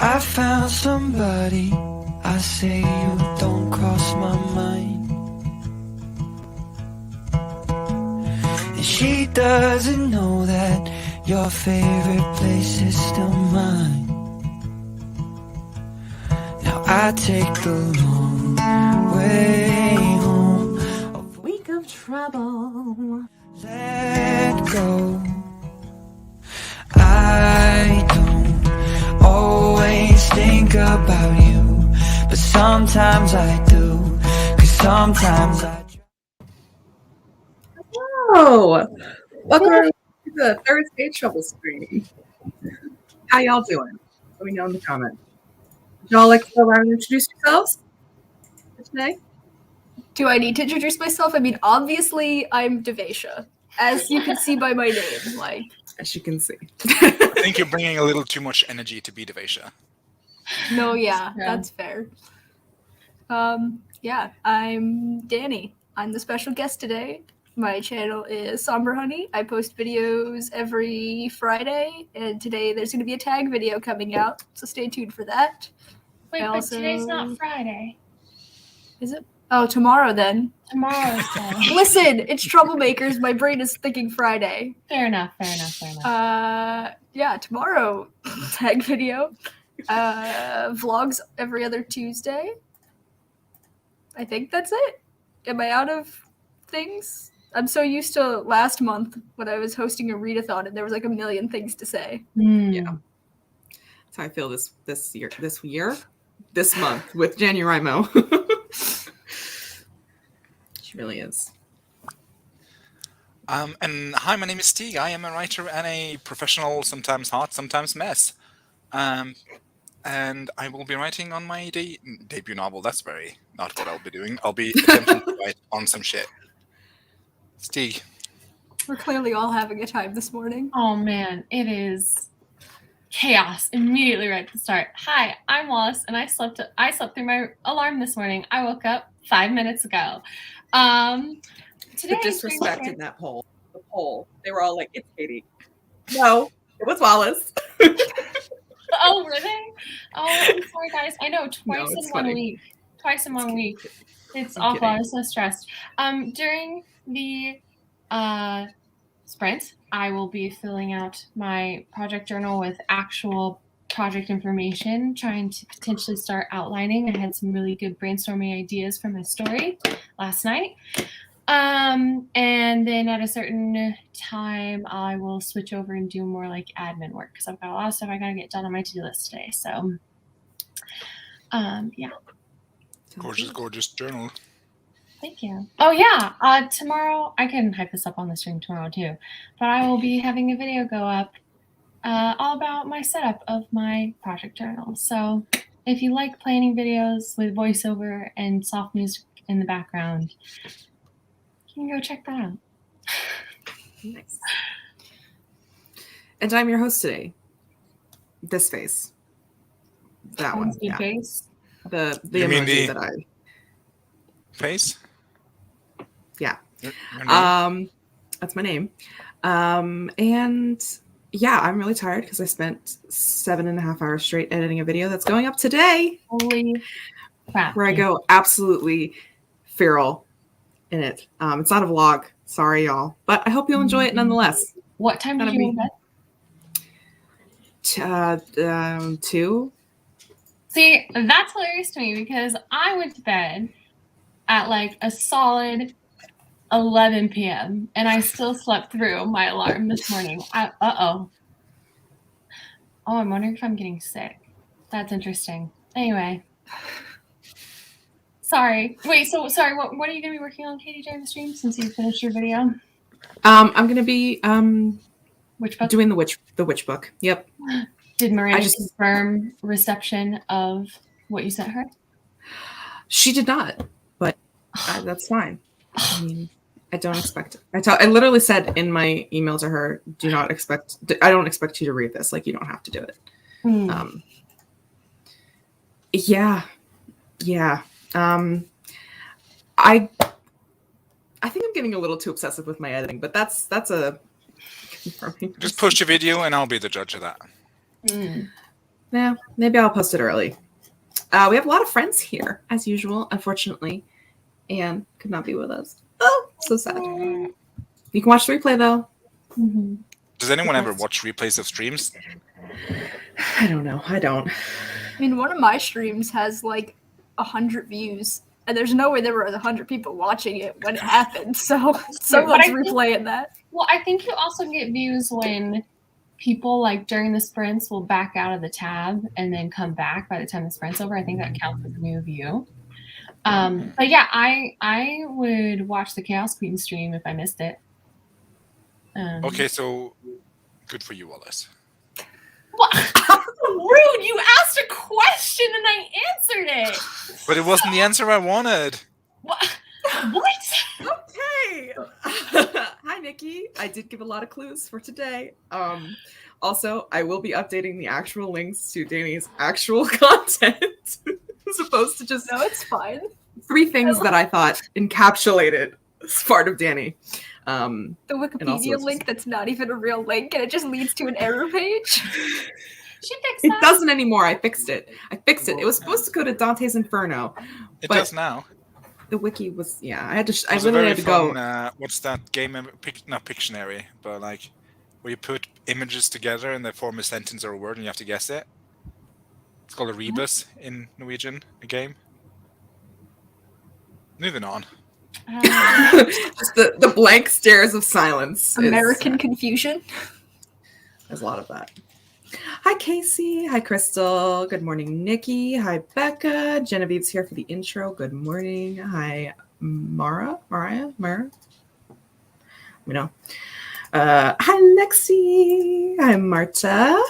I found somebody, I say you don't cross my mind. And she doesn't know that your favorite place is still mine. Now I take the long way home. A week of trouble. Let go. I don't always think about you, but sometimes I do, 'cause sometimes I... Hello! Welcome to the Thursday Trouble Stream. How y'all doing? Let me know in the comments. Would y'all like to go around and introduce yourselves for today? Do I need to introduce myself? I mean, obviously, I'm Devesha, as you can see by my name. Like, As you can see. I think you're bringing a little too much energy to be Devesha. no, yeah, that's fair. Yeah, I'm Danny. I'm the special guest today. My channel is Somber Honey. I post videos every Friday, and today there's going to be a tag video coming out, so stay tuned for that. Wait, but today's not Friday. Is it? Oh, tomorrow then. Tomorrow's day. Listen, it's Troublemakers. My brain is thinking Friday. Fair enough. Yeah, tomorrow, tag video. Vlogs every other Tuesday. I think that's it. Am I out of things? I'm so used to last month when I was hosting a readathon and there was like a million things to say. Yeah. That's how I feel this month with NaNoWriMo. She really is. And hi, my name is Stig. I am a writer and a professional, sometimes hot, sometimes mess. And I will be writing on my debut novel. That's very not what I'll be doing. I'll be attempting to write on some shit. Stig. We're clearly all having a time this morning. Oh man, it is chaos immediately right at the start. Hi, I'm Wallace, and I slept through my alarm this morning. I woke up 5 minutes ago. Today The disrespect in that poll. The poll. They were all like, "It's Katie." No, it was Wallace. Oh, really? Oh, I'm sorry, guys. I know, twice in 1 week. Twice in 1 week. It's awful. kidding. I was so stressed. During the sprint, I will be filling out my project journal with actual project information, trying to potentially start outlining. I had some really good brainstorming ideas for my story last night. And then at a certain time, I will switch over and do more like admin work because I've got a lot of stuff I gotta get done on my to-do list today. So, yeah. Gorgeous journal. Thank you. Oh yeah, tomorrow I can hype this up on the stream tomorrow too, but I will be having a video go up all about my setup of my project journal. So if you like planning videos with voiceover and soft music in the background, you can go check that out. Nice. And I'm your host today. This face. That one. Yeah. Face. The You mean emoji the- that I... Face? Yeah. Your name? That's my name. And yeah, I'm really tired because I spent 7.5 hours straight editing a video that's going up today. Holy crap. Where I go absolutely feral in it. It's not a vlog. Sorry, y'all. But I hope you'll enjoy it nonetheless. What time did you go to bed? 2. See, that's hilarious to me because I went to bed at like a solid 11 p.m. and I still slept through my alarm this morning. Oh, I'm wondering if I'm getting sick. That's interesting. Anyway. Sorry. Wait, sorry, what are you going to be working on, Katie, during the stream since you finished your video? I'm going to be Which book? doing the witch book. Yep. Did Miranda confirm reception of what you sent her? She did not, but that's fine. I mean, I don't expect it. I literally said in my email to her, I don't expect you to read this. Like, you don't have to do it. Yeah. I think I'm getting a little too obsessive with my editing, but that's a confirming. Just post your video and I'll be the judge of that. Yeah, maybe I'll post it early. We have a lot of friends here, as usual, unfortunately. Anne could not be with us. Oh, so sad. You can watch the replay, though. Mm-hmm. Does anyone ever watch replays of streams? I don't know. I don't. I mean, one of my streams has like 100 views, and there's no way there were 100 people watching it when it happened. So someone's replaying that. Well, I think you also get views when people like during the sprints will back out of the tab and then come back by the time the sprint's over. I think that counts as a new view. But yeah, I would watch the Chaos Queen stream if I missed it. Okay, so good for you, Wallace. What? Rude! You asked a question and I answered it. But it wasn't the answer I wanted. What? What? Okay. Hi, Nikki. I did give a lot of clues for today. Also, I will be updating the actual links to Danny's actual content as opposed to just No, it's fine. 3 things that I thought encapsulated as part of Danny. The Wikipedia link that's not even a real link, and it just leads to an error page. She fixed It that. doesn't anymore. I fixed it. It was supposed to go to Dante's Inferno. It but does now. The wiki was, yeah, I had to, I There's a literally very had to go. fun, what's that game? Not Pictionary, but like where you put images together and they form a sentence or a word and you have to guess it. It's called a rebus in Norwegian, a game. Moving on. Just the blank stares of silence. American confusion. There's a lot of that. Hi, Casey. Hi, Crystal. Good morning, Nikki. Hi, Becca. Genevieve's here for the intro. Good morning. Hi, Mariah. You know. Hi, Lexi. Hi, Marta.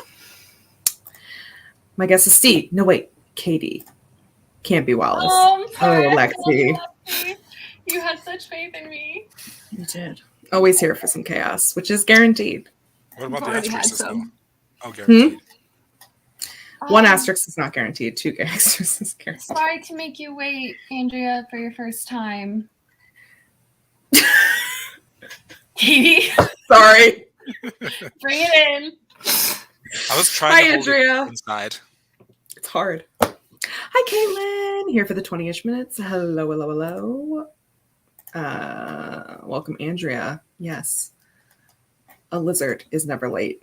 My guess is Steve. No, wait. Katie. Can't be Wallace. Oh, I'm sorry. Lexi. You had such faith in me. You did. Always here for some chaos, which is guaranteed. What about I've the already had asterisks? some. Oh, guaranteed. One asterisk is not guaranteed. 2 asterisks is guaranteed. Sorry to make you wait, Andrea, for your first time. Katie, Sorry. bring it in. I was trying Hi, to hold Andrea. it inside. It's hard. Hi, Caitlin. Here for the 20-ish minutes. Hello, hello, hello. Welcome, Andrea. Yes. A lizard is never late.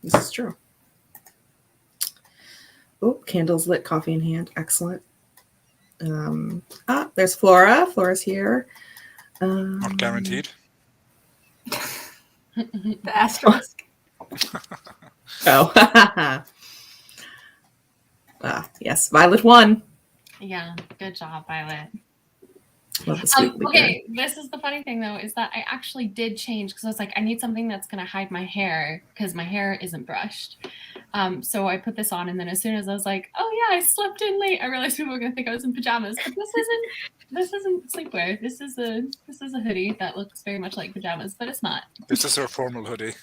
This is true. Oh, candles lit, coffee in hand. Excellent. There's Flora. Flora's here. Not guaranteed. The asterisk. Oh. Yes. Violet won. Yeah, good job, Violet. Love the sweet liquor. Okay, this is the funny thing though, is that I actually did change because I was like, I need something that's gonna hide my hair because my hair isn't brushed. So I put this on, and then as soon as I was like, oh yeah, I slept in late, I realized people were gonna think I was in pajamas. But this isn't sleepwear. This is a hoodie that looks very much like pajamas, but it's not. This is her formal hoodie.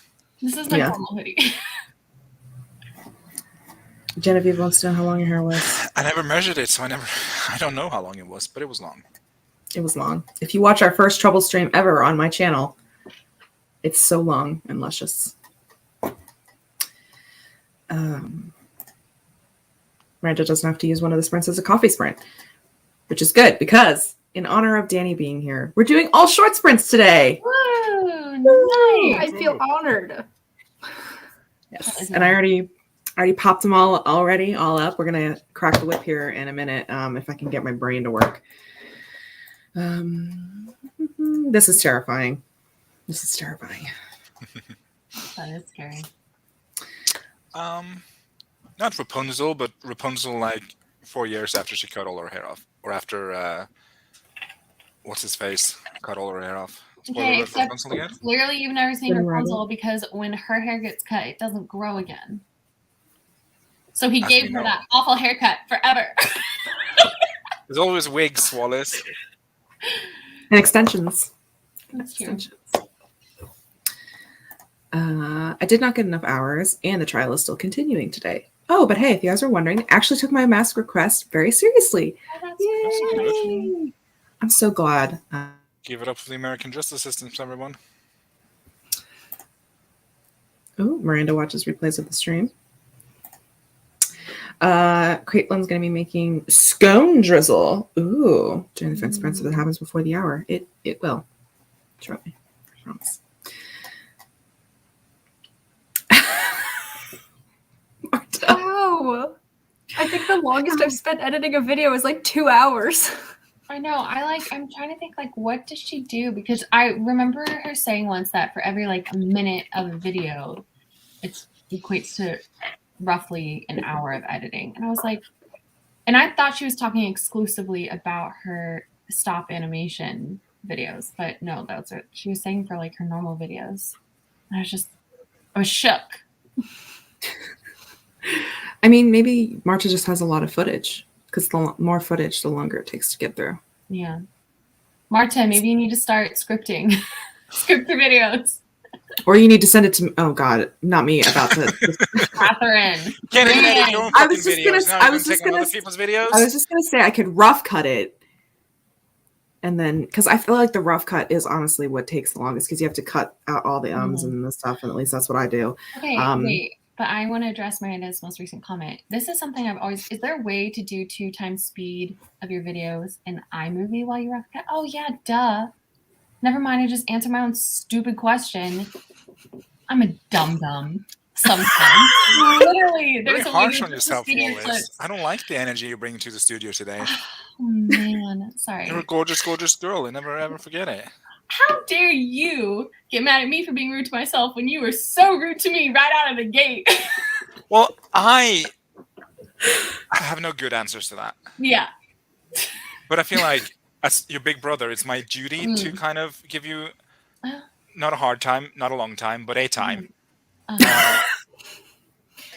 This is my Yeah. formal hoodie. Genevieve wants to know how long your hair was. I never measured it, so I don't know how long it was, but it was long. It was long. If you watch our first Trouble stream ever on my channel, it's so long and luscious. Miranda doesn't have to use one of the sprints as a coffee sprint, which is good because in honor of Danny being here, we're doing all short sprints today. Woo! Nice. I feel honored. Yes, and I already popped them all up. We're gonna crack the whip here in a minute if I can get my brain to work. This is terrifying. That is scary. Not Rapunzel, but Rapunzel like 4 years after she cut all her hair off, or after what's his face cut all her hair off. Spoiler Okay, alert for except Rapunzel again. clearly you've never seen Didn't Rapunzel because when her hair gets cut, it doesn't grow again. So he As gave we her know. that awful haircut forever. There's always wigs, Wallace. And extensions. That's true. Extensions. I did not get enough hours, and the trial is still continuing today. Oh, but hey, if you guys are wondering, I actually took my mask request very seriously. Oh, that's Yay! I'm so glad. Give it up for the American justice system, everyone. Oh, Miranda watches replays of the stream. Caitlin's going to be making scone drizzle. Ooh. Jennifer Spencer, that happens before the hour. It will. Shortly. I promise. Marta. Wow. I think the longest I've spent editing a video is like 2 hours. I know. I'm trying to think, like, what does she do? Because I remember her saying once that for every, like, a minute of a video, it equates to roughly an hour of editing. And I was like, and I thought she was talking exclusively about her stop animation videos, but no, that's what she was saying for, like, her normal videos. And I was shook. I mean, maybe Marta just has a lot of footage, because the more footage, the longer it takes to get through. Yeah. Marta, maybe you need to start scripting. Script your videos. Or you need to send it to, oh God, not me, about to. Catherine. Get in there, your own I fucking was just videos. gonna- Now I you're was just take on gonna- other people's videos. I was just going to say I could rough cut it. And then, because I feel like the rough cut is honestly what takes the longest, because you have to cut out all the ums and the stuff, and at least that's what I do. Okay, wait. But I want to address Miranda's most recent comment. This is something I've always... Is there a way to do 2 times speed of your videos in iMovie while you rough cut? Oh, yeah, duh. Never mind, I just answered my own stupid question. I'm a dum-dum. Sometimes. Literally, Very there's a way harsh to on yourself, speed your always. clips. I don't like the energy you're bringing to the studio today. Oh, man. Sorry. You're a gorgeous, gorgeous girl, and never ever forget it. How dare you get mad at me for being rude to myself when you were so rude to me right out of the gate? Well, I have no good answers to that. Yeah. But I feel like, as your big brother, it's my duty to kind of give you not a hard time, not a long time, but a time.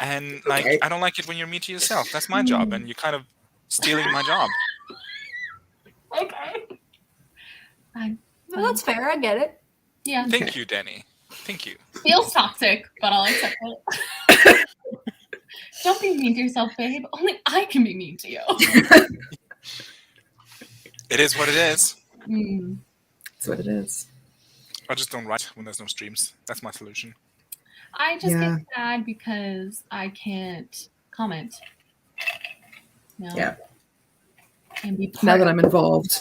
And like, Okay. I don't like it when you're mean to yourself. That's my job, and you're kind of stealing my job. Okay. Well, that's fair. I get it. Yeah. Thank you, Denny. Thank you. Feels toxic, but I'll accept it. Don't be mean to yourself, babe. Only I can be mean to you. It is what it is. That's what it is. I just don't write when there's no streams. That's my solution. I just Yeah. get sad because I can't comment. No. Yeah. And be part Now that of I'm involved.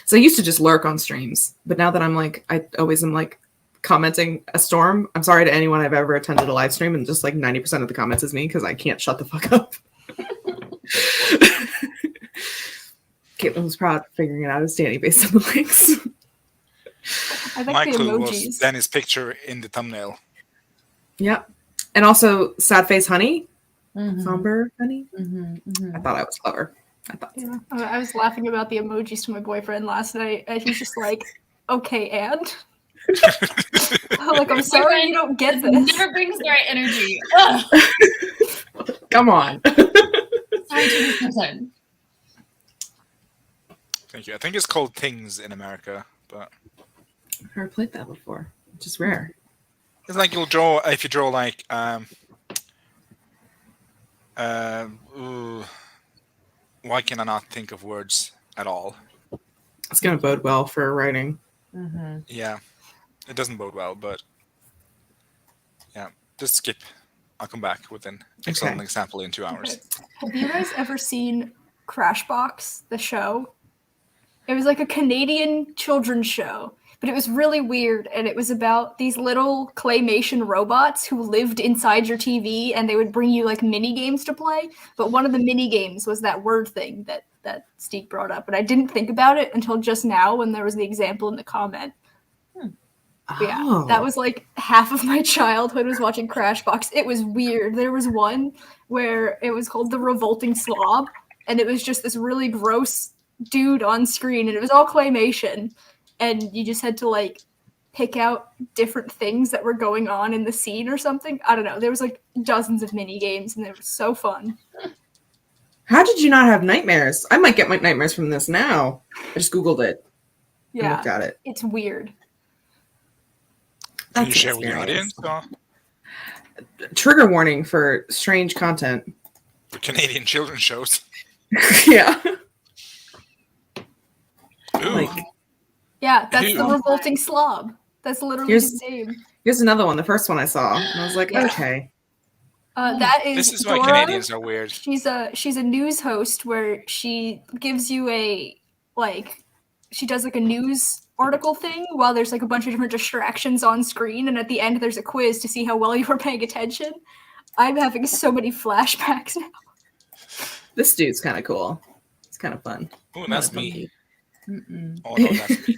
So I used to just lurk on streams, but now that I'm like, I always am like commenting a storm. I'm sorry to anyone I've ever attended a live stream, and just like 90% of the comments is me because I can't shut the fuck up. Caitlin was proud of figuring it out as Danny based on the links. I think My the clue was emojis. Denny's picture in the thumbnail. Yep. And also Sad Face Honey. Mhm. Somber Honey. Mhm, mhm. I thought I was clever. I thought so. Yeah. I was laughing about the emojis to my boyfriend last night, and he's just like, "Okay, and." Like, I'm sorry you don't get this. Never brings the right energy. Ugh. Come on. Sorry to this person. Thank you. I think it's called Things in America, but I've never played that before, which is rare. it's like you'll draw if you draw like why can I not think of words at all? It's going to bode well for writing. Mhm. Yeah, it doesn't bode well, but yeah, just skip. I'll come back with an excellent Okay. example in 2 hours. Have you guys ever seen Crashbox, the show? It was like a Canadian children's show, but it was really weird, and it was about these little claymation robots who lived inside your TV, and they would bring you like mini games to play. But one of the mini games was that word thing that Steve brought up, and I didn't think about it until just now when there was the example in the comment. But yeah, that was like half of my childhood was watching Crashbox. It was weird. There was one where it was called The Revolting Slob, and it was just this really gross dude on screen, and it was all claymation, and you just had to like pick out different things that were going on in the scene or something. I don't know. There was like dozens of mini games, and they were so fun. How did you not have nightmares? I might get my nightmares from this now. I just Googled it. And Yeah, looked at it. it's weird. Can you That's share an with your experience. audience? Trigger warning for strange content. For Canadian children's shows. Yeah. Ooh. Like, Yeah, that's The Ew. Revolting Slob. That's literally Here's- his name. here's another one. The first one I saw, and I was like, Yeah. okay. That is This is why Dora. Canadians are weird. She's a news host where she gives you she does like a news article thing while there's like a bunch of different distractions on screen, and at the end there's a quiz to see how well you were paying attention. I'm having so many flashbacks now. This dude's kind of cool. It's kind of fun. Oh, that's me. Mm-mm. Oh, no, that's me.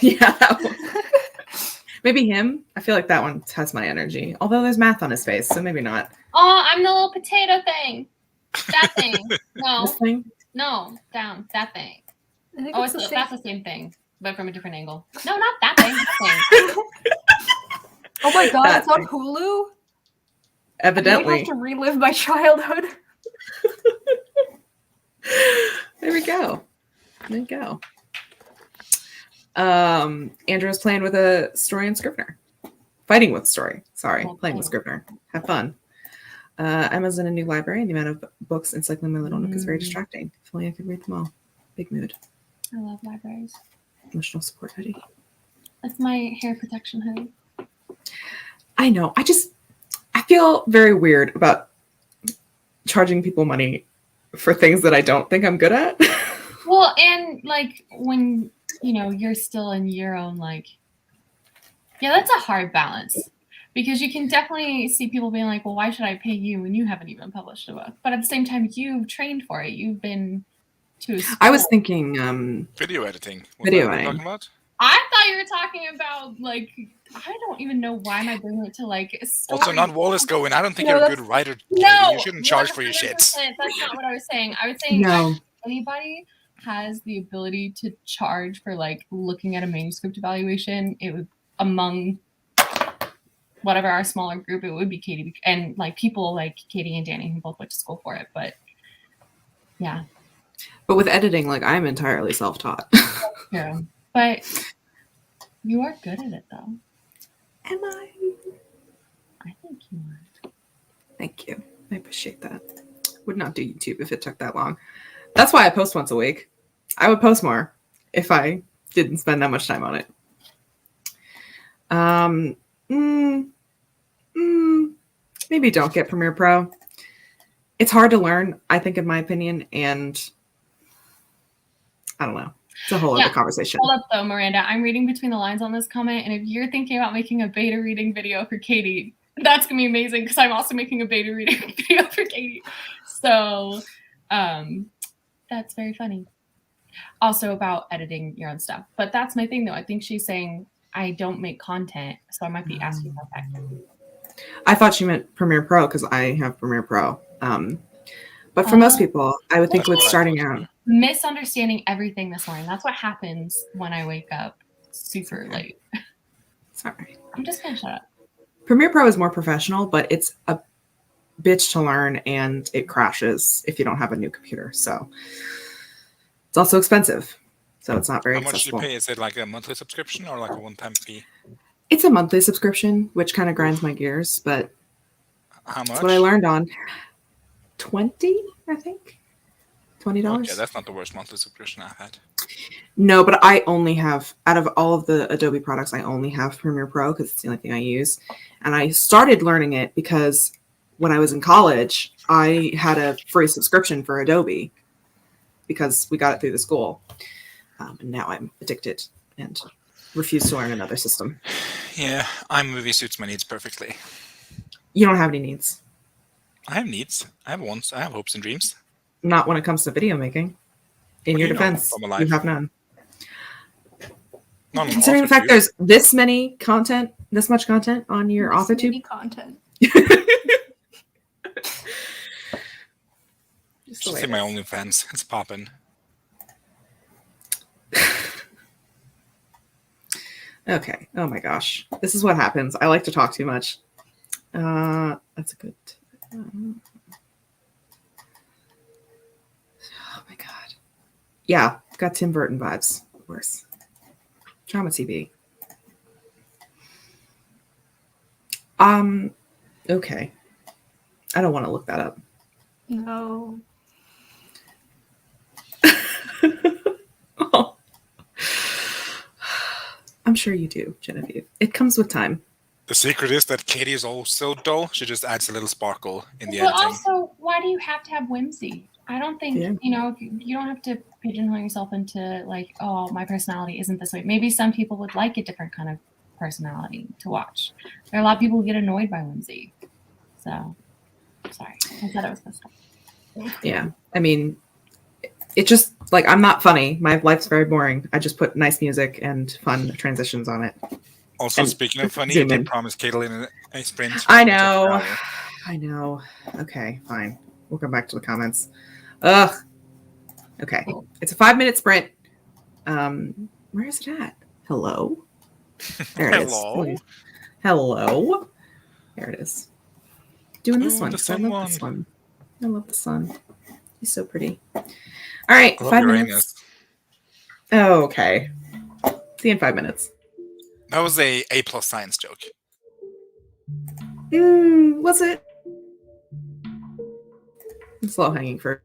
Yeah, that one. Maybe him. I feel like that one has my energy. Although there's math on his face, so maybe not. Oh, I'm the little potato thing. That thing. No, This thing? no, down. That thing. I think Oh, it's that's the same thing, but from a different angle. No, not that thing. This thing. Oh my god, That it's on thing. Hulu? I Evidently. have to relive my childhood. There we go. There you go. Andrew's playing with a story in Scrivener. Fighting with story. Sorry, playing with Scrivener. Have fun. Emma's in a new library, and the amount of books encircling my little nook is very distracting. If only I could read them all. Big mood. I love libraries. Emotional support hoodie. That's my hair protection hoodie. I know. I feel very weird about charging people money for things that I don't think I'm good at. Well, and like when you're still in your own that's a hard balance, because you can definitely see people being like, well, why should I pay you when you haven't even published a book? But at the same time, you've trained for it. You've been to a school. I was thinking Video editing. Video What are you editing. talking about? I thought you were talking about I don't even know why am I bringing it to story. Also, not Wallace going. I don't think No, you're a good writer. Katie. No, You shouldn't charge for your shit. 100%. That's not what I was saying. I was saying no. if anybody has the ability to charge for looking at a manuscript evaluation, it would, among whatever our smaller group, it would be Katie and people like Katie and Danny who both went to school for it. But yeah. But with editing, I'm entirely self-taught. Yeah. But you are good at it though. Am I? I think you are. Thank you. I appreciate that. Would not do YouTube if it took that long. That's why I post once a week. I would post more if I didn't spend that much time on it. Maybe don't get Premiere Pro. It's hard to learn, I think, in my opinion, and I don't know. It's a whole other conversation. Hold up though, Miranda. I'm reading between the lines on this comment, and if you're thinking about making a beta reading video for Katie, that's gonna be amazing because I'm also making a beta reading video for Katie. So that's very funny. Also about editing your own stuff. But that's my thing though. I think she's saying I don't make content, so I might be asking about that. I thought she meant Premiere Pro because I have Premiere Pro. But for most people, I would think with starting out. Misunderstanding everything this morning. That's what happens when I wake up super late. Sorry. I'm just gonna shut up. Premiere Pro is more professional, but it's a bitch to learn and it crashes if you don't have a new computer. So it's also expensive. So it's not very How much accessible. do you pay? Is it like a monthly subscription or like a one-time fee? It's a monthly subscription, which kind of grinds my gears, but How much? that's what I learned on. 20, I think. $20. Okay, that's not the worst monthly subscription I've had. No, but I only have, out of all of the Adobe products, I only have Premiere Pro because it's the only thing I use. And I started learning it because when I was in college, I had a free subscription for Adobe because we got it through the school. And now I'm addicted and refuse to learn another system. Yeah, iMovie suits my needs perfectly. You don't have any needs. I have needs. I have wants. I have hopes and dreams. Not when it comes to video making. In What do your you know defense, from a you life? have none. Not an Considering the author fact tube. there's this much content on your author tube. Mini content. Just the Just way see it my is. OnlyFans. It's popping. Okay. Oh my gosh. This is what happens. I like to talk too much. That's a good. Oh my god. Yeah, got Tim Burton vibes. Worse. Drama TV. Okay. I don't want to look that up. No. Oh. I'm sure you do, Genevieve. It comes with time. The secret is that Katie is also dull. She just adds a little sparkle in the But editing. also, why do you have to have whimsy? I don't think, Yeah. you don't have to pigeonhole yourself into like, oh, my personality isn't this way. Maybe some people would like a different kind of personality to watch. There are a lot of people who get annoyed by whimsy. So, sorry. I said I was pissed off. Yeah. I mean, it just like I'm not funny. My life's very boring. I just put nice music and fun transitions on it. Also, And speaking of funny, you zoom did in. promise Caitlin a sprint. I which know. proud of. I know. Okay, fine. We'll come back to the comments. Ugh. Okay. It's a 5-minute sprint. Where is it at? Hello? There it is. Hello? Hello. There it is. Doing this Ooh, one the 'cause I sun love this won. one. I love the sun. He's so pretty. All right, I love 5 Uranus. minutes. Oh, okay. See you in 5 minutes. That was a A+ science joke. Was it? It's low hanging fruit.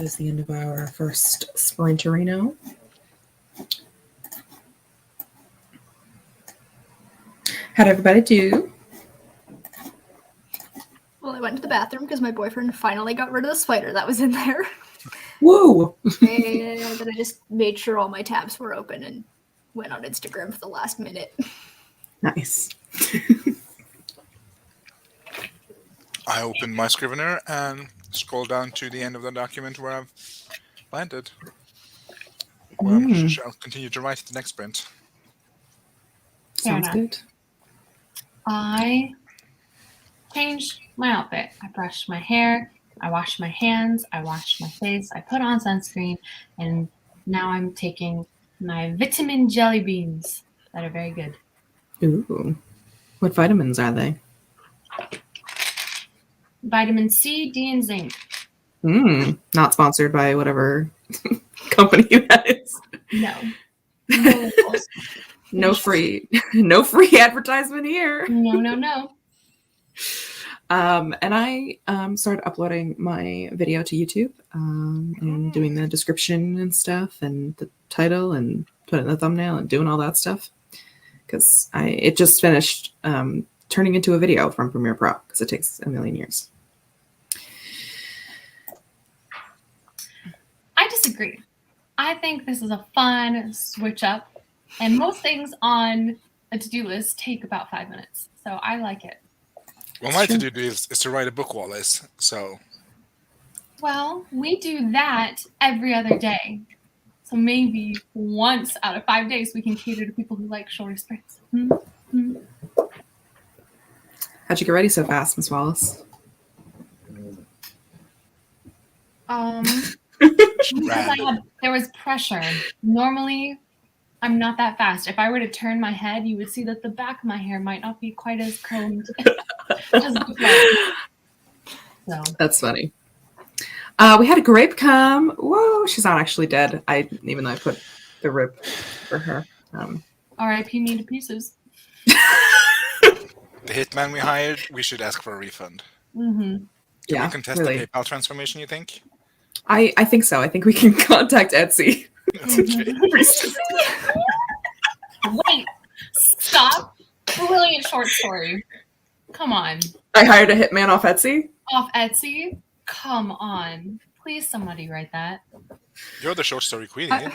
is the end of our first Splinterino. How'd everybody do? Well, I went to the bathroom because my boyfriend finally got rid of the spider that was in there. Woo! And then I just made sure all my tabs were open and went on Instagram for the last minute. Nice. I opened my Scrivener and scrolled down to the end of the document where I've landed. Where I shall continue to write the next sprint. Sounds good. I changed my outfit. I brushed my hair. I washed my hands. I washed my face. I put on sunscreen. And now I'm taking my vitamin jelly beans that are very good. Ooh. What vitamins are they? Vitamin C, D, and zinc. Not sponsored by whatever company that is. No. No free advertisement here. No. And I started uploading my video to YouTube and doing the description and stuff and the title and putting the thumbnail and doing all that stuff because it just finished turning into a video from Premiere Pro because it takes a million years. I disagree. I think this is a fun switch up, and most things on a to-do list take about 5 minutes, so I like it. Well, my to-do list is to write a book, Wallace, so... Well, we do that every other day. So maybe once out of 5 days we can cater to people who like shorter sprints. How'd you get ready so fast, Miss Wallace? Because there was pressure. Normally, I'm not that fast. If I were to turn my head, you would see that the back of my hair might not be quite as combed as the front. So. That's funny. We had a grape come. Whoa, she's not actually dead. Even though I put the rib for her. R.I.P. me to pieces. The hitman we hired, we should ask for a refund. Mm-hmm. Can we contest the PayPal transformation, you think? I think so. I think we can contact Etsy. Wait, stop. Brilliant short story. Come on. I hired a hitman off Etsy? Off Etsy? Come on. Please somebody write that. You're the short story queen. I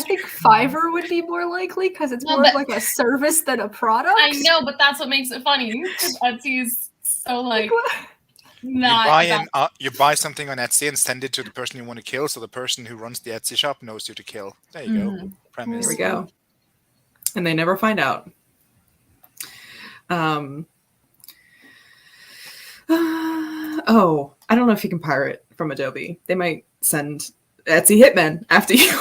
think Fiverr would be more likely because it's more of like a service than a product. I know, but that's what makes it funny. Etsy's so like not. You buy something on Etsy and send it to the person you want to kill, so the person who runs the Etsy shop knows you to kill. There you go. Premise. There we go. And they never find out. I don't know if you can pirate from Adobe. They might send Etsy hitmen after you.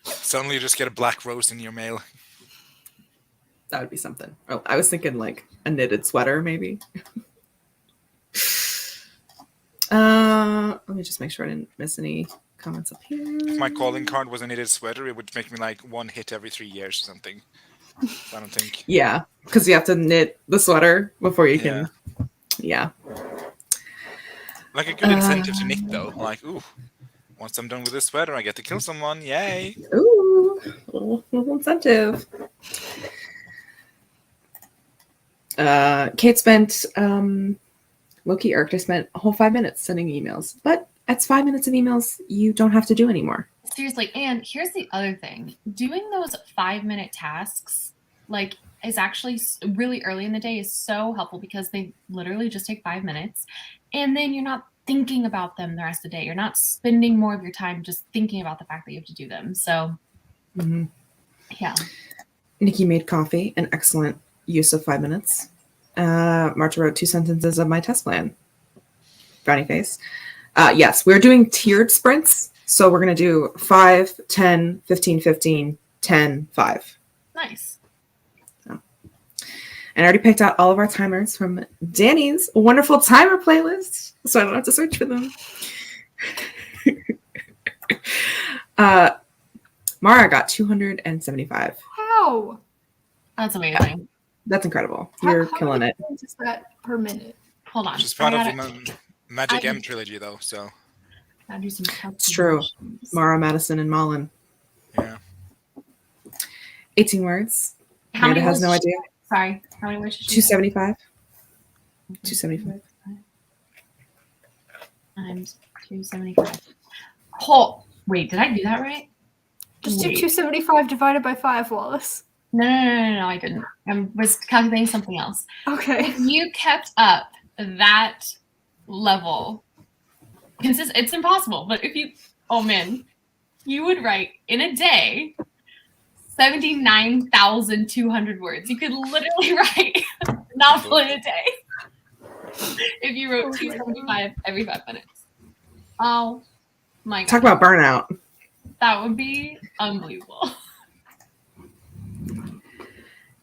Suddenly you just get a black rose in your mail. That would be something. Oh, I was thinking like a knitted sweater, maybe. Let me just make sure I didn't miss any comments up here. If my calling card was a knitted sweater, it would make me like one hit every 3 years or something. I don't think. Yeah, because you have to knit the sweater before you can. Yeah. Like a good incentive to knit, though. Like, ooh, once I'm done with this sweater, I get to kill someone. Yay! Ooh, little incentive. Kate spent, Loki Arctic spent a whole 5 minutes sending emails. But that's 5 minutes of emails you don't have to do anymore. Seriously, and here's the other thing. Doing those 5-minute tasks, like, is actually really early in the day is so helpful because they literally just take 5 minutes. And then you're not thinking about them the rest of the day. You're not spending more of your time just thinking about the fact that you have to do them. So, yeah. Nikki made coffee, an excellent use of 5 minutes. Marta wrote 2 sentences of my test plan. Brownie face. Yes, we're doing tiered sprints. So we're going to do 5, 10, 15, 15, 10, 5. Nice. And I already picked out all of our timers from Danny's wonderful timer playlist, so I don't have to search for them. Mara got 275. How? That's amazing. That's incredible. You're killing it. Just that per minute. Hold on. Which is part of the Magic M trilogy, though, so... I'll do some It's true. calculations. Mara, Madison, and Mullen. Yeah. 18 words. How many Amanda has words no did idea. Sorry, how many words did she say? 275. 275. Times 275. Oh, wait, did I do that right? Just do Wait. 275 divided by 5, Wallace. No, I didn't. I was calculating something else. Okay. If you kept up that level, it's impossible, but if you, oh man, you would write in a day 79,200 words. You could literally write a novel in a day if you wrote 275 every 5 minutes. Oh my god. Talk about burnout. That would be unbelievable.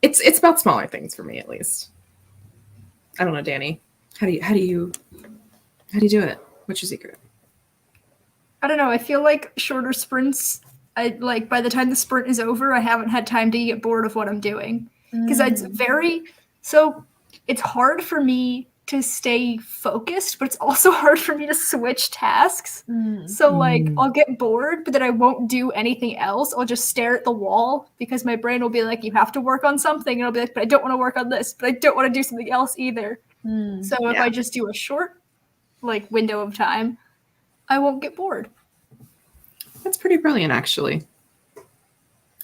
It's about smaller things for me, at least. I don't know, Danny. How do you do it? What's your secret? I don't know. I feel like shorter sprints, I like by the time the sprint is over, I haven't had time to get bored of what I'm doing. Because it's hard for me to stay focused, but it's also hard for me to switch tasks. So like I'll get bored, but then I won't do anything else. I'll just stare at the wall because my brain will be like, you have to work on something. And I'll be like, but I don't want to work on this, but I don't want to do something else either. So if I just do a short like window of time, I won't get bored. That's pretty brilliant, actually.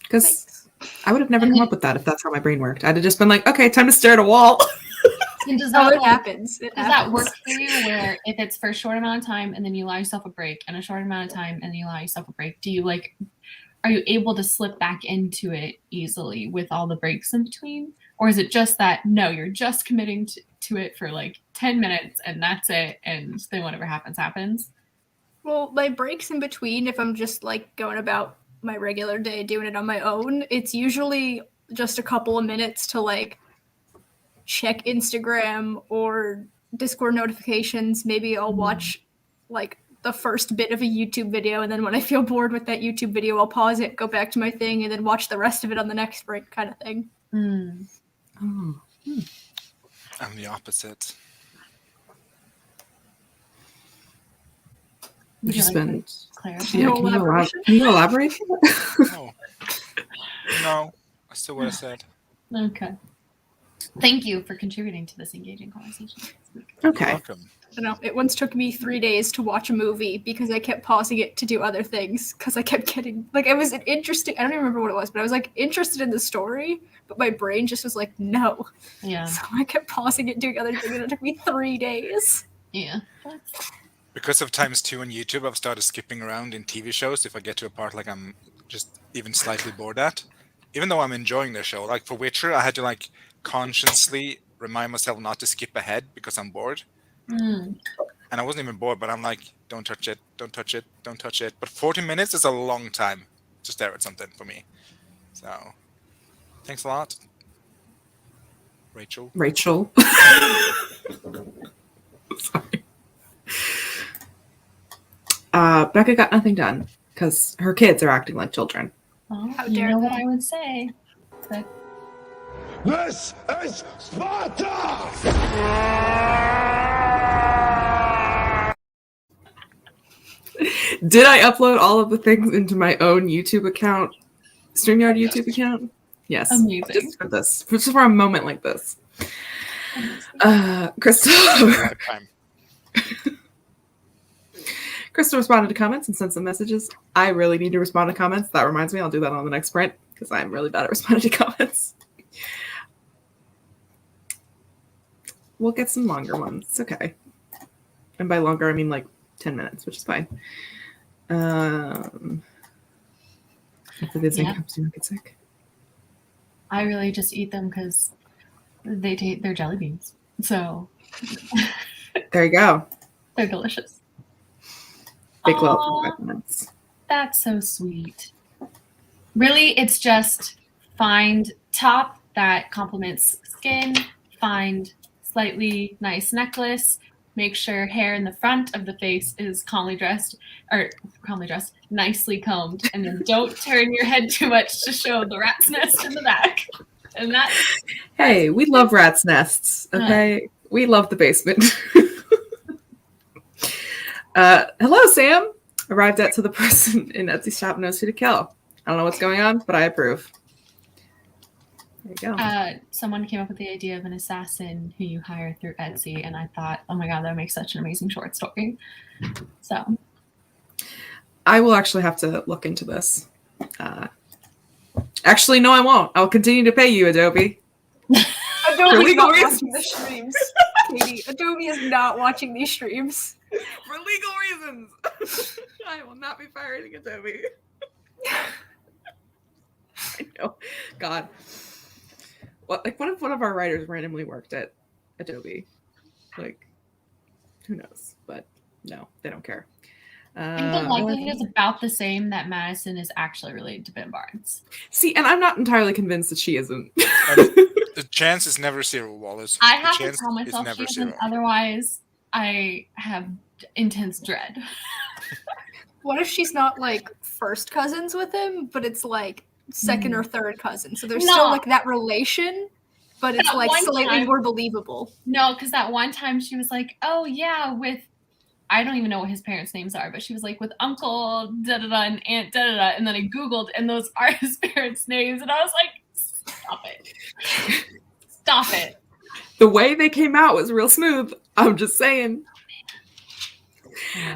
Because I would have never come up with that if that's how my brain worked. I'd have just been like, okay, time to stare at a wall. And does Oh, that it happens. Does that work for you where if it's for a short amount of time and then you allow yourself a break and a short amount of time and then you allow yourself a break, are you able to slip back into it easily with all the breaks in between? Or is it just that, no, you're just committing to it for like 10 minutes and that's it, and then whatever happens, happens? Well, my breaks in between, if I'm just like going about my regular day doing it on my own, it's usually just a couple of minutes to like check Instagram or Discord notifications. Maybe I'll watch like the first bit of a YouTube video, and then when I feel bored with that YouTube video, I'll pause it, go back to my thing, and then watch the rest of it on the next break, kind of thing. I'm the opposite. Would you spend? Clarify? Yeah, can you elaborate? No, I still what I said. Okay. Thank you for contributing to this engaging conversation. Okay. You're welcome. I don't know. It once took me 3 days to watch a movie because I kept pausing it to do other things because I kept getting like I was interesting. I don't even remember what it was, but I was like interested in the story, but my brain just was like no. Yeah. So I kept pausing it, doing other things, and it took me 3 days. Yeah. Because of ×2 on YouTube, I've started skipping around in TV shows if I get to a part like I'm just even slightly bored at. Even though I'm enjoying the show. Like for Witcher, I had to like consciously remind myself not to skip ahead because I'm bored. And I wasn't even bored, but I'm like, don't touch it, don't touch it, don't touch it. But 40 minutes is a long time to stare at something for me. So, thanks a lot, Rachel. Sorry. Becca got nothing done because her kids are acting like children. Oh, How you dare know what they. I would say. This is Sparta! Did I upload all of the things into my own YouTube account, StreamYard YouTube account? Yes. Amazing. Just for this, just for a moment like this. Crystal. Lifetime. Crystal responded to comments and sent some messages. I really need to respond to comments. That reminds me, I'll do that on the next sprint because I'm really bad at responding to comments. We'll get some longer ones. It's okay. And by longer, I mean like 10 minutes, which is fine. If it isn't, do not get sick. I really just eat them because they're jelly beans. So There you go. they're delicious. Big loaf Aw. for 5 minutes. That's so sweet. Really, it's just find top that complements skin, find slightly nice necklace, make sure hair in the front of the face is nicely combed, and then don't turn your head too much to show the rat's nest in the back. And Hey, we love rats' nests, okay? We love the basement. Hello, Sam. Arrived at to the person in Etsy shop knows who to kill. I don't know what's going on, but I approve. There you go. Someone came up with the idea of an assassin who you hire through Etsy, and I thought, oh my god, that makes such an amazing short story. So I will actually have to look into this. Actually, no, I won't. I'll continue to pay you, Adobe. Adobe's legal not reasons. watching the streams. Katie, Adobe is not watching these streams. For legal reasons. I will not be firing Adobe. I know. God. What what if our writers randomly worked at Adobe? Like, who knows? But no, they don't care. I think the likelihood is about the same that Madison is actually related to Ben Barnes. See, and I'm not entirely convinced that she isn't. The chance is never zero, Wallace. I The have to chance tell is myself never she isn't, zero. otherwise I have intense dread. What if she's not like first cousins with him, but it's like second or third cousin? So there's still No. like that relation, but it's That like one slightly time- more believable. No, because that one time she was like, oh yeah, with, I don't even know what his parents' names are, but she was like, with Uncle da-da-da and Aunt da-da-da, and then I Googled, and those are his parents' names, and I was like, stop it. Stop it. The way they came out was real smooth. I'm just saying.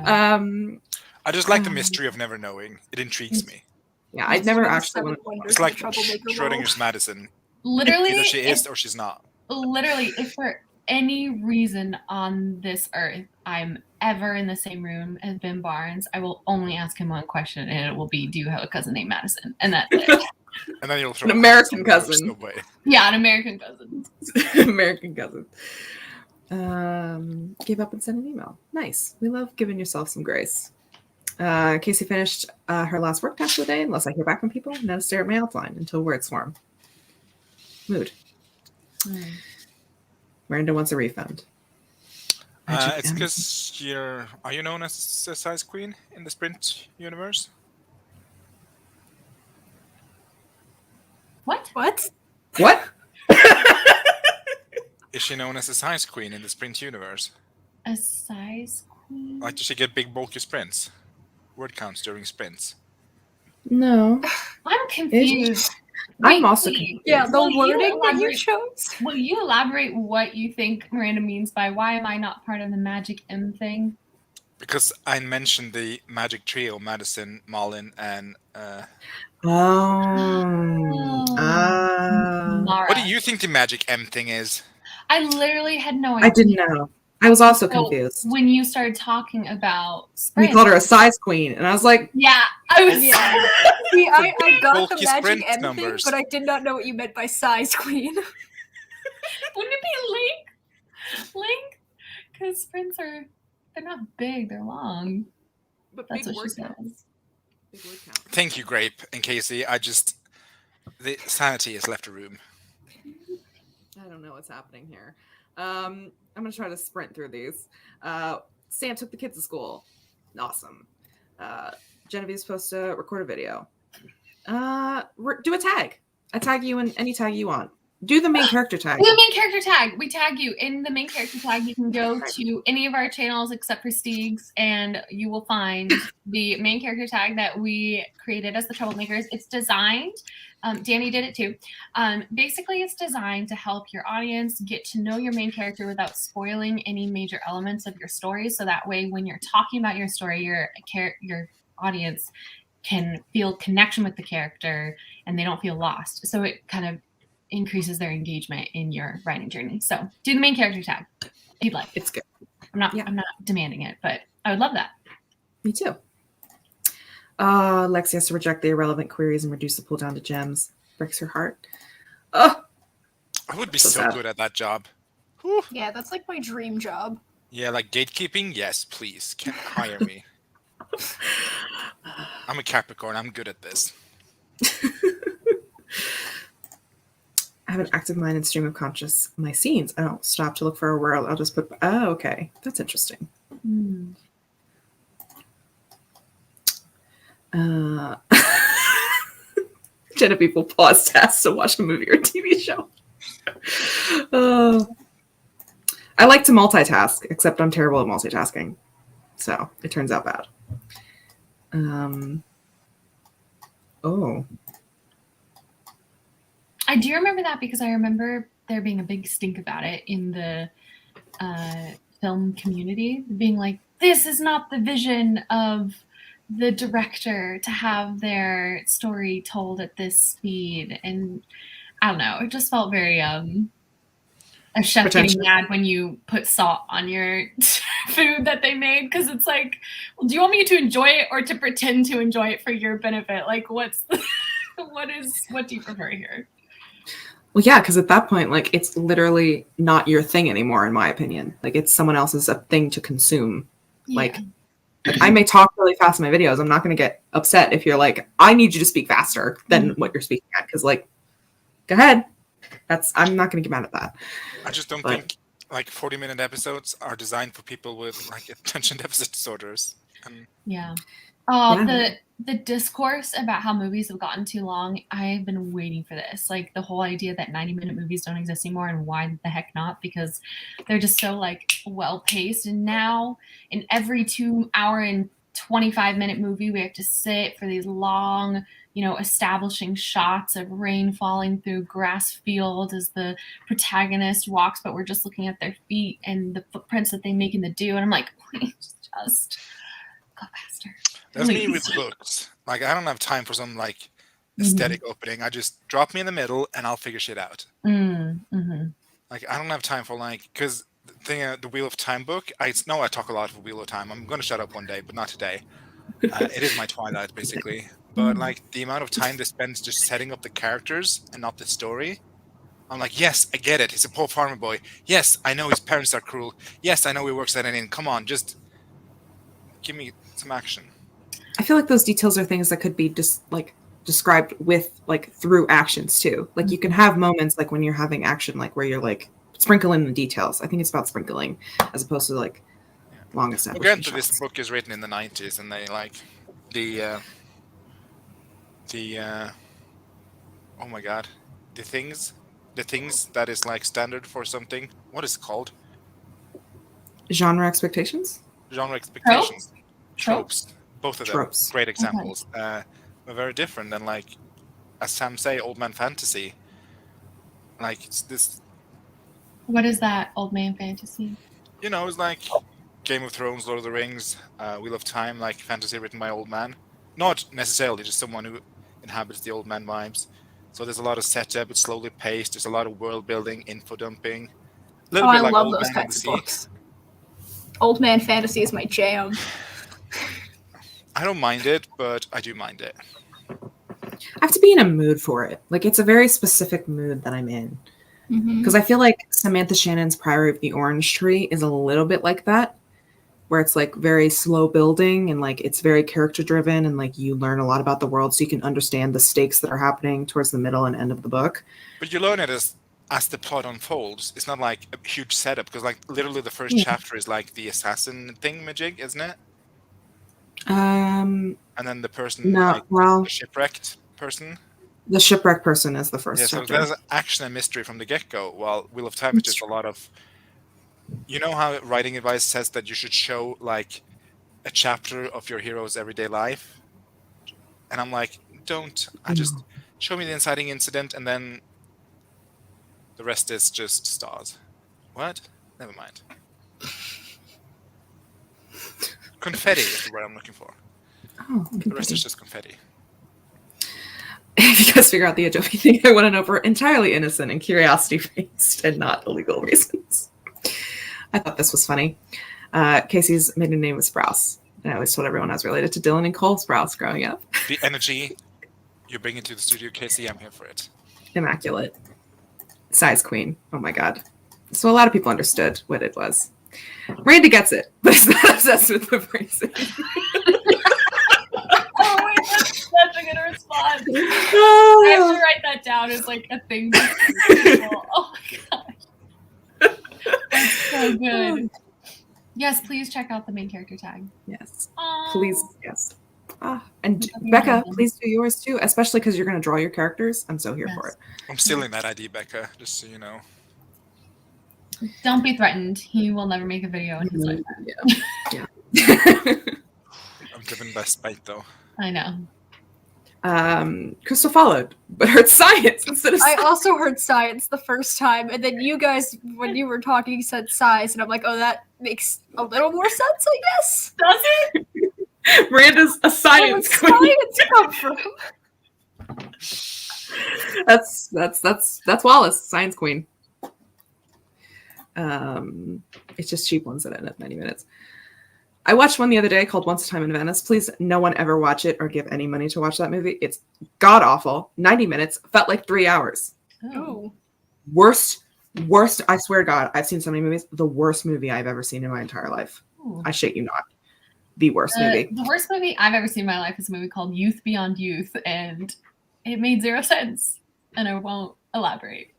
I just like the mystery of never knowing. It intrigues me. Yeah, I'd never actually Seven want wonders It's of like the Troublemaker world. Schrodinger's Madison. Literally, Either she is if, or she's not. literally, if for any reason on this earth I'm ever in the same room as Ben Barnes, I will only ask him one question, and it will be, do you have a cousin named Madison? And that's it. And then you'll throw An American no, there's cousin. no way. Yeah, an American cousin. American cousin. Give up and send an email. Nice. We love giving yourself some grace. Casey finished her last work task of the day. Unless I hear back from people, now to stare at my outline until words form. Mood. Miranda wants a refund. It's because are you known as a size queen in the sprint universe? What? What? What? Is she known as a size queen in the sprint universe? A size queen? Like, does she get big bulky sprints? Word counts during sprints. No. I'm confused. I'm also Wait, confused. Yeah, the Will you wording that you elaborate- chose. Will you elaborate what you think Miranda means by why am I not part of the Magic M thing? Because I mentioned the magic trio, Madison, Malin, and Mara. what do you think the magic M thing is? I literally had no idea. I didn't know. I was also So, confused. when you started talking about We sprints. called her a size queen, and I was like, Yeah, I was. Yeah. See, I got the Bulky magic sprint M numbers. thing, but I did not know what you meant by size queen. Wouldn't it be Link? Link? Because sprints they're not big, they're long. but That's big what she word said. counts. Big word count. Thank you, Grape and Casey. The sanity has left the room. I don't know what's happening here. I'm gonna try to sprint through these. Sam took the kids to school. Awesome. Genevieve's supposed to record a video. Do a tag. I tag you in any tag you want. Do the main character tag. The main character tag. We tag you. In the main character tag, you can go to any of our channels except for Steeg's, and you will find the main character tag that we created as the Troublemakers. It's designed, Danny did it too. Basically, it's designed to help your audience get to know your main character without spoiling any major elements of your story. So that way, when you're talking about your story, your audience can feel connection with the character and they don't feel lost. So it kind of increases their engagement in your writing journey. So do the main character tag if you'd like. It's good. I'm not Yeah. I'm not demanding it, but I would love that. Me too. Lexi has to reject the irrelevant queries and reduce the pool down to gems. Breaks her heart. Oh, I would be So so sad. good at that job. Whew. Yeah, that's like my dream job. Yeah, like gatekeeping? Yes, please. Can hire me. I'm a Capricorn. I'm good at this. I have an active mind and stream of conscious my scenes. I don't stop to look for a world. I'll just put. Oh, okay. That's interesting. Genevieve will pause tasks to watch a movie or TV show. I like to multitask, except I'm terrible at multitasking. So it turns out bad. Oh. I do remember that because I remember there being a big stink about it in the film community, being like, this is not the vision of the director to have their story told at this speed. And I don't know, it just felt very a chef getting mad when you put salt on your food that they made, because it's like, well, do you want me to enjoy it or to pretend to enjoy it for your benefit? Like, what do you prefer here? Well, yeah, because at that point, like, it's literally not your thing anymore, in my opinion. Like, it's someone else's thing to consume. Yeah. Like, I may talk really fast in my videos. I'm not going to get upset if you're like, I need you to speak faster than what you're speaking at. Because, like, go ahead. I'm not going to get mad at that. I just don't think, like, 40-minute episodes are designed for people with, like, attention deficit disorders. Yeah. Oh, the discourse about how movies have gotten too long, I've been waiting for this. Like, the whole idea that 90-minute movies don't exist anymore, and why the heck not? Because they're just so, like, well-paced. And now, in every 2 hour and 25-minute movie, we have to sit for these long, establishing shots of rain falling through grass field as the protagonist walks, but we're just looking at their feet and the footprints that they make in the dew. And I'm like, please, just go faster. That's me with books. Like, I don't have time for some, like, aesthetic opening. I just drop me in the middle and I'll figure shit out. Like, I don't have time for, like, because the thing, the Wheel of Time book, I talk a lot for Wheel of Time. I'm going to shut up one day, but not today. It is my Twilight, basically. But, like, the amount of time they spend just setting up the characters and not the story, I'm like, yes, I get it. He's a poor farmer boy. Yes, I know his parents are cruel. Yes, I know he works at an inn. Come on, just give me some action. I feel like those details are things that could be just like described with like through actions too. Like you can have moments like when you're having action, like where you're like sprinkling the details. I think it's about sprinkling as opposed to like long established. Well, granted, this book is written in the 90s, and they like the oh my god, the things that is like standard for something. What is it called? Genre expectations. Genre expectations. Tropes. Both of them, Tropes. great examples. Are very different than, like, as Sam say, old man fantasy. Like, it's this. What is that, old man fantasy? It's like Game of Thrones, Lord of the Rings, Wheel of Time, like fantasy written by old man. Not necessarily just someone who inhabits the old man vibes. So there's a lot of setup. It's slowly paced. There's a lot of world building, info dumping. A little bit I like love Old those Man kinds of on the Sea. books. Old man fantasy is my jam. I don't mind it, but I do mind it. I have to be in a mood for it. Like, it's a very specific mood that I'm in. Because I feel like Samantha Shannon's Priory of the Orange Tree is a little bit like that, where it's like very slow building and like it's very character driven and like you learn a lot about the world so you can understand the stakes that are happening towards the middle and end of the book. But you learn it as the plot unfolds. It's not like a huge setup, because like literally the first chapter is like the assassin thingamajig, isn't it? And then the person, the shipwrecked person. The shipwrecked person is the first chapter. So there's action and mystery from the get-go, while Wheel of Time is just a lot of... You know how writing advice says that you should show, like, a chapter of your hero's everyday life? And I'm like, don't. I just show me the inciting incident, and then the rest is just stars. What? Never mind. Confetti is the word I'm looking for. Oh, the rest is just confetti. If you guys figure out the Adobe thing, I want to know for entirely innocent and curiosity-based and not illegal reasons. I thought this was funny. Casey's maiden name was Sprouse. And I always told everyone I was related to Dylan and Cole Sprouse growing up. The energy you bring into the studio, Casey, I'm here for it. Immaculate. Size queen. Oh my god. So a lot of people understood what it was. Randy gets it, but he's not obsessed with the phrasing. Oh wait, that's such a good response. I have to write that down as like a thing. Oh my god. That's so good. Yes, please check out the main character tag. Yes. Please, yes. And Becca, please do yours too, especially because you're going to draw your characters. I'm so here for it. I'm stealing that ID, Becca, just so you know. Don't be threatened. He will never make a video in his life. Yeah. I'm driven by spite, though. I know. Crystal followed, but heard science instead of I science. also heard science the first time, and then you guys, when you were talking, said size, and I'm like, oh, that makes a little more sense, I guess. Does it? Miranda's a Where science would queen. science come from? That's Wallace, science queen. It's just cheap ones that end up 90 minutes. I watched one the other day called Once a Time in Venice. Please, no one ever watch it or give any money to watch that movie. It's god awful. 90 minutes felt like 3 hours. Oh. Worst. I swear to God, I've seen so many movies. The worst movie I've ever seen in my entire life. Ooh. I shit you not. The worst movie. The worst movie I've ever seen in my life is a movie called Youth Beyond Youth, and it made 0 sense. And I won't elaborate.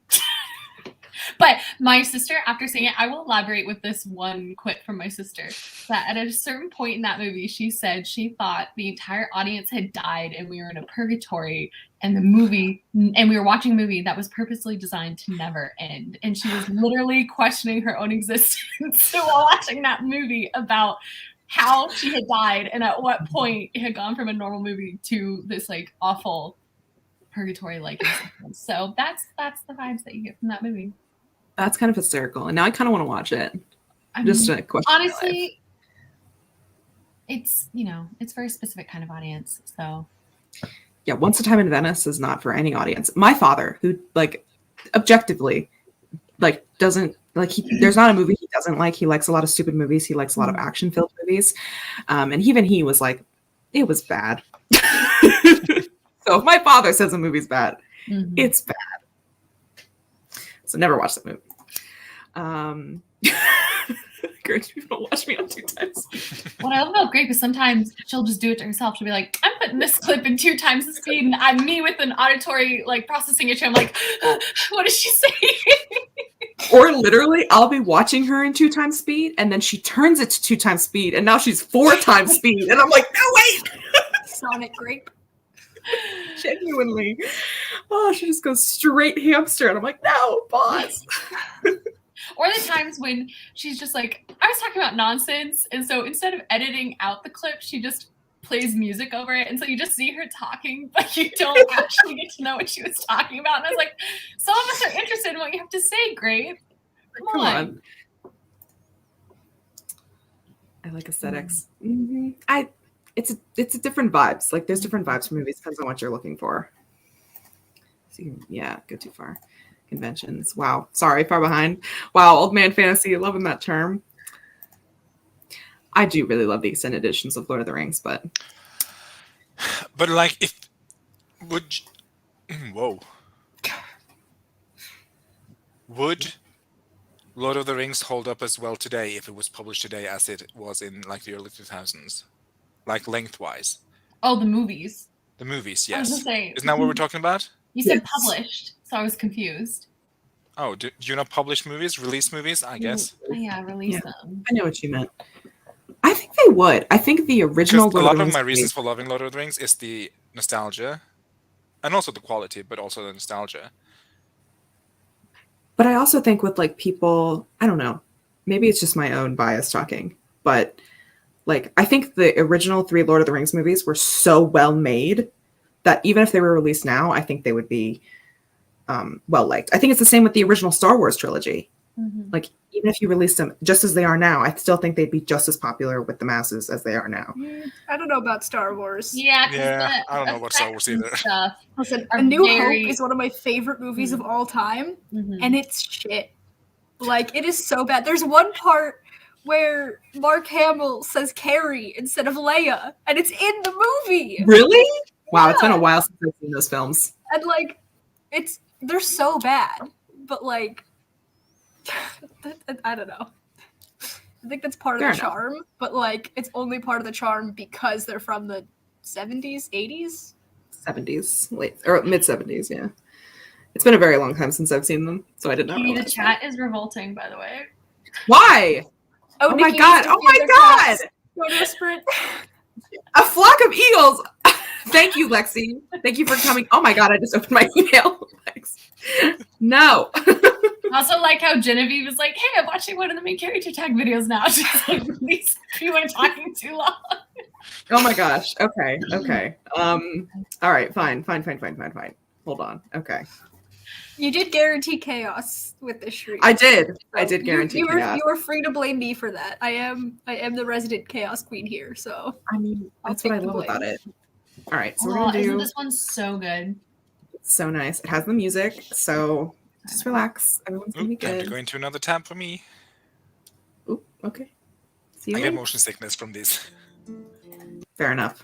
But my sister, after seeing it, I will elaborate with this one quip from my sister. That at a certain point in that movie, she said she thought the entire audience had died and we were in a purgatory, and we were watching a movie that was purposely designed to never end. And she was literally questioning her own existence while watching that movie about how she had died and at what point it had gone from a normal movie to this like awful purgatory-like existence. So that's the vibes that you get from that movie. That's kind of hysterical. And now I kind of want to watch it. I Just mean, a question. My life. honestly, it's it's a very specific kind of audience. So Yeah, Once a Time in Venice is not for any audience. My father, who like objectively like doesn't like there's not a movie he doesn't like. He likes a lot of stupid movies. He likes a lot of action-filled movies. And even he was like, it was bad. So if my father says a movie's bad, it's bad. So never watch that movie. Great, people don't watch me on 2 times. what I love about Grape is sometimes she'll just do it to herself. She'll be like, I'm putting this clip in 2 times the speed, and I'm me with an auditory like processing issue. I'm like, what is she saying? Or literally, I'll be watching her in 2 times speed, and then she turns it to 2 times speed, and now she's 4 times speed, and I'm like, no, wait. Sonic grape. Genuinely. Oh, she just goes straight hamster. And I'm like, no, pause. Or the times when she's just like, I was talking about nonsense. And so instead of editing out the clip, she just plays music over it. And so you just see her talking, but you don't actually get to know what she was talking about. And I was like, some of us are interested in what you have to say, Grape. Come on. I like aesthetics. It's a different vibes. Like there's different vibes for movies. Depends on what you're looking for. So you can, go too far. Conventions. Wow. Sorry, far behind. Wow, old man fantasy. Loving that term. I do really love the extended editions of Lord of the Rings, but like would Lord of the Rings hold up as well today if it was published today as it was in like the early 2000s? Like lengthwise. Oh, the movies. The movies, I was yes. gonna say, Isn't that what we're talking about? You said Yes. published, so I was confused. Oh, do you not publish movies? Release movies? I guess. Oh, yeah, release them. I know what you meant. I think they would. I think the original Because a Lord lot of of the my Rings reasons for loving Lord of the Rings is the nostalgia. And also the quality, but also the nostalgia. But I also think with like people, I don't know, maybe it's just my own bias talking, but like I think the original 3 Lord of the Rings movies were so well made that even if they were released now, I think they would be well liked. I think it's the same with the original Star Wars trilogy. Like even if you released them just as they are now, I still think they'd be just as popular with the masses as they are now. I don't know about Star Wars. Yeah, 'cause Yeah, the I don't know about Star Wars effects and either. Stuff Listen, are A New very- Hope is one of my favorite movies of all time, Mhm. and it's shit. Like, it is so bad. There's one part where Mark Hamill says Carrie instead of Leia, and it's in the movie. Really? Wow, it's been a while since I've seen those films. And like, they're so bad, but like, I don't know. I think that's part of Fair the enough. charm, but like, it's only part of the charm because they're from the 70s, 80s. 70s, late or mid 70s, yeah. It's been a very long time since I've seen them, so I did not The realize. chat is revolting, by the way. Why? Oh my Nikki god! needs to Oh feed my their god! cats. Go to a sprint. A flock of eagles! Thank you, Lexi. Thank you for coming. Oh my god, I just opened my email. Thanks. No. Also, like how Genevieve was like, "Hey, I'm watching one of the main character tag videos now." She's like, "Please, you are talking too long." Oh my gosh. Okay. All right. Fine. Hold on. Okay. You did guarantee chaos with this stream. I did So guarantee you chaos. were free to blame me for that. I am the resident chaos queen here. So I mean, that's what I love about it. All right. So we're Oh, gonna isn't do. this one so good? So nice. It has the music. So just relax. Everyone's gonna be Time to good. go into another tab for me. Ooh, okay. See you I get later. motion sickness from these. Fair enough.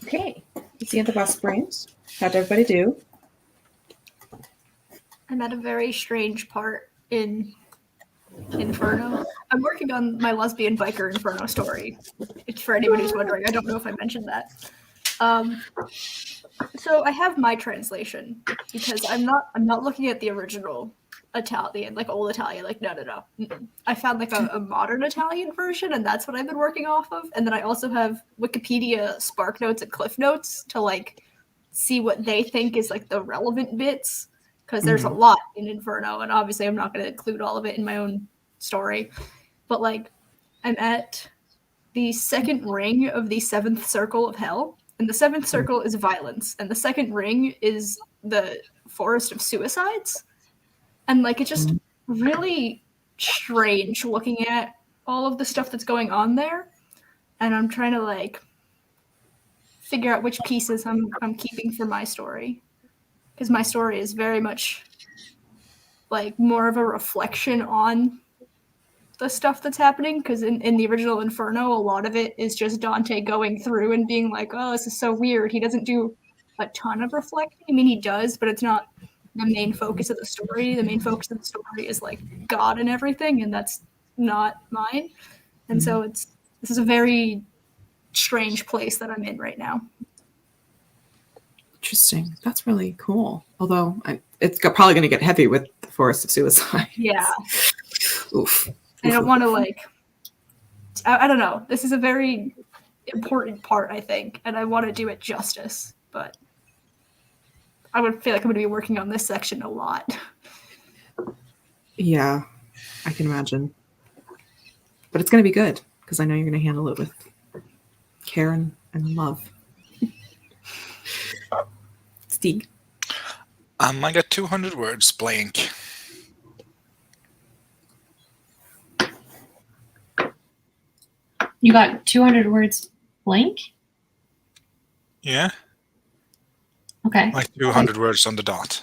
Okay. You see the bus brains. How'd everybody do? I'm at a very strange part in Inferno. I'm working on my lesbian biker Inferno story. It's for anybody who's wondering. I don't know if I mentioned that. So I have my translation because I'm not looking at the original Italian, like old Italian. Like no. Mm-mm. I found like a modern Italian version, and that's what I've been working off of. And then I also have Wikipedia Spark Notes and Cliff Notes to like see what they think is like the relevant bits, because there's a lot in Inferno, and obviously I'm not going to include all of it in my own story. But like, I'm at the second ring of the seventh circle of hell. And the seventh circle is violence, and the second ring is the forest of suicides. And like, it's just really strange looking at all of the stuff that's going on there. And I'm trying to like figure out which pieces I'm keeping for my story, because my story is very much like more of a reflection on the stuff that's happening, because in the original Inferno, a lot of it is just Dante going through and being like, oh, this is so weird. He doesn't do a ton of reflecting. I mean, he does, but it's not the main focus of the story. The main focus of the story is like God and everything, and that's not mine. And so this is a very strange place that I'm in right now. Interesting. That's really cool. Although it's probably going to get heavy with the Forest of Suicide. Yeah. Oof. I don't want to like, I don't know. This is a very important part, I think, and I want to do it justice, but I would feel like I'm going to be working on this section a lot. Yeah, I can imagine. But it's going to be good, because I know you're going to handle it with care and love. Steve? I got 200 words blank. You got 200 words blank? Yeah, Okay. like 200 words on the dot.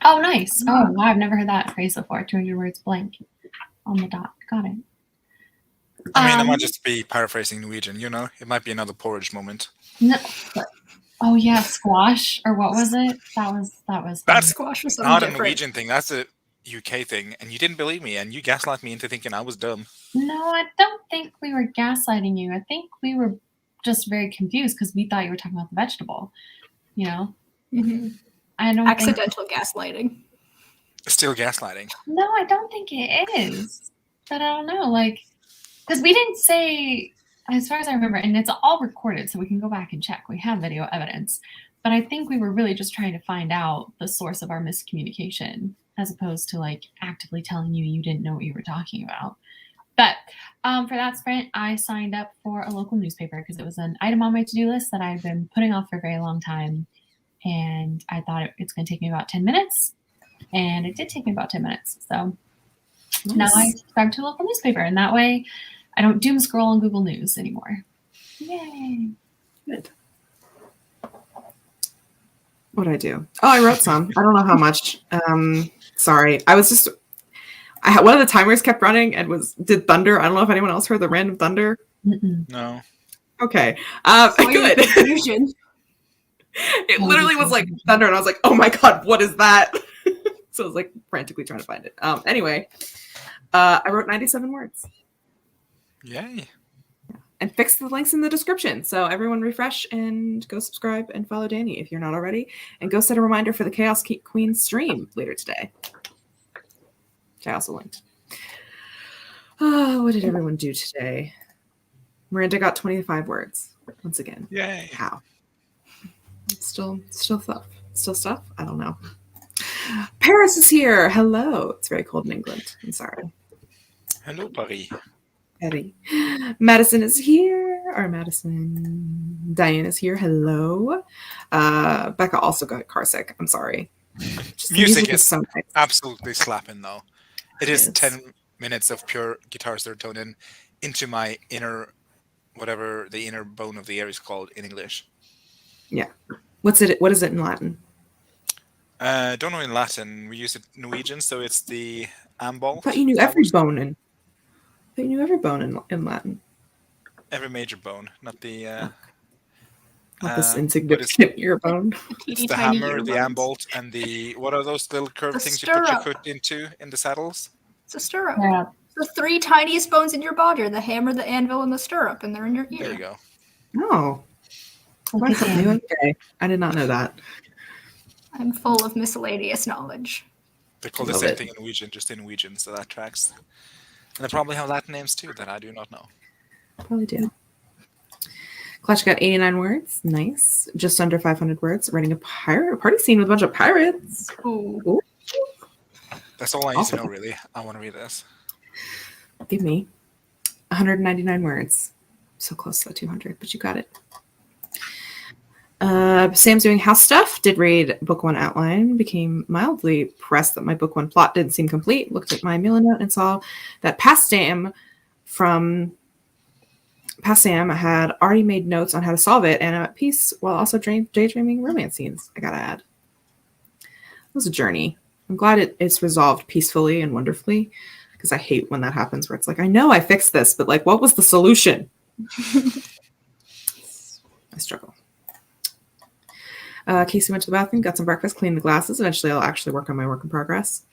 Oh, nice. Oh, wow. I've never heard that phrase before. 200 words blank on the dot. Got it. I mean, I might just be paraphrasing Norwegian, you know? It might be another porridge moment. No. Oh, yeah. Squash. Or what was it? That was. That's Squash was something not a different. Norwegian thing. That's a UK thing. And you didn't believe me, and you gaslight me into thinking I was dumb. No, I don't think we were gaslighting you. I think we were just very confused because we thought you were talking about the vegetable. You know? Mm-hmm. I don't Accidental gaslighting. Still gaslighting. No, I don't think it is. But I don't know. Like, because we didn't say, as far as I remember, and it's all recorded, so we can go back and check. We have video evidence. But I think we were really just trying to find out the source of our miscommunication, as opposed to like actively telling you didn't know what you were talking about. But for that sprint, I signed up for a local newspaper because it was an item on my to-do list that I've been putting off for a very long time. And I thought it's going to take me about 10 minutes. And it did take me about 10 minutes. So now I subscribe to a local newspaper. And that way I don't doom scroll on Google News anymore. Yay. Good. What did I do? Oh, I wrote some. I don't know how much. Sorry. I was just... one of the timers kept running and did thunder. I don't know if anyone else heard the random thunder. Mm-mm. No. Okay. Good. Confusion. It literally was like thunder, and I was like, "Oh my god, what is that?" So I was like frantically trying to find it. Anyway, I wrote 97 words. Yay. And fix the links in the description. So everyone refresh and go subscribe and follow Danny if you're not already, and go set a reminder for the Chaos Queen stream later today, which I also linked. What did everyone do today? Miranda got 25 words once again. Yay. How? Still stuff. I don't know. Paris is here. Hello. It's very cold in England. I'm sorry. Hello, Paris. Eddie. Madison is here. Or Madison. Diane is here. Hello. Becca also got car sick. I'm sorry. Just Music is so nice. absolutely slapping, though. It is Yes. 10 minutes of pure guitar serotonin into my inner, whatever the inner bone of the ear is called in English. Yeah. What is it in Latin? Don't know in Latin. We use it in Norwegian, so it's the ambol. I thought you knew every bone in Latin. Every major bone, not the Not this What is insignificant earbone. it's Teeny the tiny hammer, the earbuds. arm bolt, and the what are those little curved The things you put your stirrup. foot into in the saddles? It's a stirrup. Yeah. The three tiniest bones in your body are the hammer, the anvil, and the stirrup, and they're in your ear. There you go. Oh, learn something new every day. I did not know that. I'm full of miscellaneous knowledge. They're called the Love same it. thing in Norwegian, just in Norwegian, so that tracks. And they probably have Latin names too that I do not know. Probably do. Clutch got 89 words. Nice. Just under 500 words. Writing a party scene with a bunch of pirates. Ooh. Ooh. That's all I need Awesome. to know, really. I want to read this. Give me 199 words. So close to 200, but you got it. Sam's doing house stuff. Did read book one outline. Became mildly pressed that my book one plot didn't seem complete. Looked at my Mila note and saw that past Sam had already made notes on how to solve it, and I'm at peace while also daydreaming romance scenes. I gotta add. It was a journey. I'm glad it's resolved peacefully and wonderfully, because I hate when that happens where it's like, I know I fixed this, but like, what was the solution? I struggle. Casey went to the bathroom, got some breakfast, cleaned the glasses. Eventually, I'll actually work on my work in progress.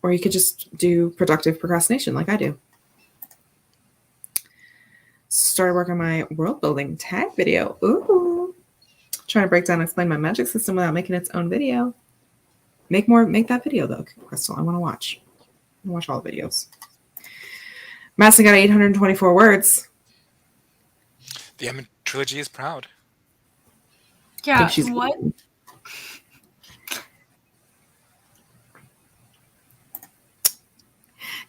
Or you could just do productive procrastination like I do. Started working on my world building tag video. Ooh. Trying to break down and explain my magic system without making its own video. Make that video though, Crystal. I want to watch. I want to watch all the videos. Madison got 824 words. The Emmett trilogy is proud. Yeah, Think she's- what?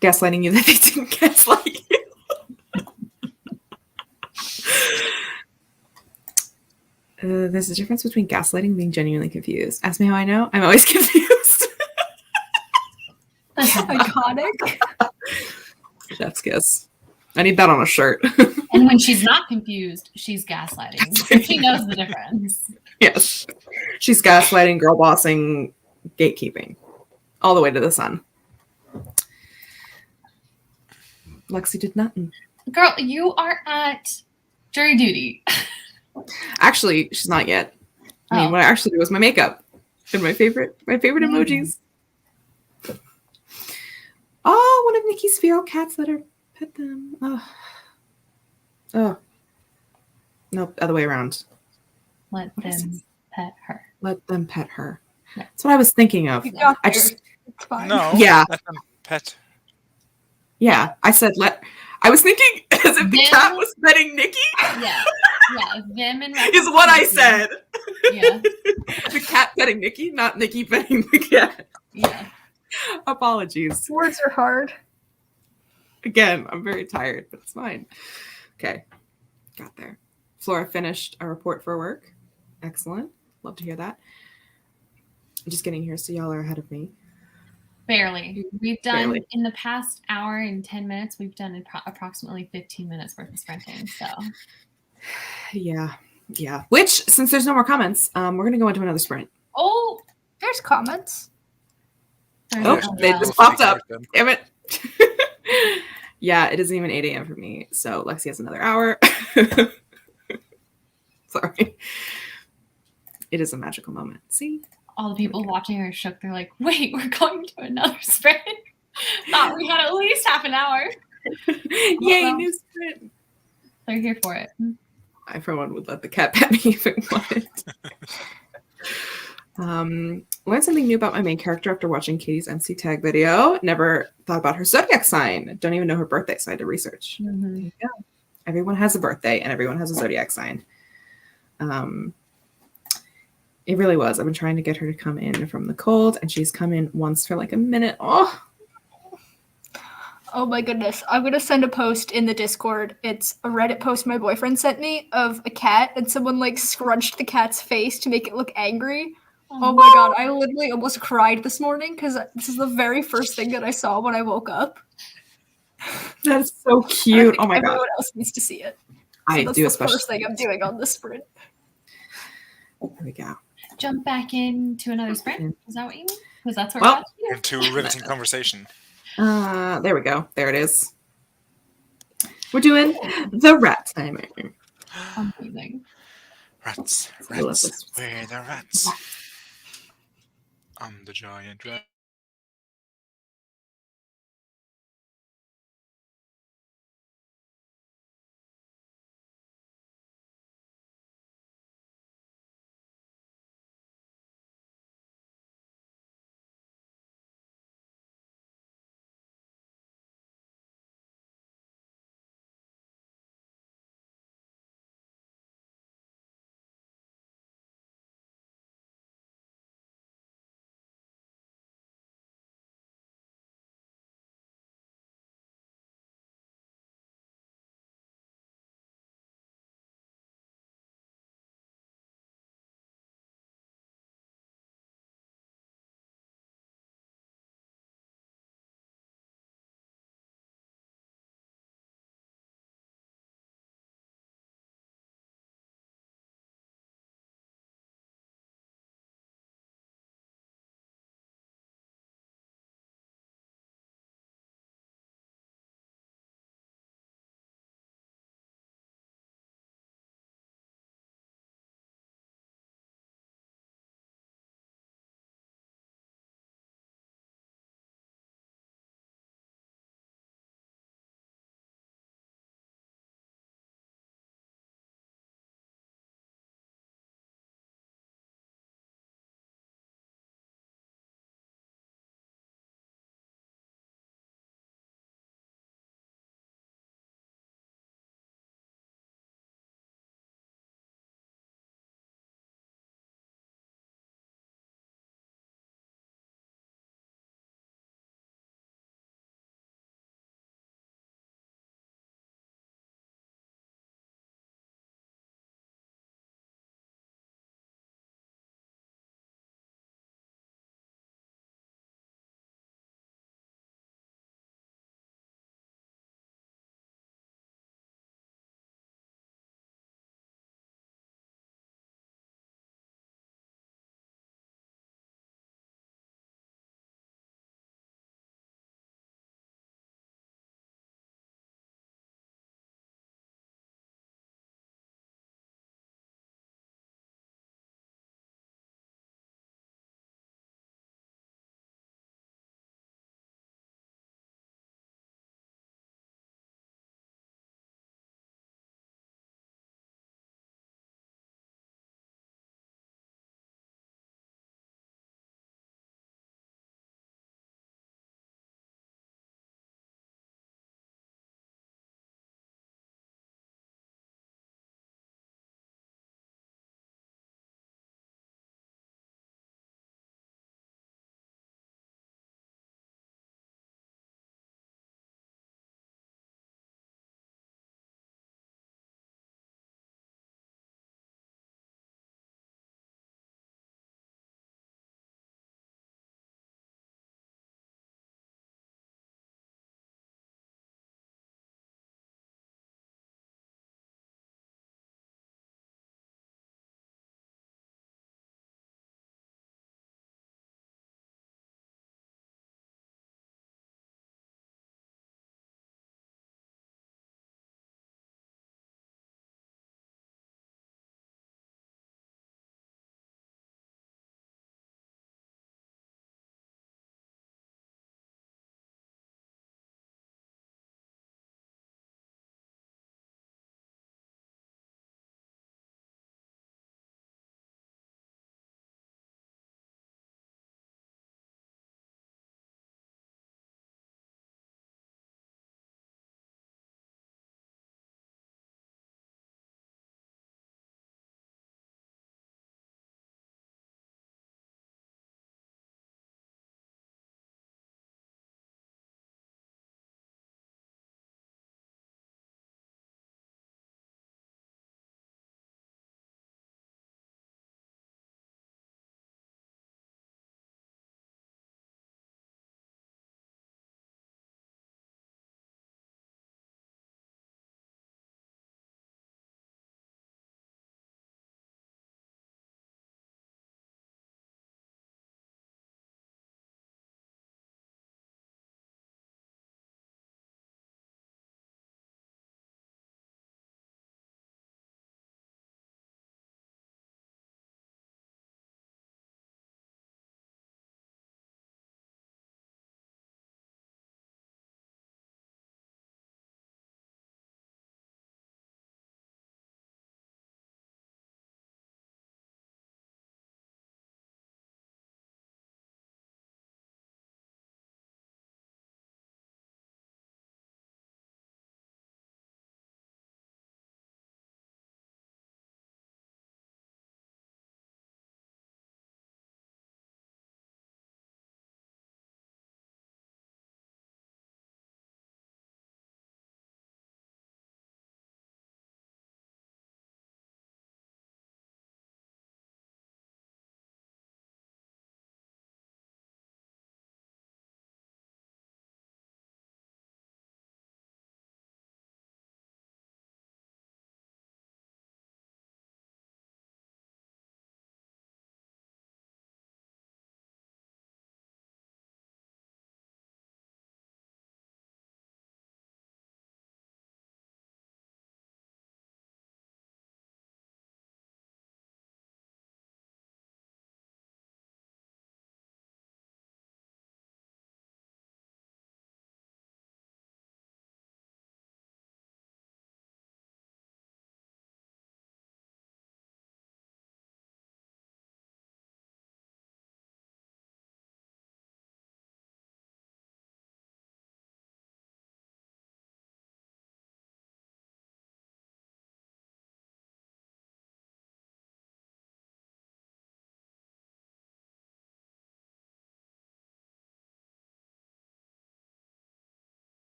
Gaslighting you that they didn't gaslight you. There's a difference between gaslighting and being genuinely confused. Ask me how I know. I'm always confused. Iconic. Chef's kiss. I need that on a shirt. And when she's not confused, she's gaslighting. So she knows the difference. Yes. She's gaslighting, girl bossing, gatekeeping. All the way to the sun. Lexi did nothing. Girl, you are at jury duty. Actually, she's not yet. I mean, Oh. what I actually do was my makeup and my favorite emojis. Oh, one of Nikki's feral cats. Let her pet them. Oh. No, other way around. Let What is them this? pet her. Let them pet her. Yeah. That's what I was thinking of. You got I there. just, It's fine. No. Yeah. Let them pet. yeah, I said I was thinking as if the Them? cat was petting Nikki, Yeah. Yeah. Them and is what I said. Yeah. The cat petting Nikki, not Nikki petting the cat. Yeah. Apologies. Words are hard. Again, I'm very tired, but it's fine. Okay. Got there. Flora finished a report for work. Excellent. Love to hear that. I'm just getting here, so y'all are ahead of me. Barely. We've done Barely. in the past hour and 10 minutes, we've done approximately 15 minutes worth of sprinting. So Yeah. Which, since there's no more comments, we're gonna go into another sprint. There's comments. there's Oh, a they lot. just popped up. Damn it. Yeah, it isn't even 8 a.m. for me, so Lexi has another hour. Sorry. It is a magical moment. See? All the people watching her shook. They're like, wait, we're going to another sprint. Thought we had at least half an hour. Yay, well. new sprint. They're here for it. I, for one, would let the cat pet me if it wanted. Learned something new about my main character after watching Katie's MC tag video. Never thought about her zodiac sign. Don't even know her birthday, so I had to research. There you go. Everyone has a birthday and everyone has a zodiac sign. It really was. I've been trying to get her to come in from the cold, and she's come in once for like a minute. Oh my goodness. I'm going to send a post in the Discord. It's a Reddit post my boyfriend sent me of a cat, and someone like scrunched the cat's face to make it look angry. Oh my god, I literally almost cried this morning because this is the very first thing that I saw when I woke up. That's so I cute. think Oh my god. everyone else needs to see it. I That's do the especially. first thing I'm doing on this sprint. There we go. Jump back into another sprint. Is that what you mean? Because that's what Well, we're about to do. Into riveting conversation. There we go. There it is. We're doing the rat timer. Amazing. Rats, I love rats, this. where the rats? I'm the giant rat.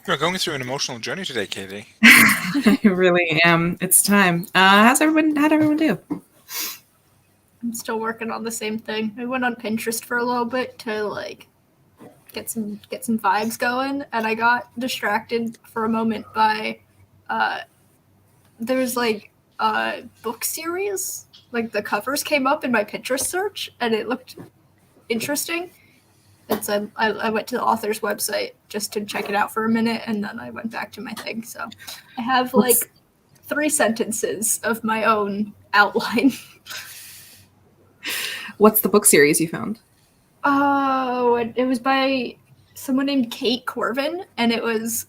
You're going through an emotional journey today, Katie. I really am. It's time. How'd everyone do? I'm still working on the same thing. I went on Pinterest for a little bit to like get some vibes going, and I got distracted for a moment by there's like a book series. Like the covers came up in my Pinterest search, and it looked interesting. And so I went to the author's website just to check it out for a minute, and then I went back to my thing. So I have like 3 sentences of my own outline. What's the book series you found? Oh, it was by someone named Kate Corvin, and it was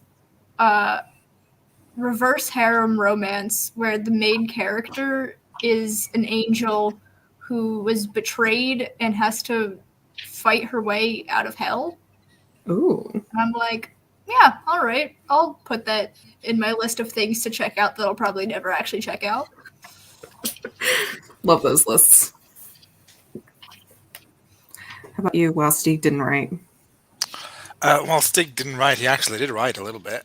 reverse harem romance where the main character is an angel who was betrayed and has to fight her way out of hell. Ooh. And I'm like, yeah, all right. I'll put that in my list of things to check out that I'll probably never actually check out. Love those lists. How about you? Well, Steve didn't write. Well, Stig didn't write. He actually did write a little bit.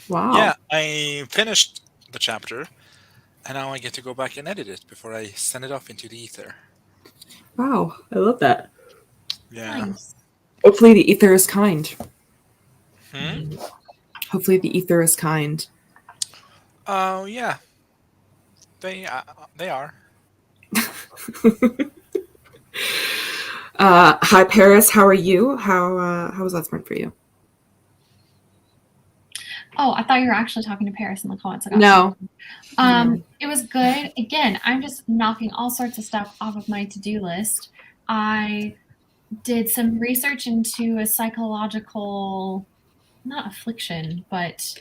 Wow. Yeah, I finished the chapter, and now I get to go back and edit it before I send it off into the ether. Wow. I love that. Yeah. Nice. Hopefully the ether is kind. Hmm? Hopefully the ether is kind. Oh, yeah. They are. Hi Paris, how are you? How was that sprint for you? Oh, I thought you were actually talking to Paris in the comments. No. It was good. Again, I'm just knocking all sorts of stuff off of my to-do list. I did some research into a psychological, not affliction, but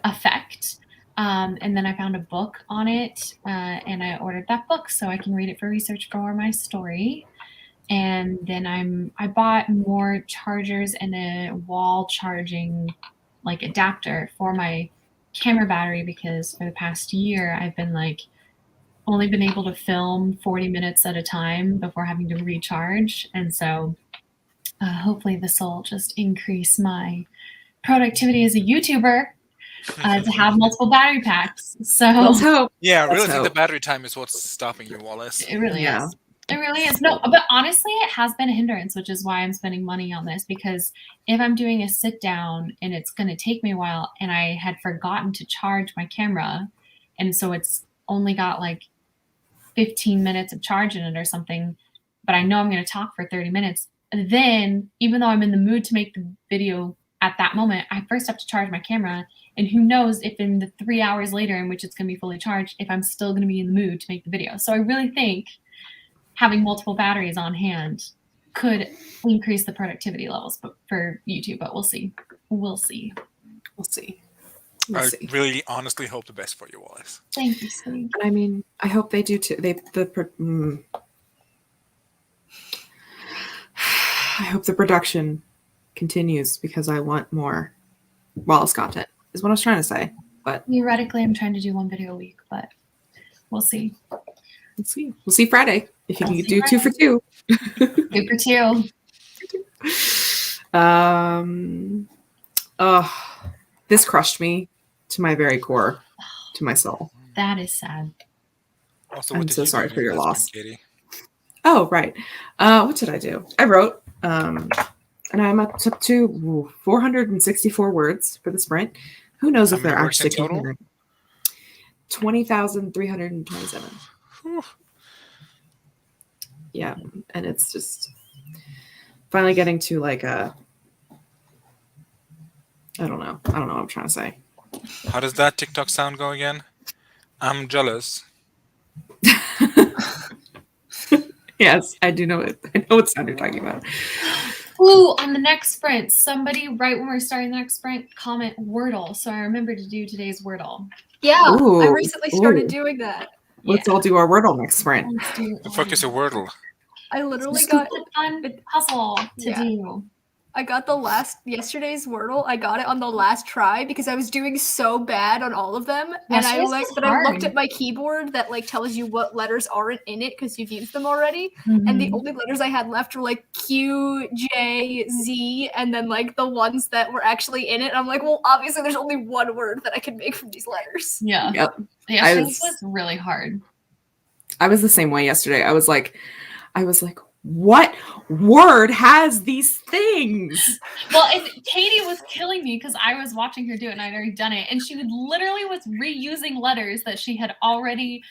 effect. And then I found a book on it, and I ordered that book so I can read it for research for my story. And then I bought more chargers and a wall charging like adapter for my camera battery, because for the past year I've been like only been able to film 40 minutes at a time before having to recharge. And so hopefully this will just increase my productivity as a YouTuber to have multiple battery packs. So Let's hope. Yeah, I really Let's think the hope. battery time is what's stopping you, Wallace. it really Yeah. is. It really is. No, but honestly, it has been a hindrance, which is why I'm spending money on this, because if I'm doing a sit down and it's going to take me a while, and I had forgotten to charge my camera, and so it's only got like 15 minutes of charge in it or something, but I know I'm going to talk for 30 minutes, then even though I'm in the mood to make the video at that moment, I first have to charge my camera, and who knows if in the 3 hours later in which it's going to be fully charged, if I'm still going to be in the mood to make the video. So I really think having multiple batteries on hand could increase the productivity levels for YouTube, but we'll see. We'll see. We'll see. I We'll see. really honestly hope the best for you, Wallace. Thank you, Steve. I mean, I hope they do too. I hope the production continues because I want more Wallace content, is what I was trying to say. But Theoretically, I'm trying to do 1 video a week, but we'll see. let's see. We'll see Friday if you We'll can see do 2 for 2. 2 for 2. This crushed me to my very core, to my soul. That is sad. Also, I'm what did so you sorry do for your last loss. week, Katie? Oh, right. What did I do? I wrote, and I'm up to 464 words for the sprint. Who knows if How they're many words in actually total? coherent. 20,327. Whew. Yeah, and it's just finally getting to like a, I don't know what I'm trying to say. How does that TikTok sound go again? I'm jealous. Yes, I do know it. I know what sound you're talking about. Ooh, on the next sprint, somebody right when we're starting the next sprint, comment Wordle. So I remember to do today's Wordle. Yeah, I Ooh, recently started ooh. doing that. Let's all do our Wordle next sprint. Let's do The fuck is a Wordle? I literally Just got a fun puzzle to Yeah. do. I got yesterday's Wordle. I got it on the last try because I was doing so bad on all of them. And I Yesterday's was I looked hard. at my keyboard that like tells you what letters aren't in it because you've used them already. Mhm. And the only letters I had left were like Q, J, Z, and then like the ones that were actually in it. And I'm like, well, obviously there's only one word that I can make from these letters. Yeah. Yep. Yesterday's was really hard. I was the same way yesterday. I was like, what word has these things? Well, and Katie was killing me because I was watching her do it and I'd already done it. And she literally was reusing letters that she had already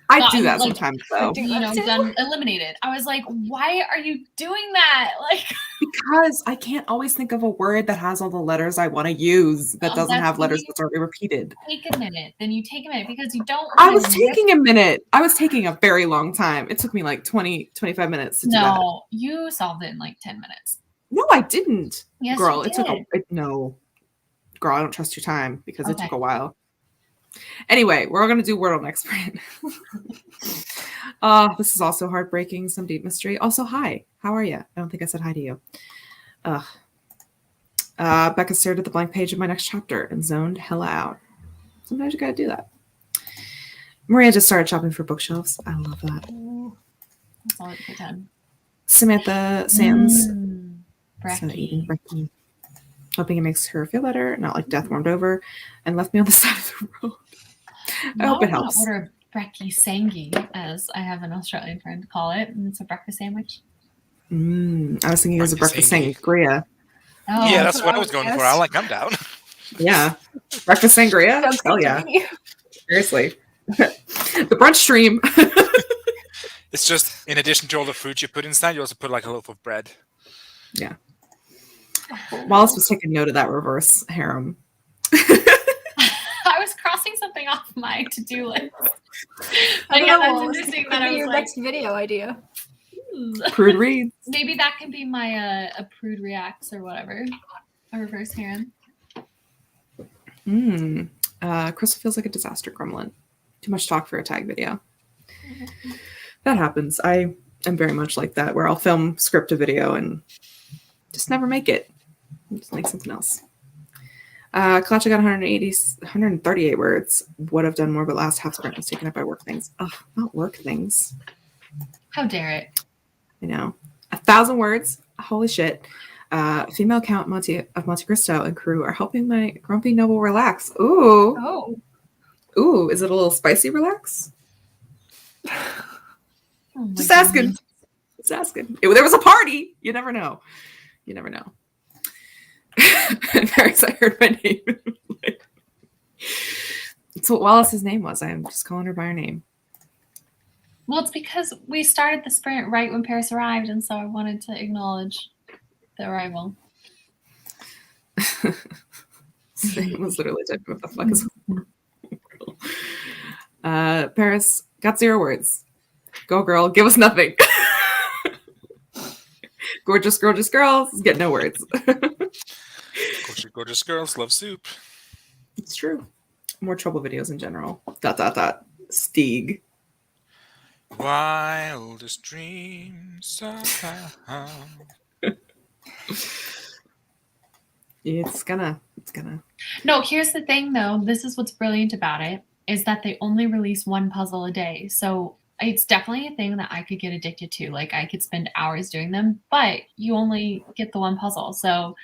I do that sometimes though. Done eliminated. I was like, why are you doing that? Like, because I can't always think of a word that has all the letters I want to use that doesn't have letters that's already repeated. Take a minute. Then you take a minute because you don't. I was taking a minute. I was taking a very long time. It took me like 25 minutes to do that. No, you solved it in like 10 minutes. No, I didn't. Yes, girl, you did. No. Girl, I don't trust your time because it took a while. Anyway, we're all going to do Wordle next sprint. This is also heartbreaking. Some deep mystery. Also, hi. How are you? I don't think I said hi to you. Becca stared at the blank page of my next chapter and zoned hella out. Sometimes you got to do that. Maria just started shopping for bookshelves. I love that. That's always a good time. Samantha Sands. Brecky. So eating brekkie. Hoping it makes her feel better, not like death warmed over, and left me on the side of the road. I hope it helps. Order brekkie sangi, as I have an Australian friend call it, and it's a breakfast sandwich. I was thinking it was a breakfast sangria. Oh, Yeah, that's what I was going for. I'm down. Yeah, breakfast sangria. Hell yeah! Seriously, the brunch stream. It's just in addition to all the fruit you put inside, you also put like a loaf of bread. Yeah. Wallace was taking note of that reverse harem. I was crossing something off my to-do list. But yeah, that's interesting. That I was like, next video idea. Prude reads. Maybe that can be my a prude reacts or whatever. A reverse harem. Crystal feels like a disaster gremlin. Too much talk for a tag video. That happens. I am very much like that, where I'll film, script a video, and just never make it. Just make something else. Klacha got 138 words. Would have done more, but last half sprint was taken up by work things. Ugh, not work things. How dare it? I know. 1,000 words. Holy shit. Female count of Monte Cristo and crew are helping my grumpy noble relax. Ooh. Oh. Ooh, is it a little spicy relax? Oh Just asking. Just asking. There was a party. You never know. You never know. Paris, I heard my name. It's what Wallace's name was. I'm just calling her by her name. Well, it's because we started the sprint right when Paris arrived, and so I wanted to acknowledge the arrival. Sam was literally typing, what the fuck is Paris got 0 words. Go girl, give us nothing. Gorgeous girls get no words. Gorgeous girls love soup. It's true. More trouble videos in general. ... Stieg. Wildest dreams. It's gonna. No, here's the thing though. This is what's brilliant about it, is that they only release one puzzle a day. So it's definitely a thing that I could get addicted to. Like I could spend hours doing them, but you only get the one puzzle. So,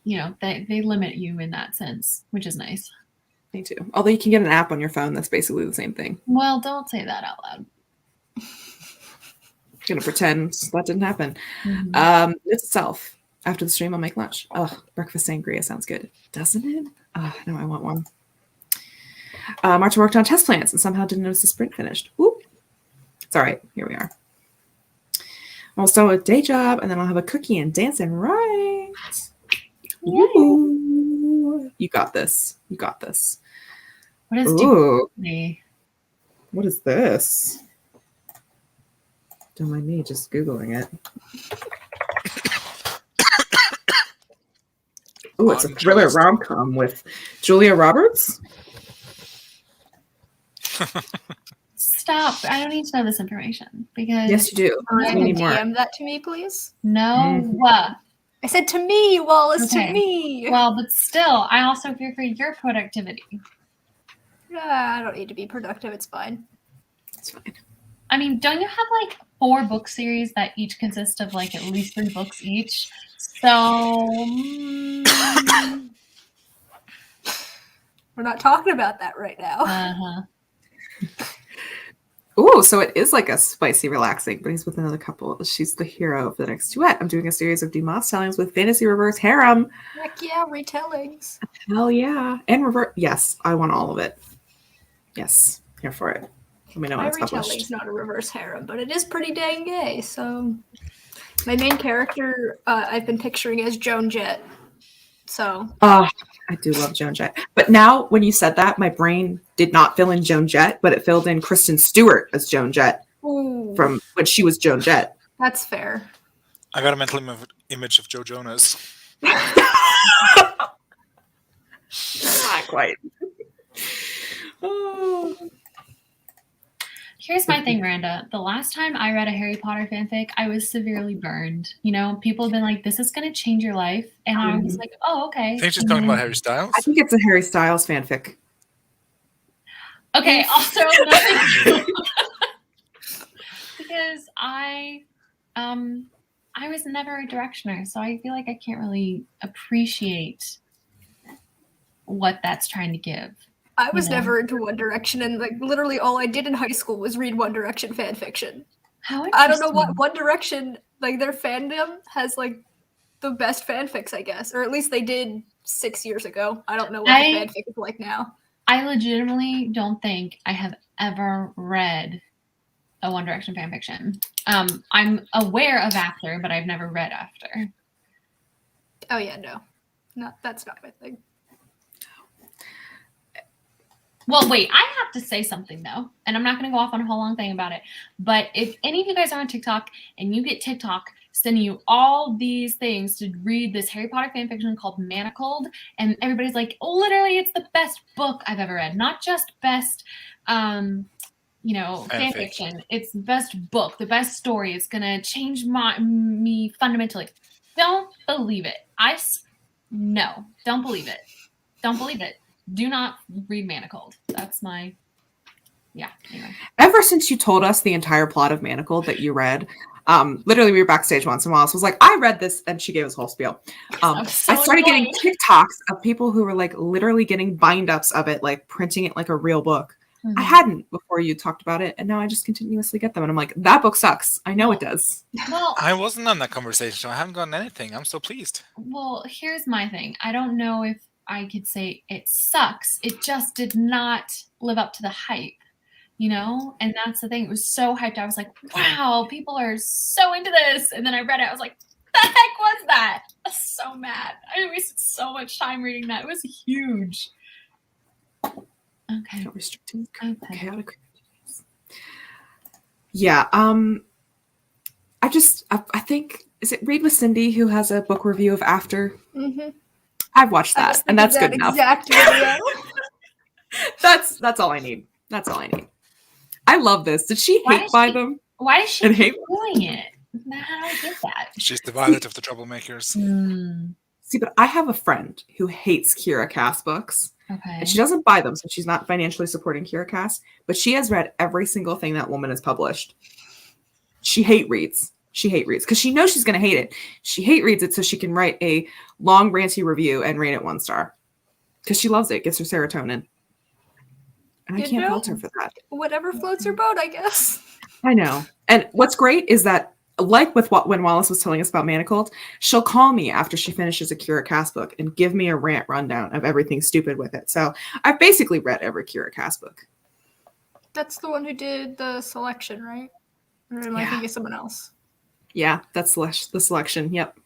you know, they limit you in that sense, which is nice. Me too. Although you can get an app on your phone that's basically the same thing. Well, don't say that out loud. I'm gonna pretend that didn't happen. It's itself. After the stream, I'll make lunch. Oh, breakfast sangria sounds good, doesn't it? Oh, no, I want one. Marta worked on test plans and somehow didn't notice the sprint finished. Ooh. It's all right. Here we are. I'll start with day job, and then I'll have a cookie and dancing right. Ooh. You got this. You got this. What is Ooh. What is this? Don't mind me just Googling it. Oh, it's a thriller rom-com with Julia Roberts. stop. I don't need to know this information because Yes, you do. Can We you need more. DM that to me, please? no. I said to me, Wallace, Okay. to me. Well, but still, I also fear for your productivity. I don't need to be productive. It's fine. It's fine. I mean, don't you have like 4 book series that each consist of like at least 3 books each? So We're not talking about that right now. uh-huh. Ooh, so it is like a spicy, relaxing, but he's with another couple. She's the hero of the next duet. I'm doing a series of Dumas tellings with fantasy reverse harem. Heck yeah, retellings. Hell yeah. And reverse. Yes, I want all of it. Yes, here for it. Let me know when My it's published. retelling's not a reverse harem, but it is pretty dang gay. So my main character, I've been picturing as Joan Jett. So I do love Joan Jett. But now, when you said that, my brain did not fill in Joan Jett, but it filled in Kristen Stewart as Joan Jett ooh, from when she was Joan Jett. that's fair. I got a mental image of Joe Jonas. Not quite. Oh. Here's my thing, Randa. The last time I read a Harry Potter fanfic, I was severely burned. You know, people have been like, this is going to change your life. And I was like, oh, okay. I think she's And talking then- about Harry Styles. I think it's a Harry Styles fanfic. Okay, also nothing. Because I was never a directioner, so I feel like I can't really appreciate what that's trying to give. I was Yeah. never into One Direction, and like literally all I did in high school was read One Direction fan fiction. How I don't know what interesting. One Direction, like their fandom has like the best fanfics, I guess, or at least they did 6 years ago. I don't know what the fanfic is like now. I legitimately don't think I have ever read a One Direction fanfiction. I'm aware of After, but I've never read After. Oh yeah, no, that's not my thing. Well, wait, I have to say something though, and I'm not going to go off on a whole long thing about it. But if any of you guys are on TikTok and you get TikTok sending you all these things to read this Harry Potter fanfiction called Manacled, and everybody's like, oh, literally, it's the best book I've ever read, not just best, fanfiction. It's the best book, the best story. It's gonna change me fundamentally. Don't believe it. No, don't believe it. Don't believe it. Do not read Manacled. That's my, anyway. Ever since you told us the entire plot of Manacled that you read, literally we were backstage once and Wallace was like, I read this, and she gave us a whole spiel. I started getting TikToks of people who were like literally getting bind-ups of it, like printing it like a real book. Mm-hmm. I hadn't before you talked about it, and now I just continuously get them, and I'm like, that book sucks. I know it does. Well, I wasn't on that conversation, so I haven't gotten anything. I'm so pleased. well, here's my thing. I don't know if I could say it sucks. It just did not live up to the hype, you know? And that's the thing. It was so hyped. I was like, wow, people are so into this. And then I read it. I was like, the heck was that? I was so mad. I wasted so much time reading that. It was huge. Okay. Not restricting Okay. chaotic. Yeah. I think, is it Read with Cindy who has a book review of After? Mm-hmm. I've watched that, and that's good enough. Exact video. That's all I need. That's all I need. I love this. Did she Why hate does by she- them? Why is she And keep hate- doing it? How do I get that? She's the Violet of the Troublemakers. See, but I have a friend who hates Kira Cass books, Okay. and she doesn't buy them, so she's not financially supporting Kira Cass, but she has read every single thing that woman has published. She hate reads because she knows she's going to hate it. She hate reads it so she can write a long ranty review and rate it 1 star because she loves it. Gets her serotonin, and I You can't know- fault her for that. Whatever floats your boat, I guess. I know. And what's great is that, like with when Wallace was telling us about Manacled, she'll call me after she finishes a Kira Cass book and give me a rant rundown of everything stupid with it. So I've basically read every Kira Cass book. That's the one who did the selection, right? Or am I Yeah. thinking of someone else? Yeah, that's the selection. Yep.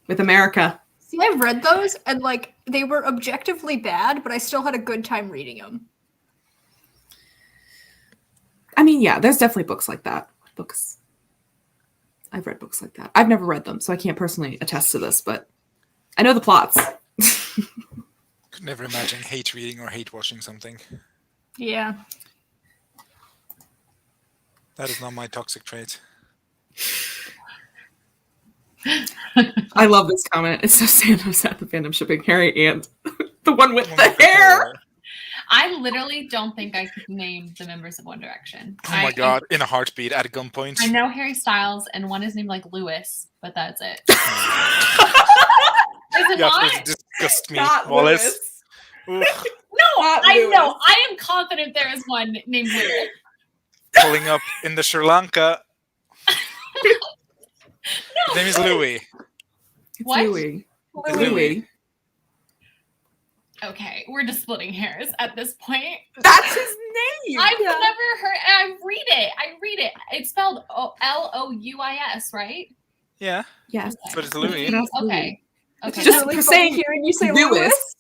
With America. See, I've read those, and like they were objectively bad, but I still had a good time reading them. I mean, yeah, there's definitely books like that. I've read books like that. I've never read them, so I can't personally attest to this, but I know the plots. Could never imagine hate reading or hate watching something. Yeah. That is not my toxic trait. I love this comment. It's so sad I'm sad the fandom shipping Harry and the one with the hair. I literally don't think I could name the members of One Direction. Oh my god, in a heartbeat, at a gunpoint. I know Harry Styles, and one is named like Lewis, but that's it. Is it You have not? to disgust me, Not Wallace. Lewis. Ugh. No, Not I Lewis. know. I am confident there is one named Lewis. Pulling up in the Sri Lanka. His name is Louis. It's What? Louis. It's Louis. Okay, we're just splitting hairs at this point. That's his name. I've never heard. I read it. It's spelled Louis, right? Yeah, Yes. but it's Louis. That's Okay. It's Okay. just Really for funny saying hearing you say Lewis.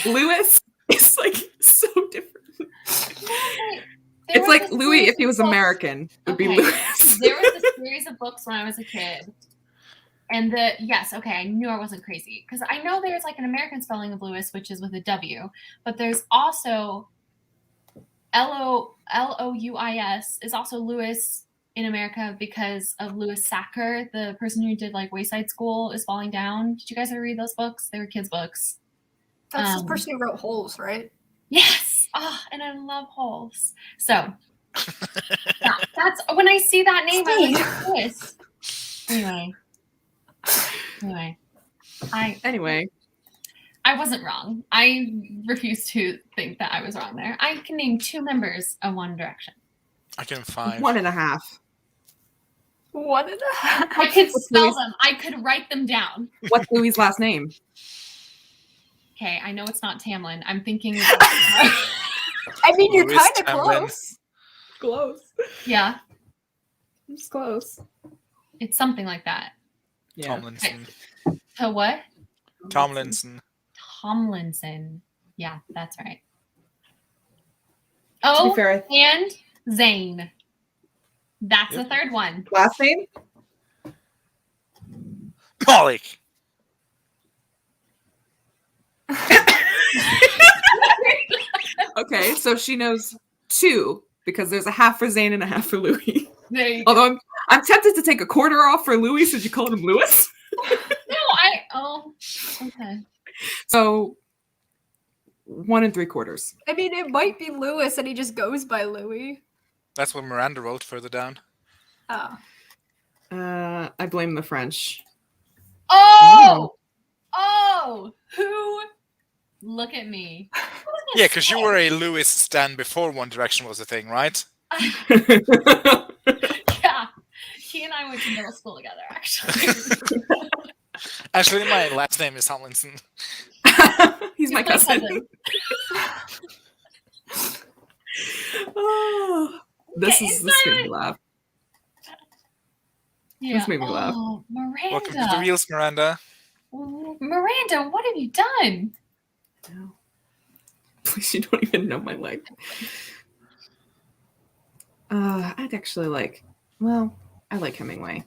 Lewis is like so different. There It's was like a Louis series if he was of books- American would be Okay. Lewis. There was a series of books when I was a kid. And I knew I wasn't crazy. Because I know there's like an American spelling of Lewis, which is with a W. But there's also Louis is also Lewis in America because of Louis Sacker, the person who did like Wayside School is Falling Down. Did you guys ever read those books? They were kids' books. That's the person who wrote Holes, right? Yes. Oh, and I love Holes. So that's when I see that name, I was like, Lewis. Anyway, Anyway, I wasn't wrong. I refuse to think that I was wrong there. I can name 2 members of One Direction. I can 5. 1.5. 1.5. I could spell Louis? them. I could write them down. What's Louis' last name? Okay, I know it's not Tamlin. I'm thinking. I mean, you're Louis kind of Tamlin. close. Close. Yeah, It's close. it's something like that. Yeah. Tomlinson. So what? Tomlinson. Tomlinson. Yeah, that's right. To be Oh, fair, and Zayn. That's Yep. the third one. last name? Malik. Okay, so she knows 2 because there's a half for Zayn and a half for Louis. There you go. Although I'm tempted to take a quarter off for Louis since you called him Lewis. Okay. So 1 3/4. I mean, it might be Lewis and he just goes by Louis. That's what Miranda wrote further down. Oh. I blame the French. Oh, who? Look at me. Yeah, because you were a Louis stan before One Direction was a thing, right? Yeah, he and I went to middle school together, actually. Actually, my last name is Tomlinson. He's my He's my cousin. Oh, this Okay, made me laugh. Yeah. This made me laugh. Oh, Miranda. Welcome to the Reels, Miranda. Miranda, what have you done? No. Please, you don't even know my life. I'd actually I like Hemingway.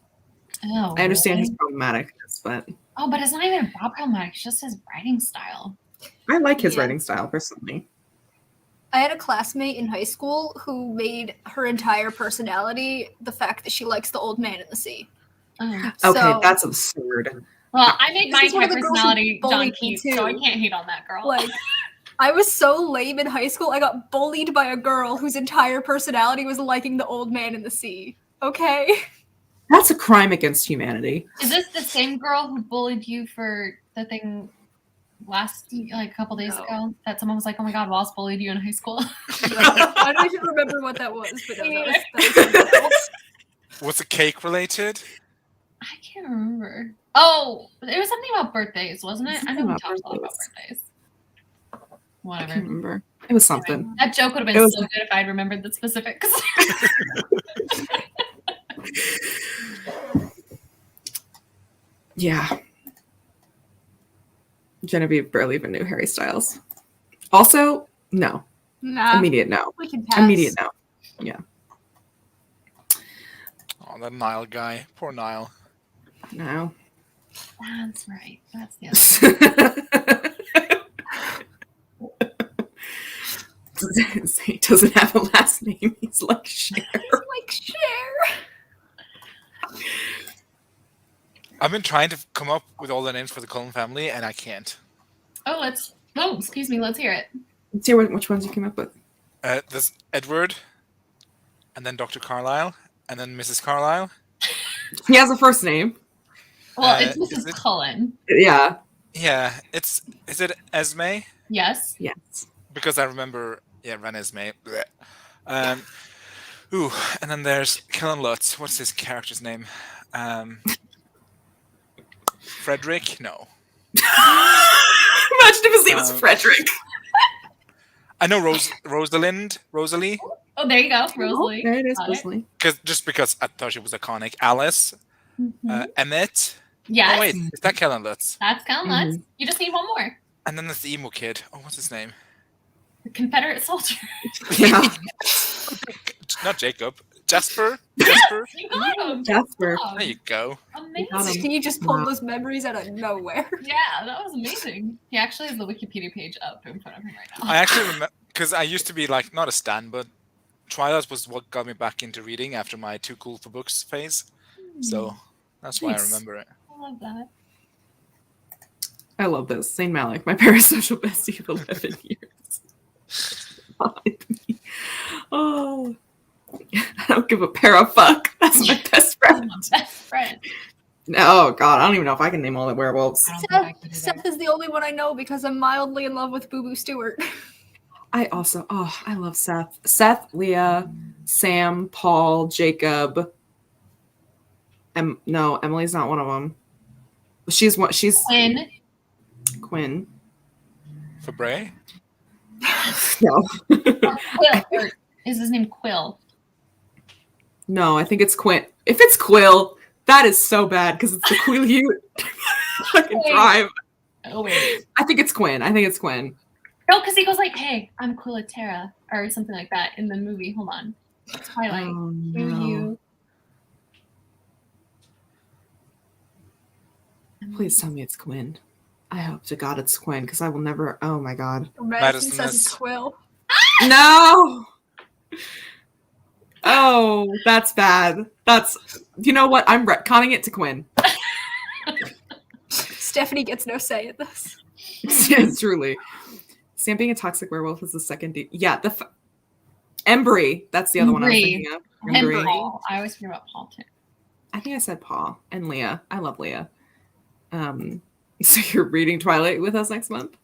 Oh, I understand really? his problematicness, but Oh, but it's not even about problematic. It's just his writing style. I like his Yeah. writing style personally. I had a classmate in high school who made her entire personality the fact that she likes the old man in the sea. Oh. Okay, So- that's absurd. Well, I made my This is one entire of the girls who personality John bullied me Keats, so I too. can't hate on that girl. Like, I was so lame in high school. I got bullied by a girl whose entire personality was liking the old man in the sea. Okay? That's a crime against humanity. Is this the same girl who bullied you for the thing a couple days No. ago? That someone was like, "Oh my God, Wallace bullied you in high school." I don't even remember what that was, but no, Me that was something else. Was it cake related? I can't remember. Oh, it was something about birthdays, wasn't it? I know Something we about talked a lot about birthdays. birthdays. I Whatever. can't remember. It was something. That joke would have It been was- so good if I'd remembered the specifics. Yeah. Genevieve barely even knew Harry Styles. Also, no. Nah, Immediate no. we can pass. Immediate no. Oh, that Nile guy. Poor Nile. No. That's right. That's the other. He doesn't have a last name. He's like Cher. Like Cher. I've been trying to come up with all the names for the Cullen family, and I can't. Oh, excuse me. Let's hear it. Let's see which ones you came up with. There's Edward, and then Dr. Carlisle, and then Mrs. Carlisle. He has a first name. Well, it's is Mrs. it- Cullen. Yeah. Yeah, is it Esme? Yes. Yes. Because I remember, Ren Esme. Blech. Ooh, and then there's Kellen Lutz. What's his character's name? Frederick? No. Imagine if his name was Frederick. I know Rosalie, Oh, there you go, Rosalie. There it is, Got it. Rosalie. just because I thought she was iconic. Alice, Emmett. Yes, Oh wait, is that Kellen Lutz? that's Count Lutz. You just need one more. And then there's the emo kid. Oh, what's his name? The Confederate soldier. Yeah. Not Jacob. Jasper. Jasper. You got him. Jasper. Wow. There you go. Got Amazing. him. He just pulled Wow. those memories out of nowhere. Yeah, that was amazing. He actually has the Wikipedia page up in front of him right now. I actually remember because I used to be like not a stan, but Twilight was what got me back into reading after my too cool for books phase. So that's why I Nice. remember it. I love that. I love this. Saint Malik, my parasocial bestie of 11 years. Oh. I don't give a fuck. That's my best That's friend. my best friend. Oh, God. I don't even know if I can name all the werewolves. I don't think I could Seth either. is the only one I know because I'm mildly in love with Boo Boo Stewart. I love Seth. Seth, Leah, Sam, Paul, Jacob. No, Emily's not one of them. She's Quinn. Quinn. For Bray? No. Quill. Or is his name Quill? No, I think it's Quinn. If it's Quill, that is so bad because it's the Quileute fucking Wait. drive. Oh wait. I think it's Quinn. No, because he goes like, "Hey, I'm Quillatera," or something like that in the movie. Hold on. Twilight. Oh, Do no. you? Please tell me it's Quinn. I hope to God it's Quinn because I will never. Oh my God. Madison says Madison it's is- Quill. No. Oh, that's bad. You know what? I'm retconning it to Quinn. Stephanie gets no say at this. Yes, truly. Sam being a toxic werewolf is the second. Yeah, Embry. That's the other one I was Embry. thinking of. And Embry. Paul. I always forget about Paul too. I think I said Paul and Leah. I love Leah. So you're reading Twilight with us next month?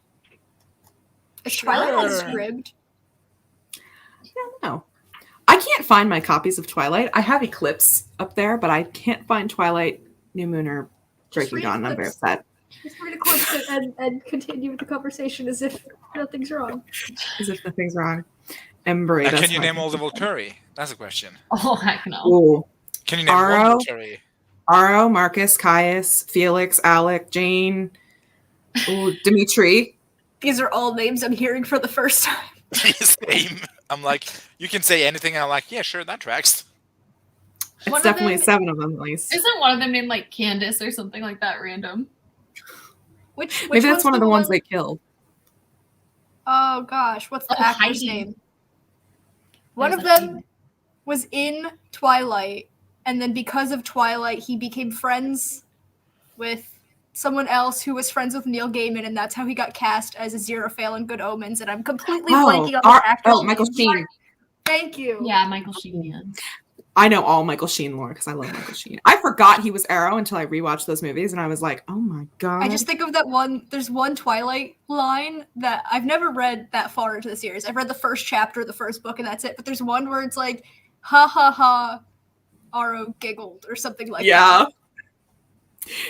Is Twilight on Sure. Scribd? No. I can't find my copies of Twilight. I have Eclipse up there, but I can't find Twilight, New Moon, or Breaking read Dawn. I'm very Eclipse. upset. Just read a clip and continue the conversation as if nothing's wrong. As if nothing's wrong. Embry. Can you name all the Volturi? That's a question. Oh heck no. Ooh. Can you name Aro? one Volturi? Aro, Marcus, Caius, Felix, Alec, Jane, Dimitri. These are all names I'm hearing for the first time. Same. I'm like, you can say anything, and I'm like, yeah, sure, that tracks. It's One of definitely them- 7 of them at least. Isn't one of them named like Candace or something like that random? Which Maybe that's one's one of the ones they killed. Oh gosh, what's the Oh, actor's Heidi. name? One There's of a them Heidi. was in Twilight, and then because of Twilight, he became friends with someone else who was friends with Neil Gaiman, and that's how he got cast as Aziraphale in Good Omens. And I'm completely blanking on the actor's Michael name. Sheen. Thank you. Yeah, Michael Sheen. Yeah. I know all Michael Sheen lore because I love Michael Sheen. I forgot he was Arrow until I rewatched those movies, and I was like, oh my God. I just think of that one. There's one Twilight line that I've never read that far into the series. I've read the first chapter, of the first book, and that's it. But there's one where it's like, ha ha ha, Aro giggled or something like yeah. that.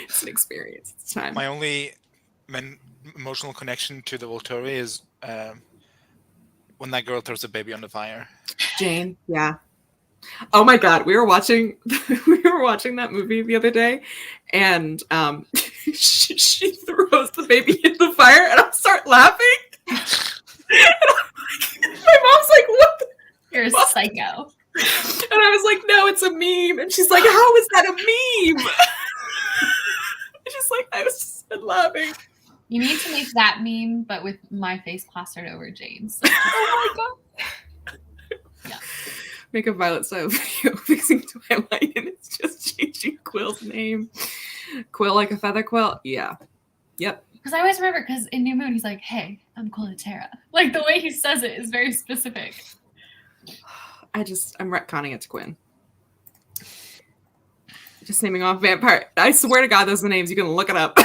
It's an experience. It's time. My only emotional connection to the Volturi is when that girl throws a baby on the fire. Jane, yeah. Oh my God, we were watching that movie the other day, and she throws the baby in the fire, and I start laughing. And my mom's like, "What?" You're a What? psycho. And I was like, "No, it's a meme." And she's like, "How is that a meme?" I was just laughing. You need to make that meme, but with my face plastered over Jane's. Oh my god. Make a Violet style video fixing Twilight, and it's just changing Quill's name. Quill like a feather quill? Yeah. Yep. Because I always remember, because in New Moon, he's like, hey, I'm Quillatera. Like, the way he says it is very specific. I'm retconning it to Quinn. Just naming off vampire. I swear to God, those are the names. You can look it up.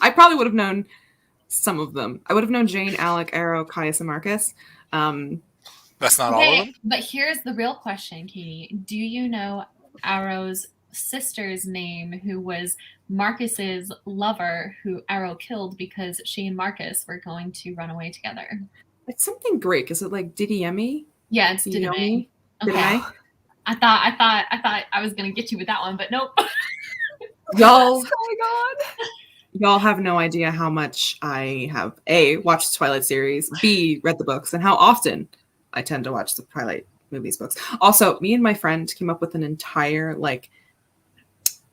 I probably would have known some of them. I would have known Jane, Alec, Arrow, Caius, and Marcus. That's not all of them. But here's the real question, Katie. Do you know Arrow's sister's name, who was Marcus's lover, who Arrow killed because she and Marcus were going to run away together? It's something Greek. Is it like Didymi? Yeah, it's Didymi. Okay. Didymi? I thought I was gonna get you with that one, but nope. Y'all, Oh my god. y'all have no idea how much I have A, watched the Twilight series, B, read the books, and how often I tend to watch the Twilight movies, books. Also, me and my friend came up with an entire,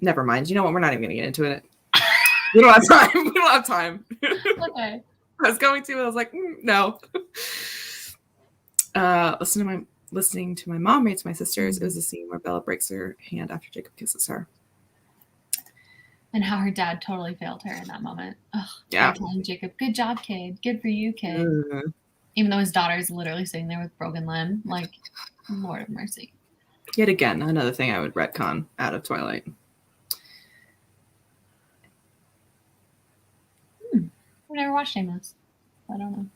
never mind. You know what? We're not even going to get into it. We don't have time. We don't have time. Okay. I was going to, and I was like, no. Listening to my mom read to my sisters. It was a scene where Bella breaks her hand after Jacob kisses her. And how her dad totally failed her in that moment. Ugh, Yeah. telling Jacob, good job, kid. Good for you, kid. Mm. Even though his daughter's literally sitting there with broken limb. Like, Lord of mercy. Yet again, another thing I would retcon out of Twilight. I've never watched Shameless. I don't know.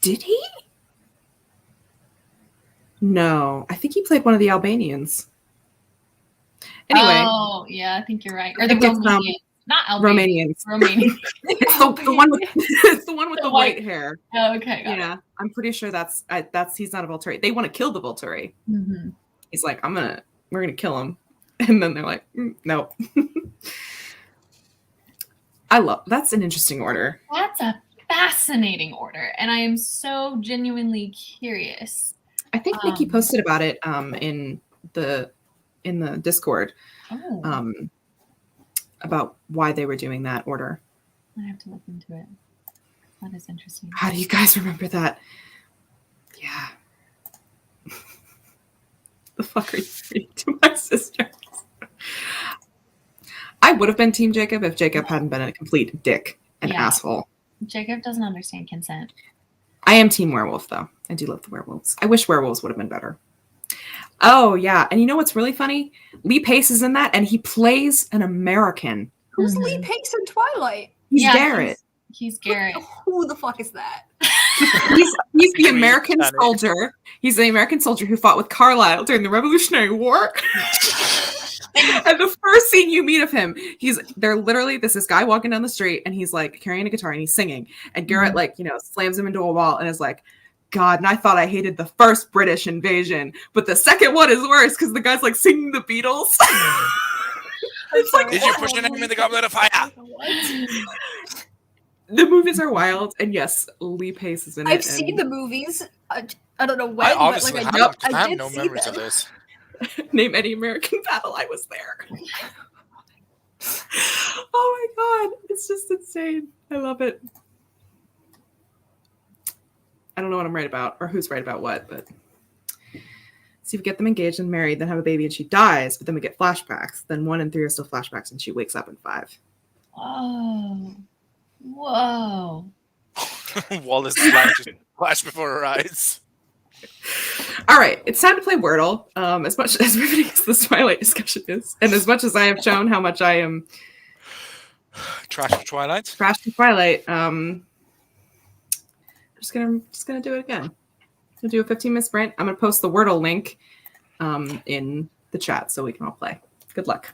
Did he? No, I think he played one of the Albanians. Anyway. Oh, yeah, I think you're right. Or I the think it's, Romanians. Not Albanians. Romanians. It's the one with it's the one with the white hair. Oh, okay. Got Yeah, I'm pretty sure that's he's not a Volturi. They want to kill the Volturi. it. Mm-hmm. He's like, we're gonna kill him, and then they're like, nope. That's an interesting order. That's a fascinating order, and I am so genuinely curious. I think Nikki posted about it in the Discord. Oh. About why they were doing that order. I have to look into it. That is interesting. How do you guys remember that? Yeah. The fuck are you reading to my sisters? I would have been Team Jacob if Jacob hadn't been a complete dick and asshole. Jacob doesn't understand consent. I am Team Werewolf, though. I do love the werewolves. I wish werewolves would have been better. Oh, yeah. And you know what's really funny? Lee Pace is in that, and he plays an American. Who's Lee Pace in Twilight? He's Garrett. He's Garrett. Who the fuck is that? He's the American soldier. He's the American soldier who fought with Carlisle during the Revolutionary War. And the first scene you meet of him, they're literally, this guy walking down the street, and he's like carrying a guitar and he's singing. And Garrett, slams him into a wall and is like, God, and I thought I hated the first British invasion, but the second one is worse because the guy's like singing the Beatles. It's like, did you push your name in the goblet of fire? The movies are wild, and yes, Lee Pace is in it. I've seen the movies. I don't know when. I obviously but, have. I have did no see memories them. of this. Name any American battle, I was there. Oh my God, it's just insane. I love it. I don't know what I'm right about or who's right about what, but see, we get them engaged and married, then have a baby and she dies, but then we get flashbacks. Then 1 and 3 are still flashbacks and she wakes up in 5. Oh. Whoa. Wallace just flashed before her eyes. All right, it's time to play Wordle. As much as riveting as this Twilight discussion is, and as much as I have shown how much I am trash for Twilight. Trash for Twilight. Just gonna do it again. I'm gonna do a 15-minute sprint. I'm gonna post the Wordle link in the chat so we can all play. Good luck.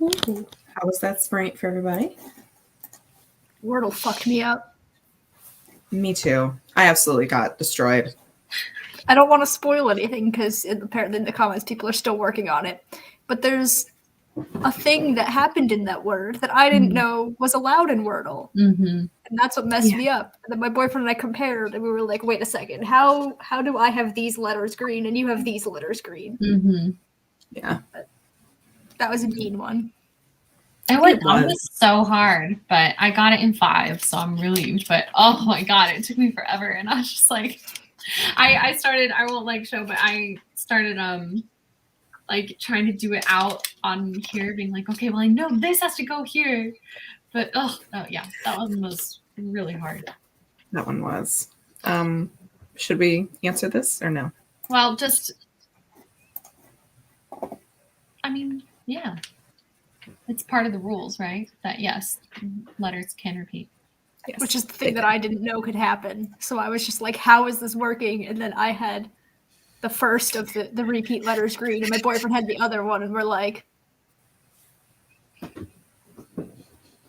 How was that sprint for everybody? Wordle fucked me up. Me too. I absolutely got destroyed. I don't want to spoil anything because apparently in the comments people are still working on it. But there's a thing that happened in that word that I didn't know was allowed in Wordle. Mm-hmm. And that's what messed me up. And then my boyfriend and I compared, and we were like, "Wait a second, how do I have these letters green and you have these letters green?" Mm-hmm. Yeah. That was a mean one. It was so hard, but I got it in 5, so I'm relieved. But oh my god, it took me forever, and I was just like, I started. I won't like show, but I started like trying to do it out on here, being like, okay, well I know this has to go here, but oh yeah, that one was really hard. That one was. Should we answer this or no? Well, just, I mean, yeah. It's part of the rules, right? That yes, letters can repeat. Yes. Which is the thing that I didn't know could happen. So I was just like, how is this working? And then I had the first of the repeat letters green, and my boyfriend had the other one, and we're like,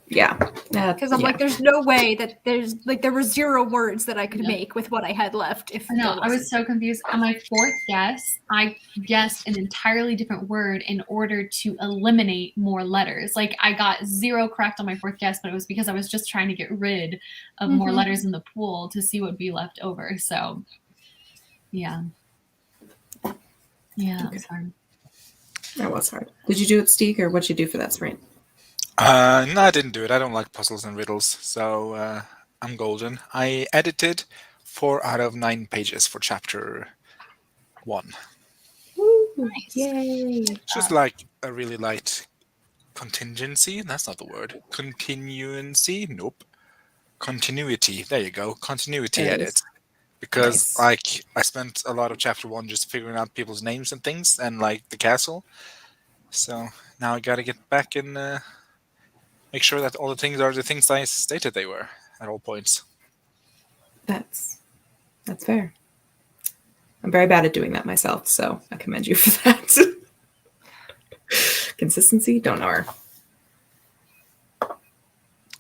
yeah. because I'm like, there's no way that there were 0 words that I could make with what I had left. If I know, I was so confused. On my 4th guess, I guessed an entirely different word in order to eliminate more letters. Like I got 0 correct on my 4th guess, but it was because I was just trying to get rid of more letters in the pool to see what would be left over. So, yeah. Yeah, it was hard. That was hard. Did you do it, Steve, or what'd you do for that sprint? No, I didn't do it. I don't like puzzles and riddles, so I'm golden. I edited 4 out of 9 pages for chapter 1. Nice. Yay! It's just like a really light contingency. That's not the word. Continuancy? Nope. Continuity. There you go. Continuity There it edit. is. Because Nice. like I spent a lot of chapter 1 just figuring out people's names and things and like the castle. So now I gotta get back and make sure that all the things are the things I stated they were at all points. That's fair. I'm very bad at doing that myself, so I commend you for that. Consistency? Don't know her.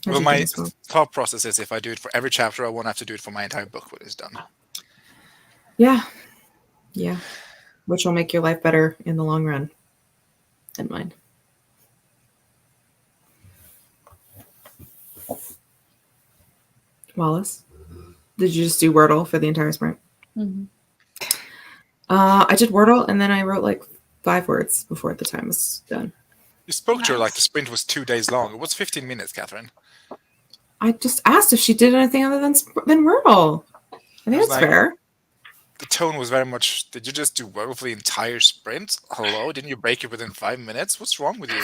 Well, my thought process is if I do it for every chapter, I won't have to do it for my entire book when it's done. Yeah. Yeah. Which will make your life better in the long run than mine. Wallace, did you just do Wordle for the entire sprint? Mm-hmm. I did Wordle, and then I wrote like 5 words before the time was done. You spoke to her like the sprint was 2 days long. It was 15 minutes, Catherine. I just asked if she did anything other than Wordle. I think that's like, fair. The tone was very much, did you just do Wordle for the entire sprint? Hello? Didn't you break it within 5 minutes? What's wrong with you?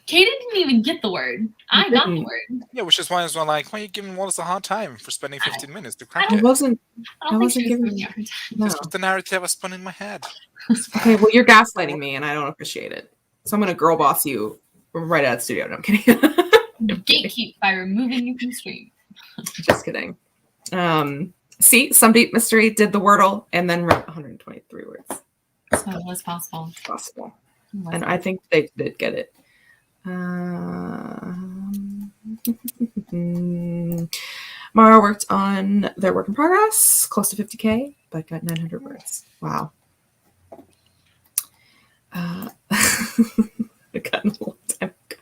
Katie didn't even get the word. I got the word. Yeah, which is why I was like, why are you giving Wallace a hard time for spending 15 minutes to crack I it? wasn't giving giving you a hard time. No. This was the narrative I spun in my head. Okay, well, you're gaslighting me, and I don't appreciate it. So I'm going to girl boss you right out of the studio. No, I'm kidding. Gatekeep by removing you from the stream. Just kidding. See, Some Deep Mystery did the Wordle and then wrote 123 words. So it was possible. Possible. And I think they did get it. Mara worked on their work in progress, close to 50K, but got 900 words. Wow. It got a long time ago.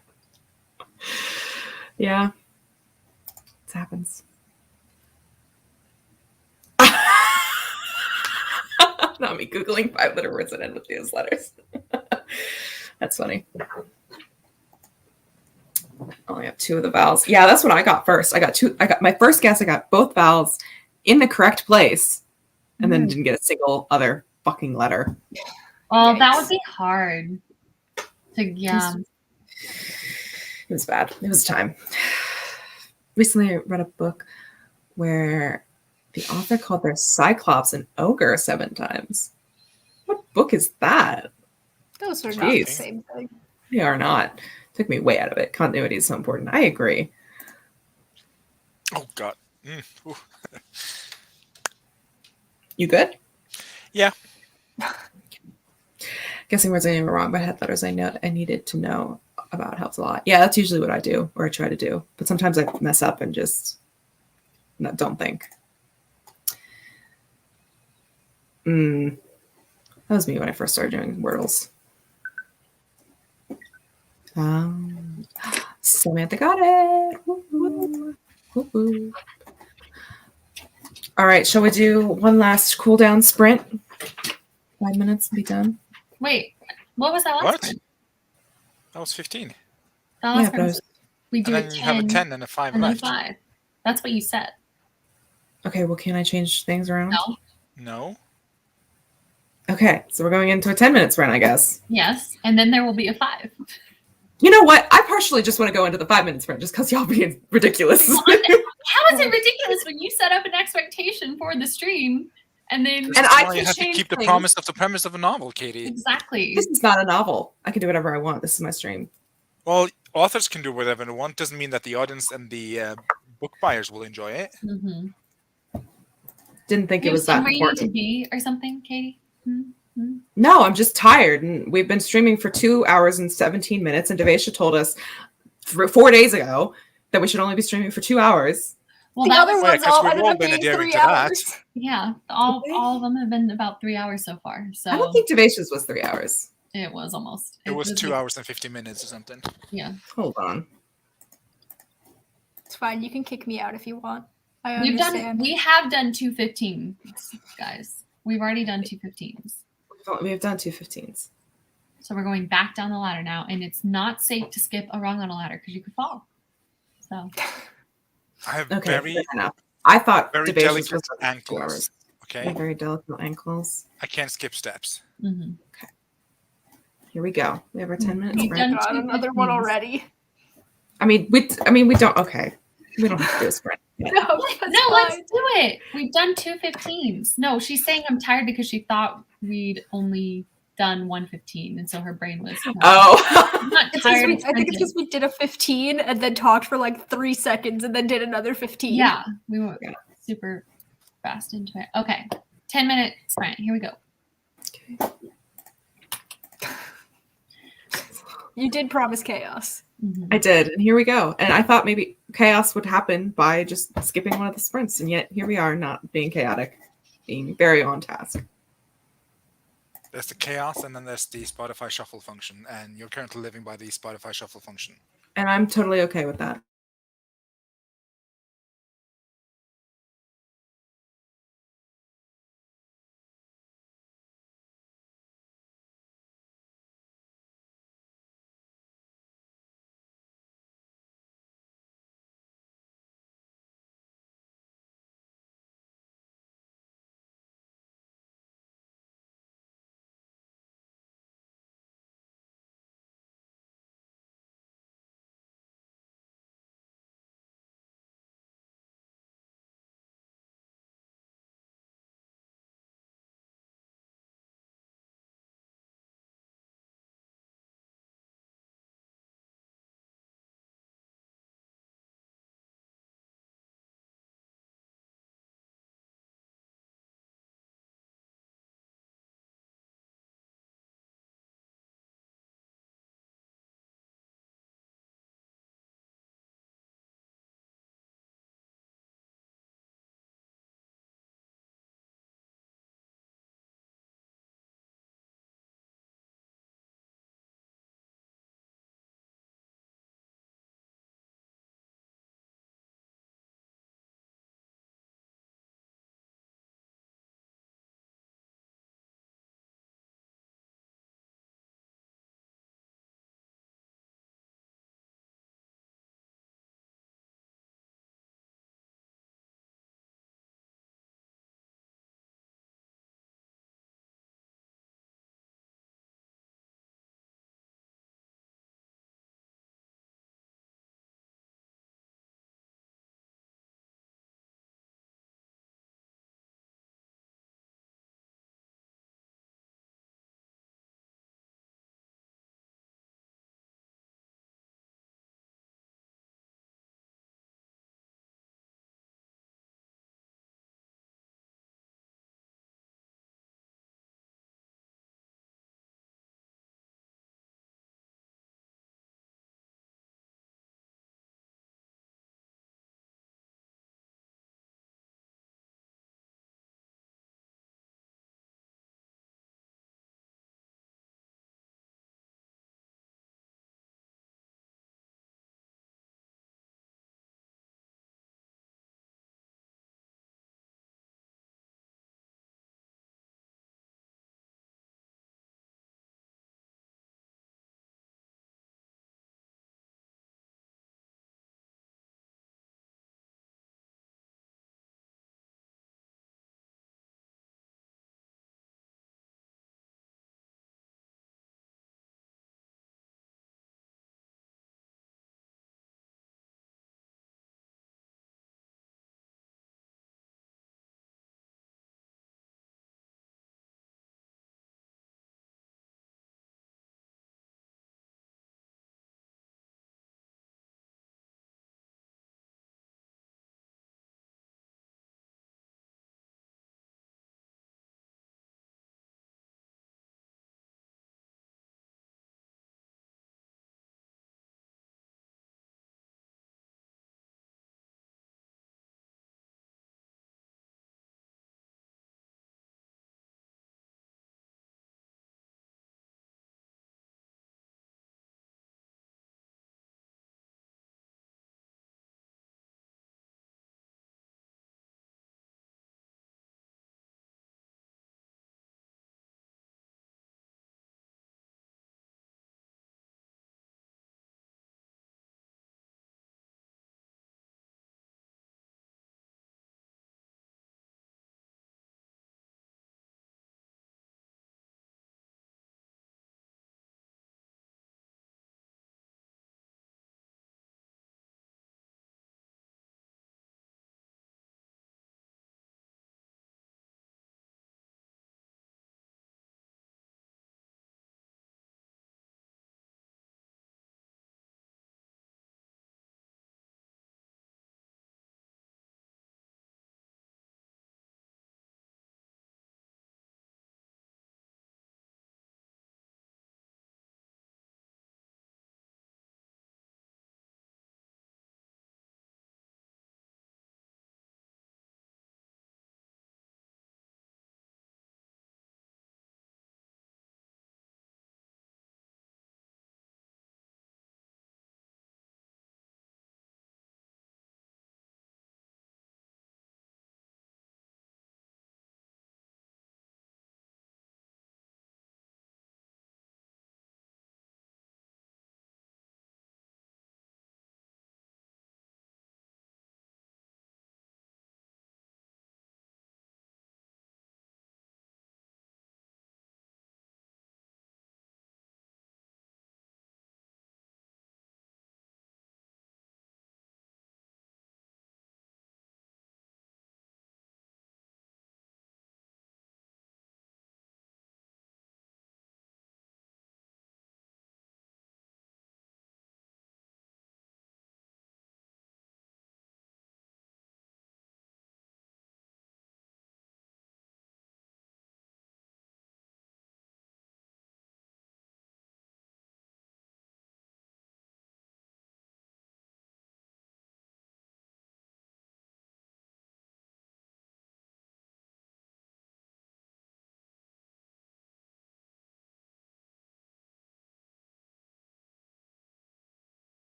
Yeah. It happens. Not me Googling 5-letter words that end with these letters. That's funny. I only have 2 of the vowels. Yeah, that's what I got first. I got my first guess. I got both vowels in the correct place and then didn't get a single other fucking letter. Oh, that would be hard. Yeah. It was bad. It was time. Recently, I read a book where the author called their Cyclops an ogre 7 times. What book is that? Those are not the same thing. They are not. Took me way out of it. Continuity is so important. I agree. Oh, God. You good? Yeah. Guessing words I knew were wrong, but had letters I needed to know. about helps a lot. Yeah, that's usually what I do, or I try to do. But sometimes I mess up and just don't think. That was me when I first started doing Wordles. Samantha got it. Woo-hoo. Woo-hoo. All right, shall we do one last cool down sprint? 5 minutes and be done. Wait, what was that last What? one? That was 15. That last Yeah, but I one. was, We do And a then 10, you have a 10 and a 5 and then left. 5. That's what you said. okay, well, can I change things around? No. No. Okay, so we're going into a 10-minute sprint, I guess. Yes, and then there will be a 5. You know what? I partially just want to go into the 5-minute sprint just because y'all being ridiculous. Well, how is it ridiculous when you set up an expectation for the stream and then And That's I why you can have to change keep the things. promise of the premise of a novel, Katie. exactly? This is not a novel. I can do whatever I want. This is my stream. Well, authors can do whatever they want. Doesn't mean that the audience and the book buyers will enjoy it. Mm-hmm. Didn't think it You was that somewhere you need to important. be or something, Katie? No, I'm just tired. And we've been streaming for 2 hours and 17 minutes. And Devesha told us 4 days ago that we should only be streaming for 2 hours. Well, The that other was, Well, yeah, ones 'cause all we've ended all up been being adhering 3 to that. hours. yeah, all of them have been about 3 hours so far. So I don't think Devesha's was 3 hours. it was almost. It was 2 like- hours and 50 minutes or something. Yeah. Hold on. It's fine. You can kick me out if you want. I We understand. have done 2:15, guys. We've already done 2:15s. We've done 2:15s. So we're going back down the ladder now, and it's not safe to skip a rung on a ladder because you could fall. So I have Okay, very, fair enough. I thought very Devesha's delicate was 2 ankles. hours. Okay, Very delicate ankles. I can't skip steps. mm-hmm. Here we go. We have our 10 minutes. We've sprint. done God, another one 2:15s. already. I mean, we don't. Okay, we don't have to do a sprint. No, that's No, let's fine. do it. We've done 2:15s. No, she's saying I'm tired because she thought we'd only done 1:15, and so her brain was. Oh, I'm not It's 'cause tired. we- of I think it's sprinting. because we did a 15 and then talked for like 3 seconds and then did another 15. Yeah, we went Yeah. super fast into it. Okay, 10-minute sprint. Here we go. You did promise chaos. Mhm. I did, and here we go. And I thought maybe chaos would happen by just skipping one of the sprints, and yet here we are, not being chaotic, being very on task. There's the chaos, and then there's the Spotify shuffle function, and you're currently living by the Spotify shuffle function. And I'm totally okay with that.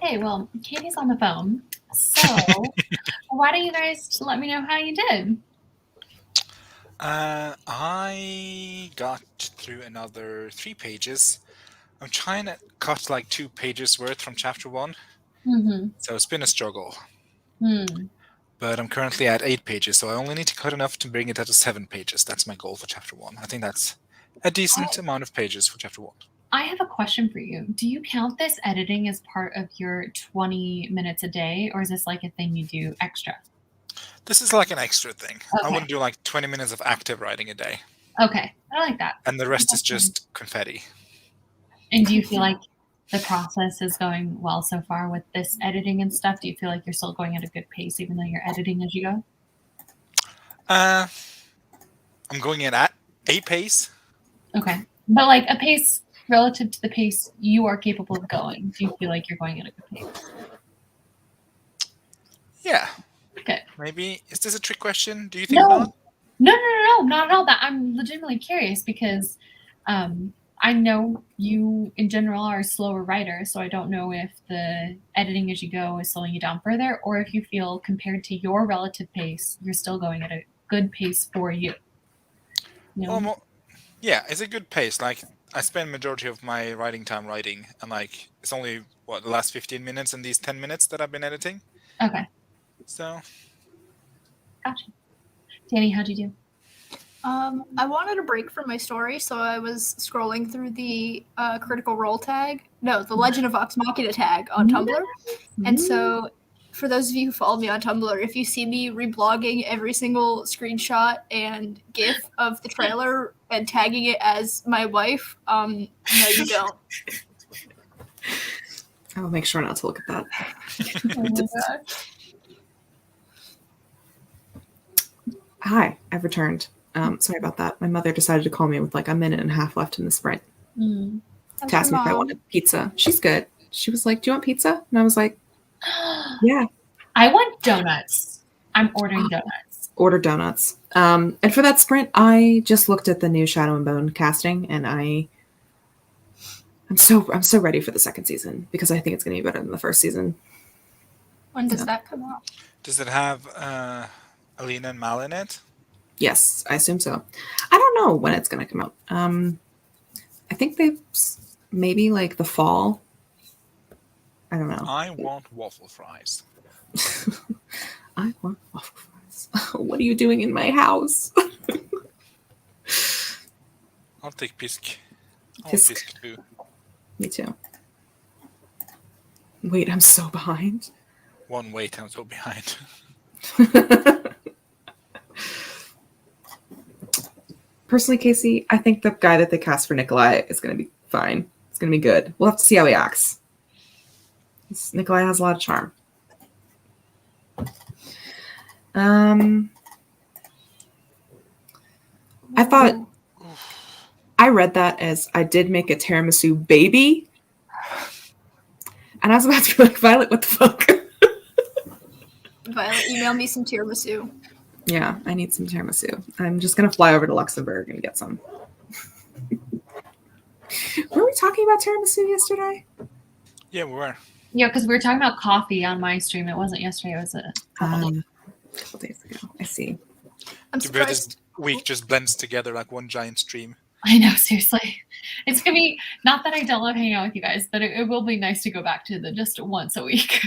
Okay, well, Katie's on the phone. So why don't you guys let me know how you did? I got through another 3 pages. I'm trying to cut like 2 pages worth from chapter 1, Mm-hmm. so it's been a struggle. Hmm. But I'm currently at 8 pages, so I only need to cut enough to bring it out to 7 pages. That's my goal for chapter 1. I think that's a decent amount of pages for chapter 1. I have a question for you. Do you count this editing as part of your 20 minutes a day, or is this like a thing you do extra? This is like an extra thing. I Okay. wouldn't do like 20 minutes of active writing a day, Okay, I like that. and the rest is just confetti. And do you feel like the process is going well so far with this editing and stuff? Do you feel like you're still going at a good pace even though you're editing as you go? I'm going in at a pace. Okay. But like a pace relative to the pace you are capable of going, do you feel like you're going at a good pace? Yeah. Good. Maybe. Is this a trick question? Do you think No. not? No, not at all. That I'm legitimately curious because I know you in general are a slower writer, so I don't know if the editing as you go is slowing you down further, or if you feel compared to your relative pace, you're still going at a good pace for you. Well, yeah, it's a good pace. Like I spend majority of my writing time writing, and like it's only the last 15 minutes and these 10 minutes that I've been editing. Okay. So. Gotcha. Danny, how'd you do? I wanted a break from my story, so I was scrolling through the Critical Role tag. No, the Legend of Vox Machina tag on Tumblr. And so, for those of you who follow me on Tumblr, if you see me reblogging every single screenshot and GIF of the trailer and tagging it as my wife, no, you don't. I'll make sure not to look at that. Oh my gosh. Hi, I've returned. Sorry about that. My mother decided to call me with like a minute and a half left in the sprint Mm. to ask me if I wanted pizza. She's good. She was like, "Do you want pizza?" And I was like, "Yeah." I want donuts. I'm ordering donuts. Order donuts. And for that sprint, I just looked at the new Shadow and Bone casting, and I'm so ready for the second season because I think it's going to be better than the first season. When does that come out? Does it have Alina and Mal in it? Yes, I assume so. I don't know when it's going to come out. I think they've maybe like the fall. I don't know. I want waffle fries. I want waffle fries. What are you doing in my house? I'll take Pisk. I want Pisk. Pisk too. Me too. Wait, I'm so behind. One wait, I'm so behind. Personally, Casey, I think the guy that they cast for Nikolai is going to be fine. It's going to be good. We'll have to see how he acts. Nikolai has a lot of charm. I thought I read that as I did make a tiramisu baby, and I was about to be like, Violet, what the fuck? Violet, email me some tiramisu. Yeah, I need some tiramisu. I'm just gonna fly over to Luxembourg and get some. Were we talking about tiramisu yesterday? Yeah, we were. Yeah, because we were talking about coffee on my stream. It wasn't yesterday. It was a couple Days ago. I see. I'm To be this surprised. week just blends together like one giant stream. I know, seriously. It's going to be, not that I don't love hanging out with you guys, but it will be nice to go back to the just once a week.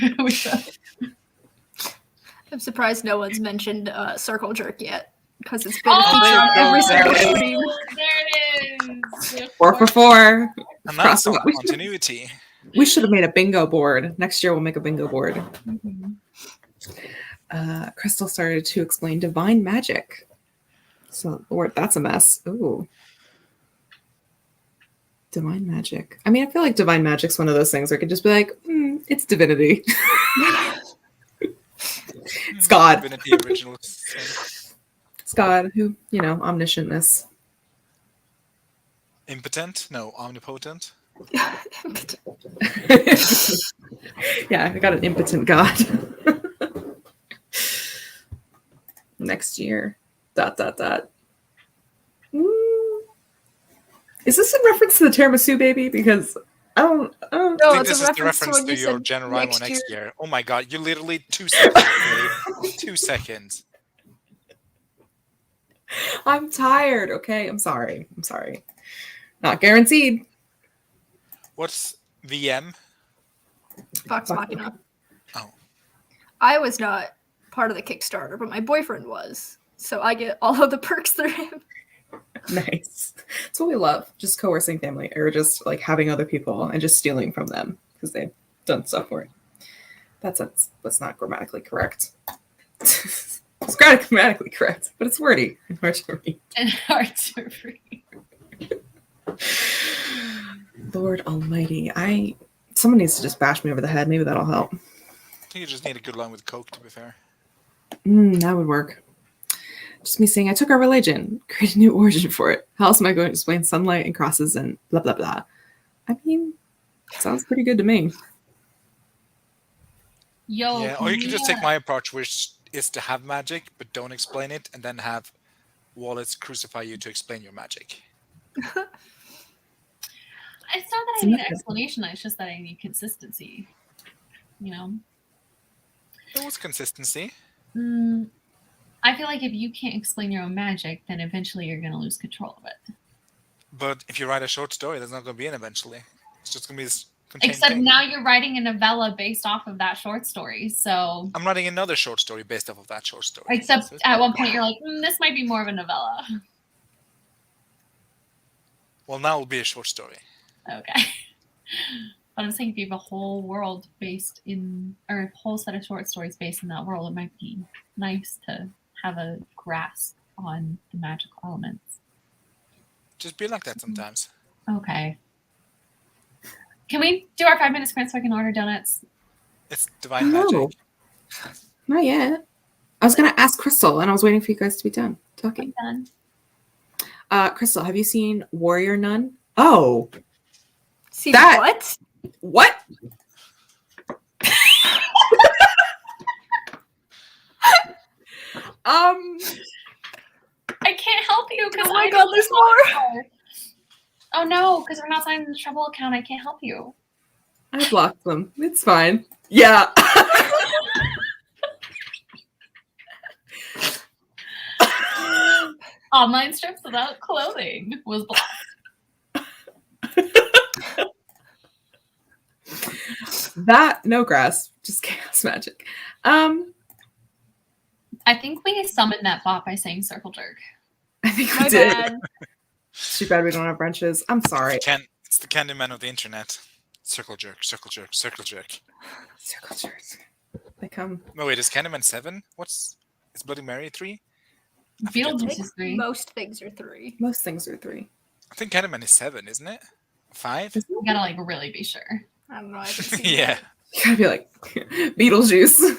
I'm surprised no one's mentioned Circle Jerk yet, because it's been a feature on every single stream. There it is. 4 for 4. And Cross that's our them out. continuity. We should have made a bingo board. Next year we'll make a bingo board. Mhm. Crystal started to explain divine magic. So Lord, that's a mess. Ooh. Divine magic. I mean, I feel like divine magic's one of those things where it could just be like, it's divinity. It's God. Divinity original sin. It's God who, omniscientness. Impotent? No, omnipotent. Yeah, I got an impotent God. Next year. ... Is this in reference to the tiramisu baby? Because don't. I No, think it's this a is the reference to reference when to you your said Gen Rimo next year. year. Oh my god, you literally 2 seconds. Really. 2 seconds. I'm tired. Okay, I'm sorry. Not guaranteed. What's VM? Vox Machina. Oh. I was not part of the Kickstarter, but my boyfriend was. So I get all of the perks through him. Nice. That's what we love. Just coercing family, or just like having other people and just stealing from them because they've done stuff for it. That's not grammatically correct. It's grammatically correct, but it's wordy and hard to read. And hard to read. Lord Almighty, someone needs to just bash me over the head. Maybe that'll help. I think you just need a good line with Coke, to be fair. That would work. Just me saying, I took our religion, created a new origin for it. How else am I going to explain sunlight and crosses and blah, blah, blah? I mean, sounds pretty good to me. Yo, Yeah, or you can just take my approach, which is to have magic, but don't explain it, and then have wallets crucify you to explain your magic. It's not that I need an explanation, it's just that I need consistency. You know? There was consistency. I feel like if you can't explain your own magic, then eventually you're going to lose control of it. But if you write a short story, there's not going to be an eventually. It's just going to be this contained Except thing. now you're writing a novella based off of that short story, so... I'm writing another short story based off of that short story. Except at one point you're like, this might be more of a novella. Well, now it'll be a short story. Okay. But I'm saying if you have a whole world based in, or a whole set of short stories based in that world, it might be nice to have a grasp on the magical elements. Just be like that sometimes. Okay. Can we do our 5 minute sprint so I can order donuts? It's divine magic. No, not yet. I was going to ask Crystal, and I was waiting for you guys to be done talking. I'm done. Crystal, have you seen Warrior Nun? Oh. See That- what? What? I can't help you because Oh my god, there's more! Oh no, because we're not signed in the Trouble account. I can't help you. I blocked them. It's fine. Yeah. Online strips without clothing was blocked. That, no grass, just chaos magic. I think we summoned that bot by saying circle jerk. I think we My did. bad. Too bad we don't have branches. I'm sorry. It's the Candyman of the internet. Circle jerk, circle jerk, circle jerk. Circle jerks. They come. No, wait, is Candyman 7? Is Bloody Mary 3? Beetlejuice is 3. Most things are 3. Most things are 3. I think Candyman is 7, isn't it? 5? You gotta like really be sure. I don't know. I haven't seen Yeah. You gotta be like, Beetlejuice.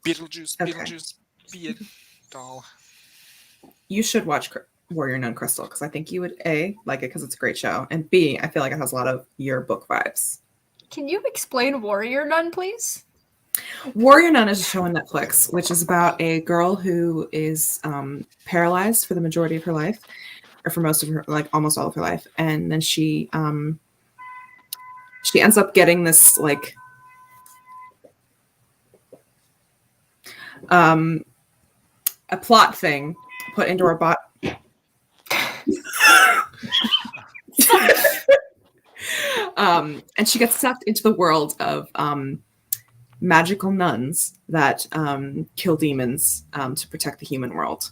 Beetlejuice, Okay. Beetlejuice, be it doll. You should watch Warrior Nun, Crystal, because I think you would A, like it because it's a great show, and B, I feel like it has a lot of your book vibes. Can you explain Warrior Nun, please? Warrior Nun is a show on Netflix, which is about a girl who is paralyzed for the majority of her life, or for most of her, like almost all of her life, and then she ends up getting this like a plot thing put into her bot. And she gets sucked into the world of magical nuns that kill demons to protect the human world.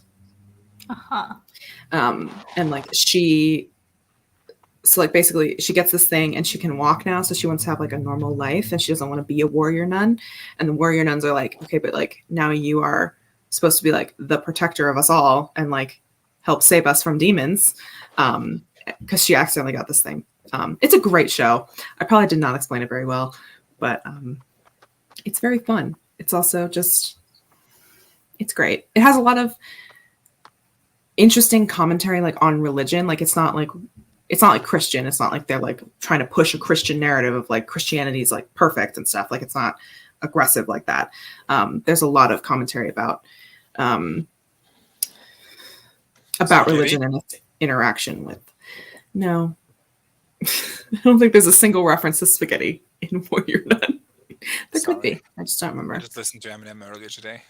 Uh-huh. And like basically she gets this thing and she can walk now, so she wants to have like a normal life and she doesn't want to be a warrior nun. And the warrior nuns are like, okay, but like now you are supposed to be like the protector of us all and like help save us from demons, because she accidentally got this thing. It's a great show. I probably did not explain it very well, but it's very fun. It's also just, it's great. It has a lot of interesting commentary like on religion. Like it's not like Christian. It's not like they're like trying to push a Christian narrative of like Christianity is like perfect and stuff. Like it's not aggressive like that. There's a lot of commentary about religion and its interaction with No. I don't think there's a single reference to spaghetti in Warrior Nun. There could be. I just don't I remember. just listened to Eminem earlier today.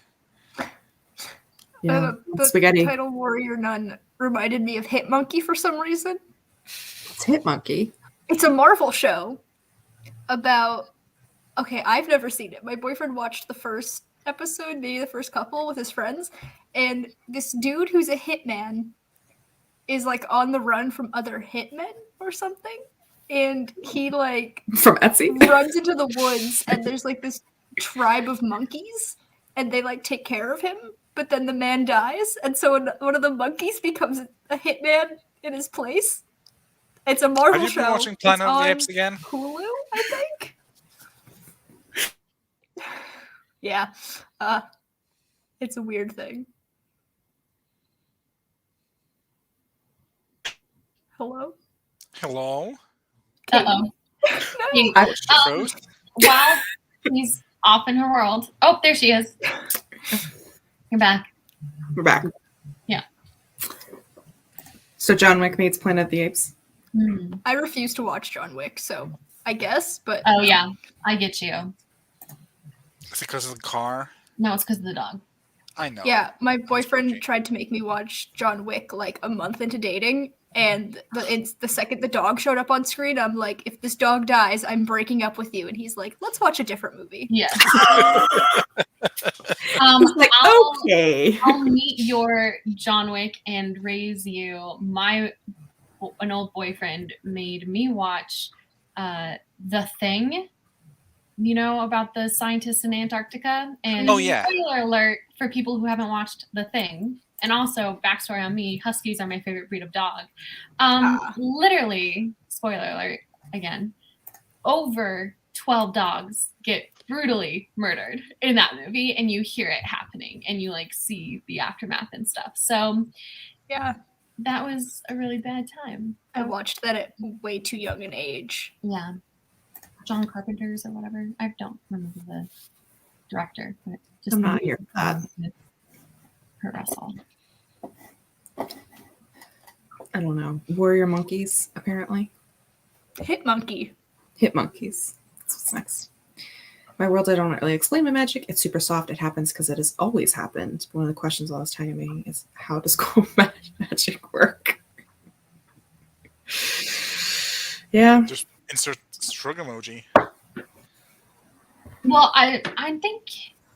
Yeah, The spaghetti. title Warrior Nun reminded me of Hit Monkey for some reason. It's Hit Monkey. It's a Marvel show about. Okay, I've never seen it. My boyfriend watched the first episode, maybe the first couple, with his friends, and this dude who's a hitman is like on the run from other hitmen or something, and he like From Etsy? runs into the woods, and there's like this tribe of monkeys, and they like take care of him, but then the man dies, and so one of the monkeys becomes a hitman in his place. It's a Marvel Have you show. been watching Planet It's of the on Apes again? Hulu, I think. Yeah. It's a weird thing. Hello? Hello? Uh-oh. No. I- She froze? While he's off in her world. Oh, there she is. You're back. We're back. Yeah. So John Wick meets Planet of the Apes. Hmm. I refuse to watch John Wick, so I guess, but Oh, yeah. I get you. Is it because of the car? No, it's because of the dog. I know. yeah, my boyfriend joking. tried to make me watch John Wick like a month into dating, and the second the dog showed up on screen, I'm like, if this dog dies, I'm breaking up with you. And he's like, let's watch a different movie. Yeah. He's like, okay. I'll meet your John Wick and raise you. An old boyfriend made me watch The Thing. You know about the scientists in Antarctica? And Oh, yeah. spoiler alert for people who haven't watched The Thing. And also, backstory on me, Huskies are my favorite breed of dog. Literally, spoiler alert, again, over 12 dogs get brutally murdered in that movie, and you hear it happening, and you like see the aftermath and stuff. So Yeah, that was a really bad time. I watched that at way too young an age. Yeah. John Carpenter's or whatever. I don't remember the director, but just I'm not here for that. Kurt Russell. I don't know. Warrior monkeys, apparently. Hit Monkey. Hit monkeys. That's what's next. My world, I don't really explain my magic. It's super soft. It happens because it has always happened. One of the questions I was tagging me is, how does cold magic work? Yeah. Just insert shrug emoji. Well, I think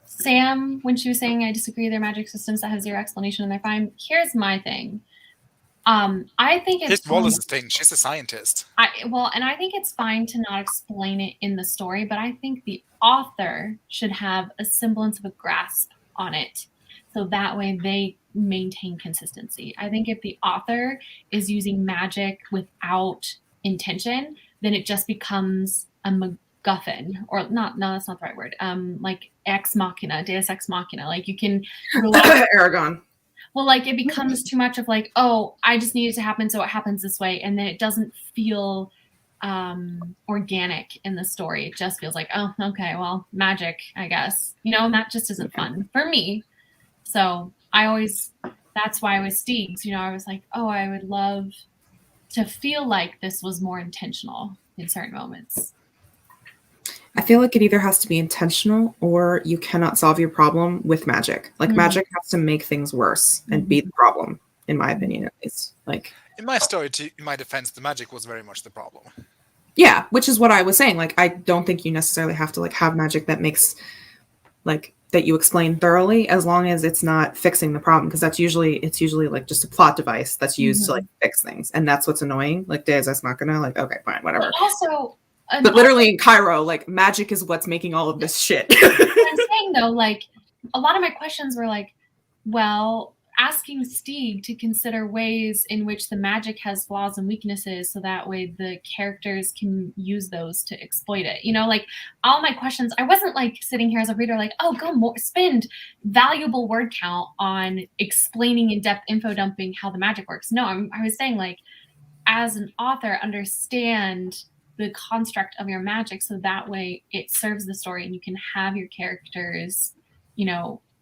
Sam, when she was saying I disagree, they're magic systems that have zero explanation and they're fine. Here's my thing. I think it's Here's Wallace's thing. She's a scientist. and I think it's fine to not explain it in the story, but I think the author should have a semblance of a grasp on it, so that way they maintain consistency. I think if the author is using magic without intention, then it just becomes a MacGuffin, or not. No, that's not the right word. Like ex machina, Deus ex machina. Like you can Aragon. Well, like it becomes too much of like, oh, I just need it to happen, so it happens this way, and then it doesn't feel organic in the story. It just feels like, oh, okay, well, magic, I guess, and that just isn't fun for me. So that's why with Steegs, I was like, oh, I would love to feel like this was more intentional in certain moments. I feel like it either has to be intentional or you cannot solve your problem with magic. Like magic has to make things worse and be the problem, in my opinion, at least. Like In my story, in my defense, the magic was very much the problem. yeah, which is what I was saying. Like I don't think you necessarily have to like have magic that makes like that you explain thoroughly, as long as it's not fixing the problem, because it's usually like just a plot device that's used to like fix things, and that's what's annoying. Like Deus Ex Machina, like okay, fine, whatever. But also. But literally in Cairo, like magic is what's making all of this shit. I'm saying though, like a lot of my questions were like, well, asking Stieg to consider ways in which the magic has flaws and weaknesses, so that way the characters can use those to exploit it. Like all my questions, I wasn't like sitting here as a reader like, oh, go spend valuable word count on explaining in-depth info dumping how the magic works. No, I was saying like, as an author, understand the construct of your magic, so that way it serves the story and you can have your characters,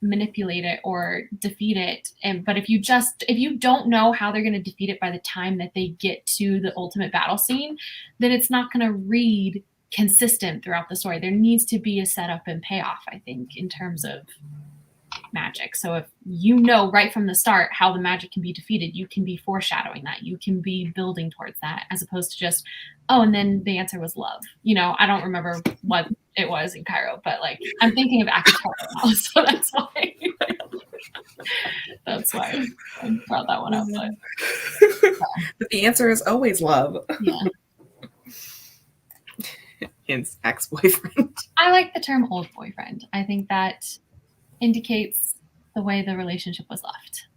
manipulate it or defeat it. But if you don't know how they're going to defeat it by the time that they get to the ultimate battle scene, then it's not going to read consistent throughout the story. There needs to be a setup and payoff, I think, in terms of magic. So if you know right from the start how the magic can be defeated, you can be foreshadowing that. You can be building towards that, as opposed to just, oh, and then the answer was love. I don't remember what it was in Cairo, but like I'm thinking of Akatar now, so that's why. That's why I brought that one up. But the answer is always love. Yeah. His ex-boyfriend. I like the term old boyfriend. I think that indicates the way the relationship was left.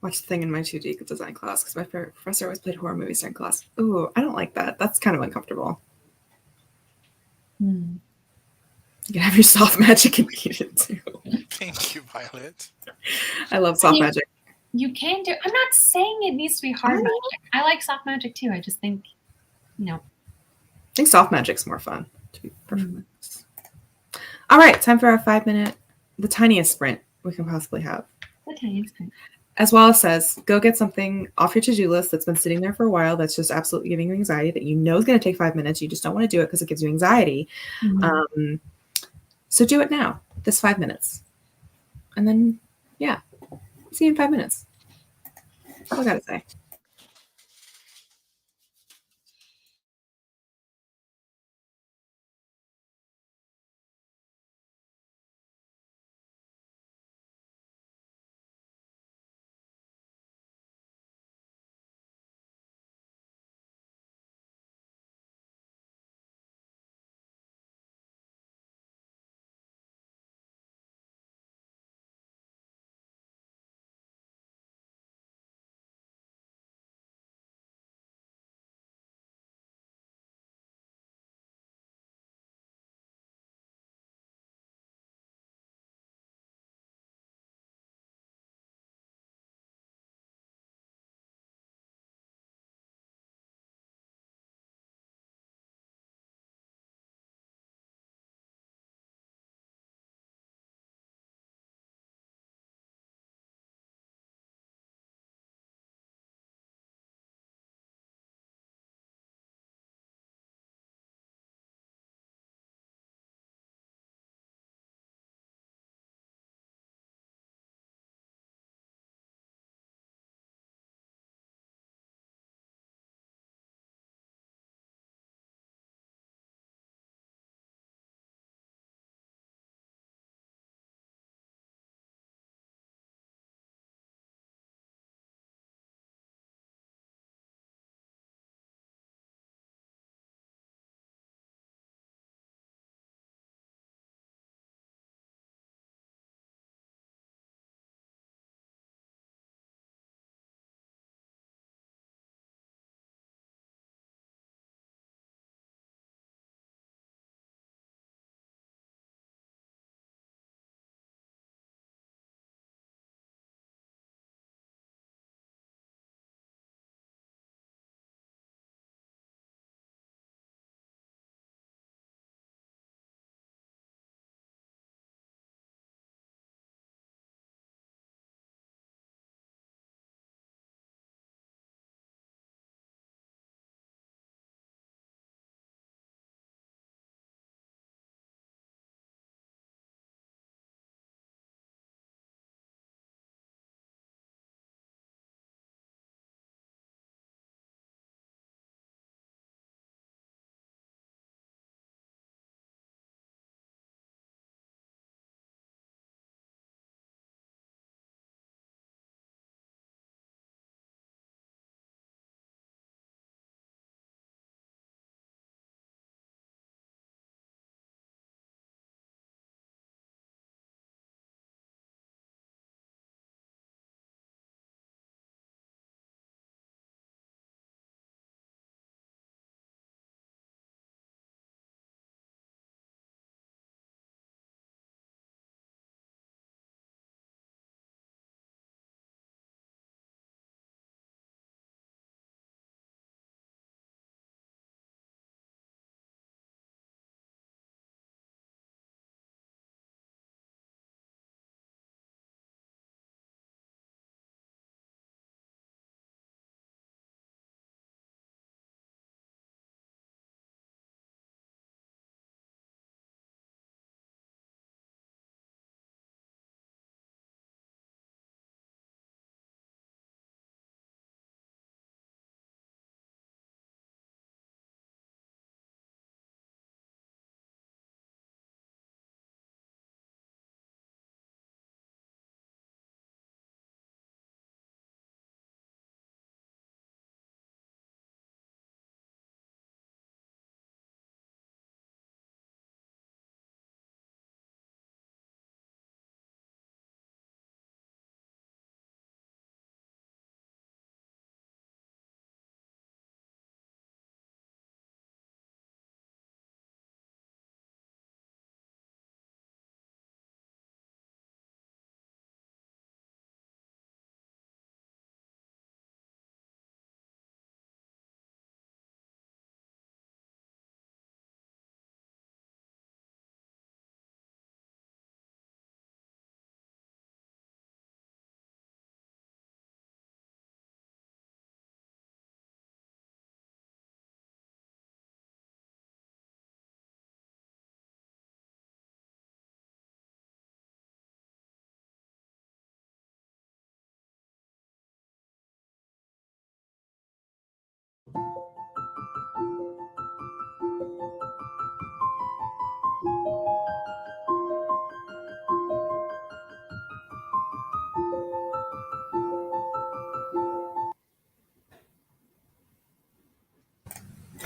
Watch the thing in my 2D design class because my professor always played horror movies during class. Ooh, I don't like that. That's kind of uncomfortable. You can have your soft magic and eat it too. Thank you, Violet. I love soft magic. You can do. I'm not saying it needs to be hard magic. I like soft magic too. I just think, I think soft magic's more fun, to be perfectly honest. All right, time for our 5-minute, the tiniest sprint we can possibly have. The tiniest sprint. As Wallace says, go get something off your to-do list that's been sitting there for a while that's just absolutely giving you anxiety that you know is going to take 5 minutes. You just don't want to do it because it gives you anxiety. So do it now, this 5 minutes. And then, see you in 5 minutes. That's all I got to say.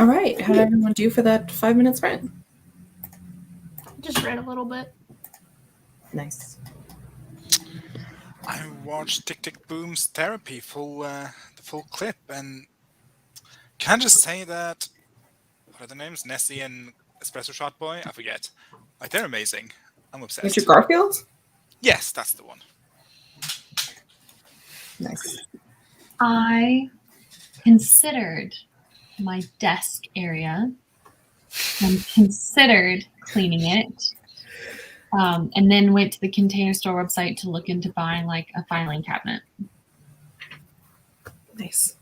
All right. How did everyone do for that 5-minute sprint? Just read a little bit. Nice. I watched Tick Tick Boom's therapy the full clip, and can I just say that what are the names? Nessie and Espresso Shot Boy? I forget. Like, they're amazing. I'm obsessed. Andrew Garfield? Yes, that's the one. Nice. I considered my desk area and considered cleaning it. And then went to the Container Store website to look into buying like a filing cabinet. Nice.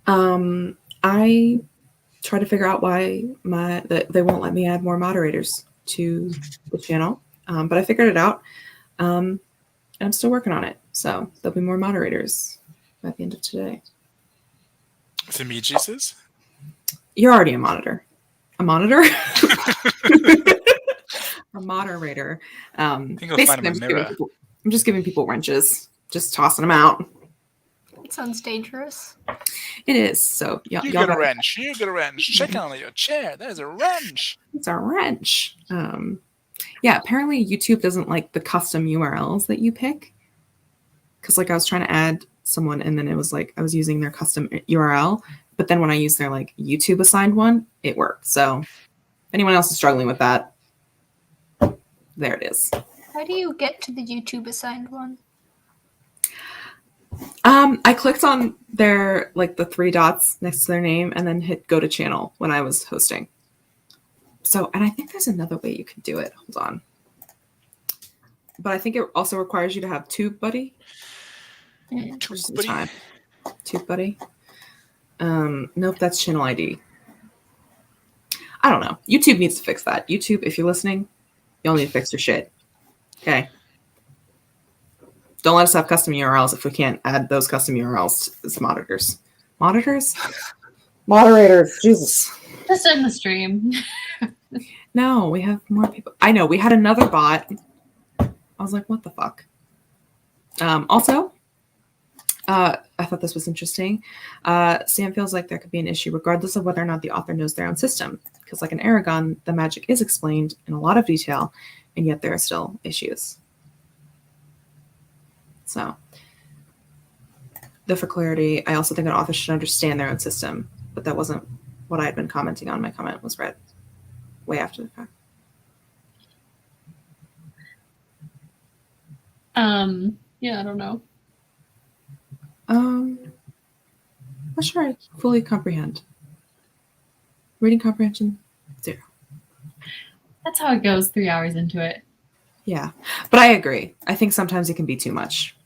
I try to figure out why they won't let me add more moderators to the channel, but I figured it out, and I'm still working on it. So there'll be more moderators by the end of today. The me Jesus? You're already a monitor. A monitor? A moderator. I think I'll find my mirror. I'm just giving people wrenches, just tossing them out. It sounds dangerous. It is. So You get a wrench. You get a wrench. Check on your chair. There's a wrench. It's a wrench. Yeah, apparently YouTube doesn't like the custom URLs that you pick. Because like I was trying to add someone and then it was like I was using their custom URL. But then when I used their like YouTube assigned one, it worked. So if anyone else is struggling with that, there it is. How do you get to the YouTube assigned one? I clicked on their like the 3 dots next to their name and then hit go to channel when I was hosting. So, and I think there's another way you can do it. Hold on. But I think it also requires you to have TubeBuddy. TubeBuddy. TubeBuddy. Nope, that's channel ID. I don't know. YouTube needs to fix that. YouTube, if you're listening, y'all need to fix your shit. Okay. Don't let us have custom URLs if we can't add those custom URLs as monitors. Monitors? Moderators. Jesus. Just in the stream. No, we have more people. I know. We had another bot. I was like, what the fuck? Also, I thought this was interesting. Sam feels like there could be an issue regardless of whether or not the author knows their own system. Because like in Aragon, the magic is explained in a lot of detail, and yet there are still issues. So, though for clarity, I also think an author should understand their own system, but that wasn't what I had been commenting on. My comment was read way after the fact. Yeah, I don't know. Not sure I fully comprehend. Reading comprehension, 0. That's how it goes 3 hours into it. Yeah, but I agree. I think sometimes it can be too much.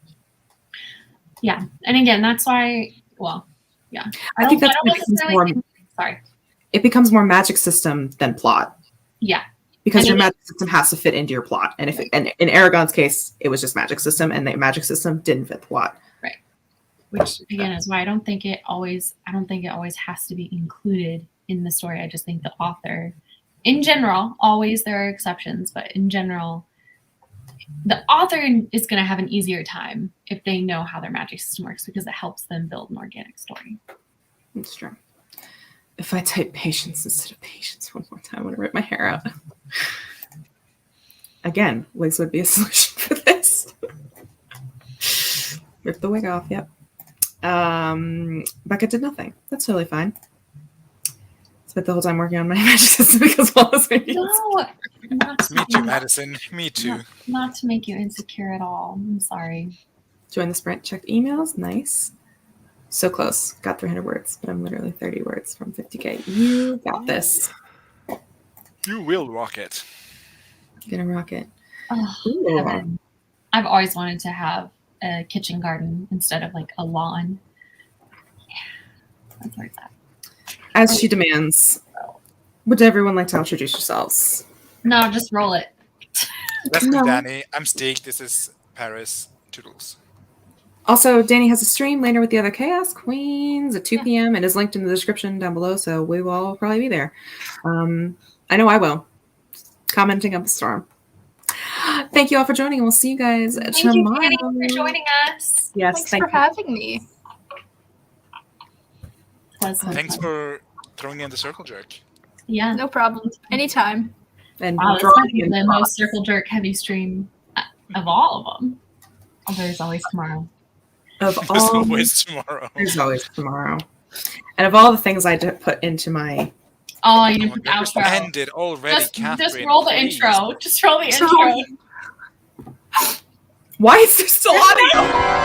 Yeah, and again, that's why. Well, yeah, I think that's sorry. It becomes more magic system than plot. Yeah, because your magic system has to fit into your plot, and if and in Aragon's case, it was just magic system, and the magic system didn't fit the plot. Right. Which again is why I don't think it always has to be included in the story. I just think the author, in general, always there are exceptions, but in general, the author is going to have an easier time if they know how their magic system works because it helps them build an organic story. That's true. If I type patience instead of patience one more time, I'm going to rip my hair out. Again, wigs would be a solution for this. Rip the wig off, yep. Becca did nothing. That's totally fine. Spent the whole time working on my magic system because Wallace made me. No, Me too, Madison. Me too. Not to make you insecure at all. I'm sorry. Join the sprint. Checked emails. Nice. So close. Got 300 words, but I'm literally 30 words from 50K. You got this. You will rock it. You're gonna rock it. Oh, I've always wanted to have a kitchen garden instead of like a lawn. Yeah, that's where it's at. As she demands, would everyone like to introduce yourselves? No, just roll it. That's No. Danny. I'm Stig. This is Paris. Toodles. Also, Danny has a stream later with the other Chaos Queens at 2 p.m. and is linked in the description down below, so we will all probably be there. I know I will. Commenting up a storm. Thank you all for joining, and we'll see you guys tomorrow. You, Danny, for joining us. Yes, Thanks for having me. pleasant. Thanks for throwing in the circle jerk. Yeah. No problem. Anytime. And Wow, this drawing might be in the dots. most circle jerk heavy stream of all of them. Oh, there's always tomorrow. Of There's all, always tomorrow. there's always tomorrow. And of all the things I put into my Oh, you Oh didn't my put the God, just outro. end it already, Just Catherine. roll the please. intro. Just roll the So- intro. Why is there still audio?